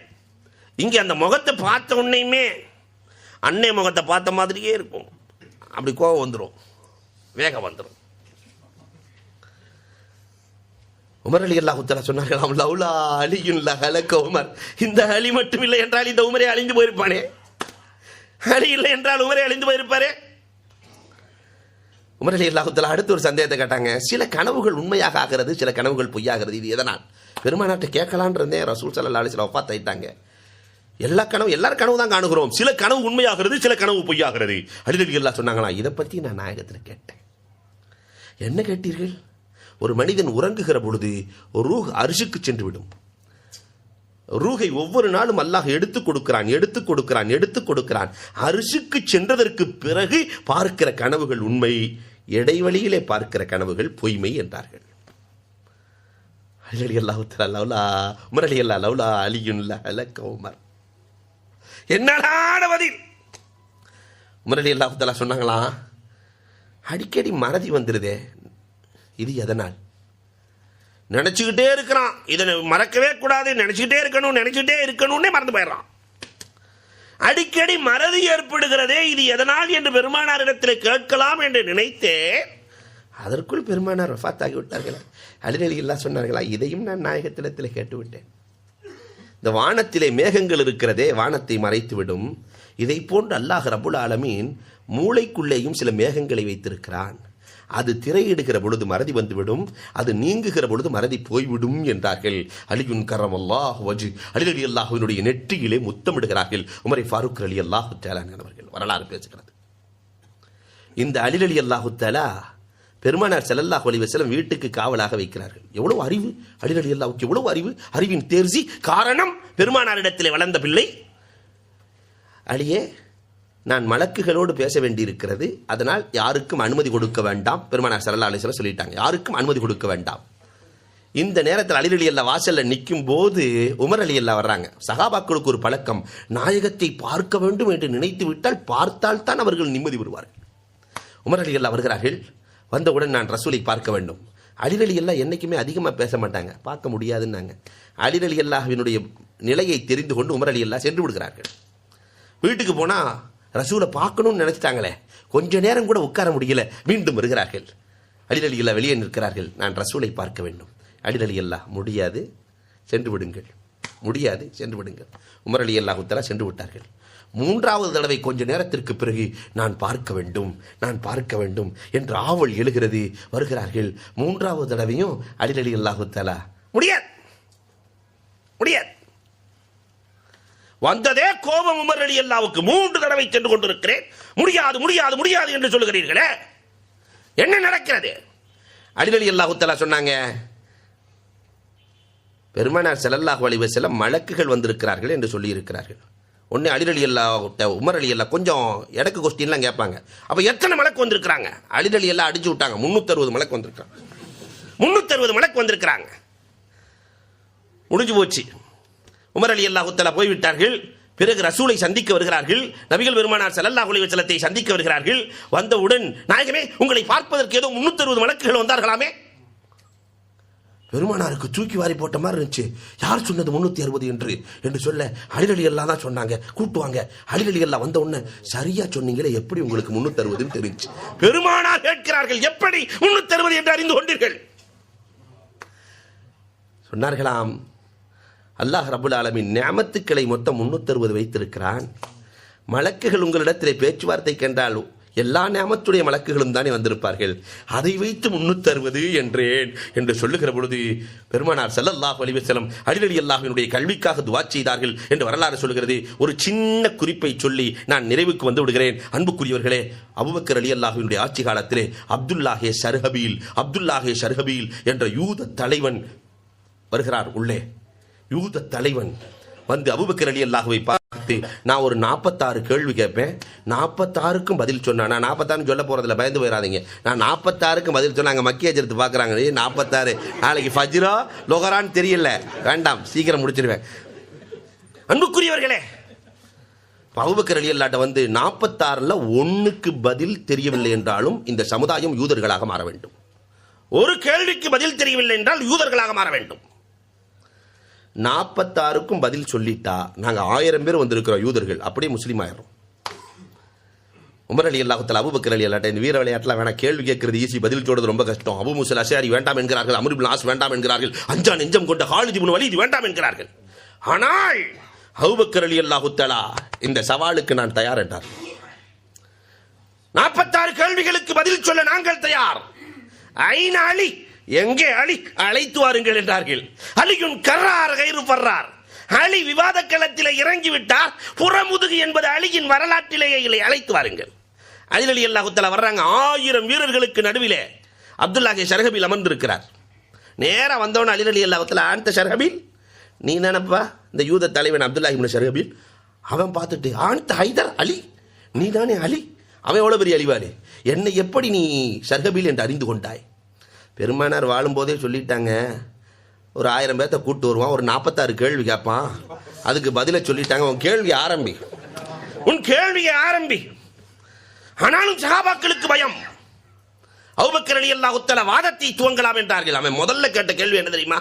S1: இங்கே அந்த முகத்தை பார்த்த உன்னையுமே அன்னை முகத்தை பார்த்த மாதிரியே இருக்கும். அப்படி கோபம் வந்துடும், வேகம் வந்துடும். உமர் ரலியல்லாஹு தஆலா சொன்னார்களாம், லௌலா அலியுன் லஹலக உமர். இந்த அலி மட்டும் இல்லை என்றால் இந்த உமரே அழிந்து போயிருப்பானே. அலி இல்லை என்றால் உமரே அழிந்து போயிருப்பாரே. உமர் ரலியல்லாஹு தஆலா அடுத்து ஒரு சந்தேகத்தை கேட்டாங்க. சில கனவுகள் உண்மையாக ஆகிறது, சில கனவுகள் பொய்யாகிறது. இது எதனால்? பெருமானார்ட்ட கேட்கலான் இருந்தேன். ரசூல் ஸல்லல்லாஹு அலைஹி வஸல்லம் வஃபாத் ஆயிட்டாங்க. எல்லாரும் கனவு தான் காணுகிறோம். சில கனவு உண்மையாகிறது, சில கனவு பொய்யாகிறது. அலி ரலியல்லாஹு சொன்னாங்களா, இதை பற்றி நான் நாயகத்தில் கேட்டேன். என்ன கேட்டீர்கள்? ஒரு மனிதன் உறங்குகிற பொழுது ஒரு ரூஹ் அர்ஷுக்கு சென்று விடும். ரூஹை ஒவ்வொரு நாளும் அல்லாஹ் எடுத்துக் கொடுக்கிறான். அர்ஷுக்கு சென்றதற்கு பிறகு பார்க்கிற கனவுகள் உண்மை, இடைவெளியிலே பார்க்கிற கனவுகள் பொய்மை என்றார்கள். அலி ரலியல்லாஹு தஆலா லௌலா உமர் ரலியல்லாஹு லௌலா அலியுன் லஹலக உமர். என்னடான பதில்? உமர் ரலியல்லாஹு தஆலா சொன்னாங்களா, அடிக்கடி மறதி வந்துருதே, இது எதனால்? நினைச்சுக்கிட்டே இருக்கிறான், இதை மறக்கவே கூடாது, நினைச்சுக்கிட்டே இருக்கணும்னே மறந்து போயிடறான். அடிக்கடி மறதி ஏற்படுகிறதே, இது எதனால் என்று பெருமானாரிடத்தில் கேட்கலாம் என்று நினைத்தேன். அதற்குள் பெருமானார் வஃபாத் ஆகிவிட்டார்களா? அலி ரலியல்லாஹு சொன்னார்களா, இதையும் நான் நாயகத்திடத்தில் கேட்டுவிட்டேன். இந்த வானத்திலே மேகங்கள் இருக்கிறதே, வானத்தை மறைத்துவிடும். இதை போன்று அல்லாஹ் ரப்புல் ஆலமீன் மூளைக்குள்ளேயும் சில மேகங்களை வைத்திருக்கிறான். அது திரையிடுகிற பொழுது மறதி வந்துவிடும், அது நீங்குகிற பொழுது மறதி போய்விடும் என்றார்கள். அலியுன் கர்ரமல்லாஹு வஜ்ஹு, அலி ரலியல்லாஹுவினுடைய நெற்றியிலே முத்தமிடுகிறார்கள். உமர் ஃபாரூக் ரலியல்லாஹு தஆலா அவர்கள் வரலாறு பேசுகிறது. இந்த அலி ரலியல்லாஹு தஆலா பெருமானார் ஸல்லல்லாஹு அலைஹி வஸல்லம் வீட்டுக்கு காவலாக வைக்கிறார்கள். எவ்வளவு அறிவு அலி ரலியல்லாஹுக்கு, எவ்வளவு அறிவு, அறிவின் தேர்ச்சி. காரணம், பெருமானாரிடத்திலே வளர்ந்த பிள்ளை. அலியே, நான் மலக்குகளோடு பேச வேண்டியிருக்கிறது, அதனால் யாருக்கும் அனுமதி கொடுக்க வேண்டாம். பெருமானார் ஸல்லல்லாஹு அலைஹி வஸல்லம் சொல்லிட்டாங்க, யாருக்கும் அனுமதி கொடுக்க வேண்டாம். இந்த நேரத்தில் அலி ரலியல்லாஹு வாசல்ல நிற்கும் போது உமர் ரலியல்லாஹு வர்றாங்க. சஹாபாக்களுக்கு ஒரு பழக்கம், நாயகத்தை பார்க்க வேண்டும் என்று நினைத்து விட்டால் பார்த்தால் தான் அவர்கள் நிம்மதி பெறுவார்கள். உமர் ரலியல்லாஹு வருகிறார்கள். வந்தவுடன் நான் ரசூலை பார்க்க வேண்டும். அலி ரலியல்லாஹு என்னைக்குமே அதிகமாக பேச மாட்டாங்க, பார்க்க முடியாதுன்னாங்க. அலி ரலியல்லாஹுவினுடைய நிலையை தெரிந்து கொண்டு உமர் ரலியல்லாஹு சென்று விடுகிறார்கள். வீட்டுக்கு போனால் ரசூலை பார்க்கணும்னு நினைச்சிட்டாங்களே, கொஞ்ச நேரம் கூட உட்கார முடியல. மீண்டும் வருகிறார்கள். அலி ரலியல்லாஹு வெளியே நிற்கிறார்கள். நான் ரசூலை பார்க்க வேண்டும். அலி ரலியல்லாஹு முடியாது, சென்று விடுங்கள், முடியாது, சென்று விடுங்கள். உமர் ரலியல்லாஹு தஆலா சென்று விட்டார்கள். மூன்றாவது தடவை கொஞ்ச நேரத்திற்கு பிறகு நான் பார்க்க வேண்டும், நான் பார்க்க வேண்டும் என்று ஆவல் எழுகிறது. வருகிறார்கள். மூன்றாவது தடவையும் அலி ரலியல்லாஹு தஆலா முடியாது, முடியாது. வந்ததே கோபம் உமர் ரலியல்லாஹுவுக்கு. 3 தடவை சென்று கொண்டிருக்கிறேன், முடியாது முடியாது முடியாது என்று சொல்லுகிறீர்களே, என்ன நடக்கிறது? அலி ரலியல்லாஹு தஆலா சொன்னாங்க, பெருமானார் ஸல்லல்லாஹு அலைஹி வஸல்லம் மலக்குகள் வந்திருக்கிறார்கள் என்று சொல்லி இருக்கிறார்கள். ஒன்று அலி ரலியல்லாஹு உமர் ரலியல்லாஹு கொஞ்சம் எடக்கு கொஸ்டின்லாம் கேட்பாங்க. அப்போ எத்தனை மலக்கு வந்திருக்கிறாங்க? அலி ரலியல்லாஹு அடிச்சு விட்டாங்க, 360 மலக்கு வந்திருக்காங்க. 360 மலக்கு வந்திருக்கிறாங்க. முடிஞ்சு போச்சு. உமர் ரலியல்லாஹு தஆலா போய்விட்டார்கள். பிறகு ரசூலை சந்திக்க வருகிறார்கள். நபிகள் பெருமானார் ஸல்லல்லாஹு அலைஹி வஸல்லத்தை சந்திக்க வருகிறார்கள். வந்தவுடன், நாயகமே, உங்களை பார்ப்பதற்கு ஏதோ 360 மலக்குகள் வந்தார்களாமே. பெருமானாருக்கு தூக்கி வாரி போட்ட மாதிரி இருந்துச்சு. யார் சொன்னது 360 என்று சொல்ல, அலி ரலியல்லாஹு தான் சொன்னாங்க, கூட்டுவாங்க. அலி ரலியல்லாஹு வந்த உடனே, சரியா சொன்னீங்களே, எப்படி உங்களுக்கு 360 தெரிஞ்சு? பெருமானார் கேட்கிறார்கள், எப்படி 360 என்று அறிந்து கொண்டீர்கள்? சொன்னார்களாம், அல்லாஹ் ரப்புல் ஆலமீன் நிஅமத்துக்களை மொத்தம் 360 வைத்திருக்கிறான். மலக்குகள் உங்களிடத்திலே பேச்சுவார்த்தை கண்டால் எல்லா நிஅமத்துடைய மலக்குகளும் தானே வந்திருப்பார்கள், அதை வைத்து 360 என்றேன் என்று சொல்லுகிற பொழுது பெருமானார் ஸல்லல்லாஹு அலைஹி வஸல்லம் அலி ரலியல்லாஹுவினுடைய கல்விக்காக துஆ செய்தார்கள் என்று வரலாறு சொல்கிறது. ஒரு சின்ன குறிப்பை சொல்லி நான் நிறைவுக்கு வந்து விடுகிறேன். அன்புக்குரியவர்களே, அபூபக்கர் ரலியல்லாஹுவினுடைய ஆட்சி காலத்திலே அப்துல்லாஹே ஷர்ஹபீல் என்ற யூத தலைவன் வருகிறார். உள்ளே யூத தலைவன் வந்து அபூபக்கர் ரலியல்லாஹுவை பார்த்து, நான் ஒரு 46 கேள்வி கேட்பேன், 46க்கும் பதில் சொன்னா, நான் 46 சொல்ல போறதில்ல, பயந்து போயிடாதீங்க, நான் 46க்கும் பதில் சொன்னாங்க. மக்கிய எடுத்து பார்க்குறாங்க, 46 நாளைக்கு ஃபஜ்ரா லொஹரான்னு தெரியல, வேண்டாம், சீக்கிரம் முடிச்சிருவேன். அன்புக்குரியவர்களே, அபூபக்கர் ரலியல்லாஹு வந்து 46ல் 1க்கு பதில் தெரியவில்லை என்றாலும் இந்த சமுதாயம் யூதர்களாக மாற வேண்டும். ஒரு கேள்விக்கு பதில் தெரியவில்லை என்றால் யூதர்களாக மாற வேண்டும். 46க்கும் பதில் சொல்லிட்டா நாங்கள் 1000 பேர் வந்திருக்கிறோம் யூதர்கள், அப்படியே முஸ்லீம் ஆயிரும். உமர் ரலியல்லாஹு தஆலா அபூபக்கர் ரலியல்லாஹு இந்த வீர விளையாட்டுலாம் வேணாம், கேள்வி கேட்கறது ஈஸி, பதில் சொல்றது ரொம்ப கஷ்டம். அபூ மூஸா அஷ்அரி வேண்டாம் என்கிறார்கள், அம்ர் இப்னு ஆஸ் வேண்டாம் என்கிறார்கள், அஞ்சா நெஞ்சம் கொண்ட காலித் இப்னு வலீத் வேண்டாம் என்கிறார்கள். ஆனால் அபூபக்கர் ரலியல்லாஹு தஆலா இந்த சவாலுக்கு நான் தயார் என்றார். 46 கேள்விகளுக்கு பதில் சொல்ல நாங்கள் தயார். ஐன அலி, எங்கே அலி, அழைத்து வாருங்கள் என்றார்கள். அலியுன் கர்ரார் கைரு பர்ரார், அலி விவாத களத்திலே இறங்கிவிட்டார், புறமுதுகு என்பது அலியின் வரலாற்றிலேயே இல்லை, அழைத்து வாருங்கள். அலி ரலியல்லாஹு தஆலா வர்றாங்க. 1000 வீரர்களுக்கு நடுவிலே அப்துல்லாஹே ஷர்ஹபீல் அமர்ந்திருக்கிறார். நேரா வந்தவன அலி ரலியல்லாஹு தஆலா, அந்த ஷர்ஹபீல் நீ நினைப்பா இந்த யூத தலைவன் அப்துல்லாஹ் இப்னு ஷர்ஹபீல், அவன் பார்த்துட்டு, ஆன்த ஹைதர் அலி, நீ தானே அலி, அவன் எவ்வளவு பெரிய அலிவாளி, என்னை எப்படி நீ ஷர்ஹபீல் என்று அறிந்து கொண்டாய்? பெருமானார் வாழும்போதே சொல்லிட்டாங்க, ஒரு 1000 பேர்த்த கூட்டு வருவான், ஒரு 46 கேள்வி கேட்பான், அதுக்கு பதில சொல்லிட்டாங்க, உன் கேள்வி ஆரம்பி, உன் கேள்வியை ஆரம்பி. ஆனாலும் சஹாபாக்களுக்கு பயம். அபூபக்கர் ரலியல்லாஹு தஆலா வாதத்தை துவங்கலாம் என்றார்கள். அவன் முதல்ல கேட்ட கேள்வி என்ன தெரியுமா?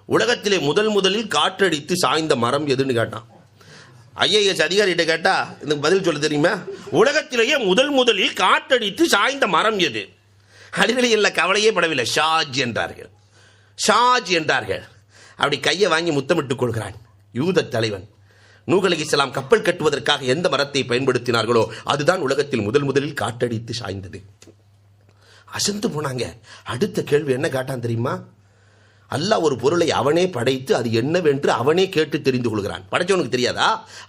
S1: உலகத்திலே முதலில் காற்றடித்து சாய்ந்த மரம் எதுன்னு கேட்டான். ஐஏஎஸ் அதிகாரிகிட்ட கேட்டா இதுக்கு பதில் சொல்ல தெரியுமா? உலகத்திலேயே முதலில் காற்றடித்து சாய்ந்த மரம் எது? அலிரலியல்லாஹு கவலையே படவில்லை. ஷாஜ் என்றார்கள். ஷாஜ் என்றார்கள். அப்படி கையை வாங்கி முத்தமிட்டுக் கொள்கிறான். யூத தலைவன் நூஹ் அலைஹிஸ்ஸலாம் கப்பல் கட்டுவதற்காக எந்த மரத்தை பயன்படுத்தினார்களோ அதுதான் உலகத்தில் முதலில் காற்றடித்து சாய்ந்தது. அசந்து போனாங்க. அடுத்த கேள்வி என்ன கேட்டான் தெரியுமா? அல்லாஹ் ஒரு பொருளை அவனே படைத்து அது என்னவென்று அவனே கேட்டு தெரிந்து கொள்கிறான். படைச்சவனுக்கு தெரியாதா?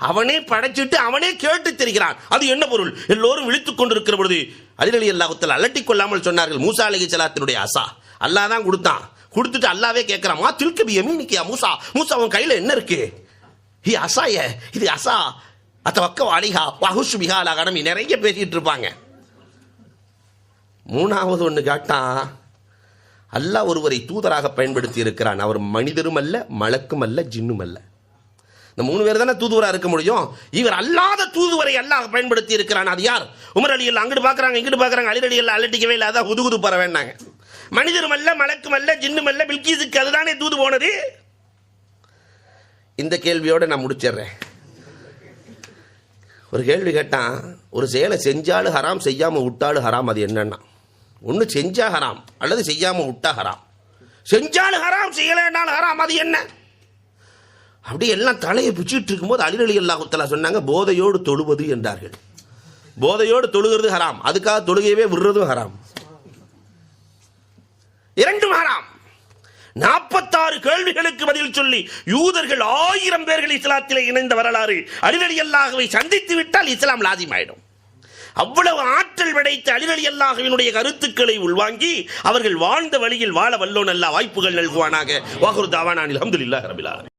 S1: அவனே படைச்சிட்டு அவனே கேட்டு தெரிகிறான். அது என்ன பொருள்? எல்லோரும் விழித்துக் கொண்டிருக்கிற பொழுது அலி ரலியல்லாஹு தஆலா அலட்டிக் கொள்ளாமல் சொன்னார்கள், மூசா அலைஹிஸ்ஸலாத்தினுடைய அசா. அல்லாஹ் தான் கொடுத்தான். கொடுத்துட்டு அல்லாவே கேட்கிறான், மா தில்க பியமீனிக யா மூசா. மூசா அவன் கையில என்ன இருக்கு? ஹி அசாய, இது அசா அத்தவக்கவ அலைஹா வஹுஷ் பிஹா அலா கனமி. நிறைய பேசிட்டு இருப்பாங்க. மூணாவது ஒன்று கேட்டான், அல்லாஹ் ஒருவரை தூதராக பயன்படுத்தி இருக்கிறான். அவர் மனிதரும் அல்ல, மலக்கும் அல்ல, ஜின்னும் அல்ல. இந்த 3 பேர் தானே தூதுவராக இருக்க முடியும். இவர் அல்லாத தூதுவரை அல்லாஹ் பயன்படுத்தி இருக்கிறான். அது யார்? உமர் ரலியல்லாஹு அங்கிட்டு பார்க்குறாங்க, இங்கிட்டு பார்க்குறாங்க. அலி ரலியல்லாஹு அலட்டிக்கவே இல்லை. அதான் ஹுதுகுது பற வேண்டாங்க. மனிதரும் அல்ல, மலக்கும் அல்ல, ஜின்னும் அல்ல, பில்கீஸுக்கு அதுதானே தூது போனது. இந்த கேள்வியோட நான் முடிச்சிடுறேன். ஒரு கேள்வி கேட்டான், ஒரு செயலை செஞ்சாலும் ஹராம், செய்யாமல் விட்டாலும் ஹராம். அது என்னன்னா, ஒன்று செஞ்சா ஹராம் அல்லது செய்யாமல் விட்டா ஹராம். செஞ்சாலும் ஹராம், செய்யலைன்னாலும் ஹராம். அது என்ன? அப்படி எல்லாம் தலையை பிச்சுட்டு இருக்கும்போது அலி ரலியல்லாஹு தஆலா சொன்னாங்க, போதையோடு தொழுவது என்றார்கள். போதையோடு தொழுகிறது ஹராம், அதுக்காக தொழுகையவே விடுறதும் ஹராம். இரண்டும் ஹராம். 46 கேள்விகளுக்கு பதில் சொல்லி யூதர்கள் 1000 பேர்கள் இஸ்லாத்திலே இணைந்த வரலாறு. அலி ரலியல்லாஹுவை சந்தித்து விட்டால் இஸ்லாம் லாசிமாயிடும். அவ்வளவு ஆற்றல் படைத்த அலி ரலியல்லாஹுவினுடைய கருத்துக்களை உள்வாங்கி அவர்கள் வாழ்ந்த வழியில் வாழ வல்லோன் அல்லாஹ் வாய்ப்புகள் நல்குவானாக. வாஹிரு தாவானா அல்ஹம்துலில்லாஹி ரப்பில் ஆலமீன்.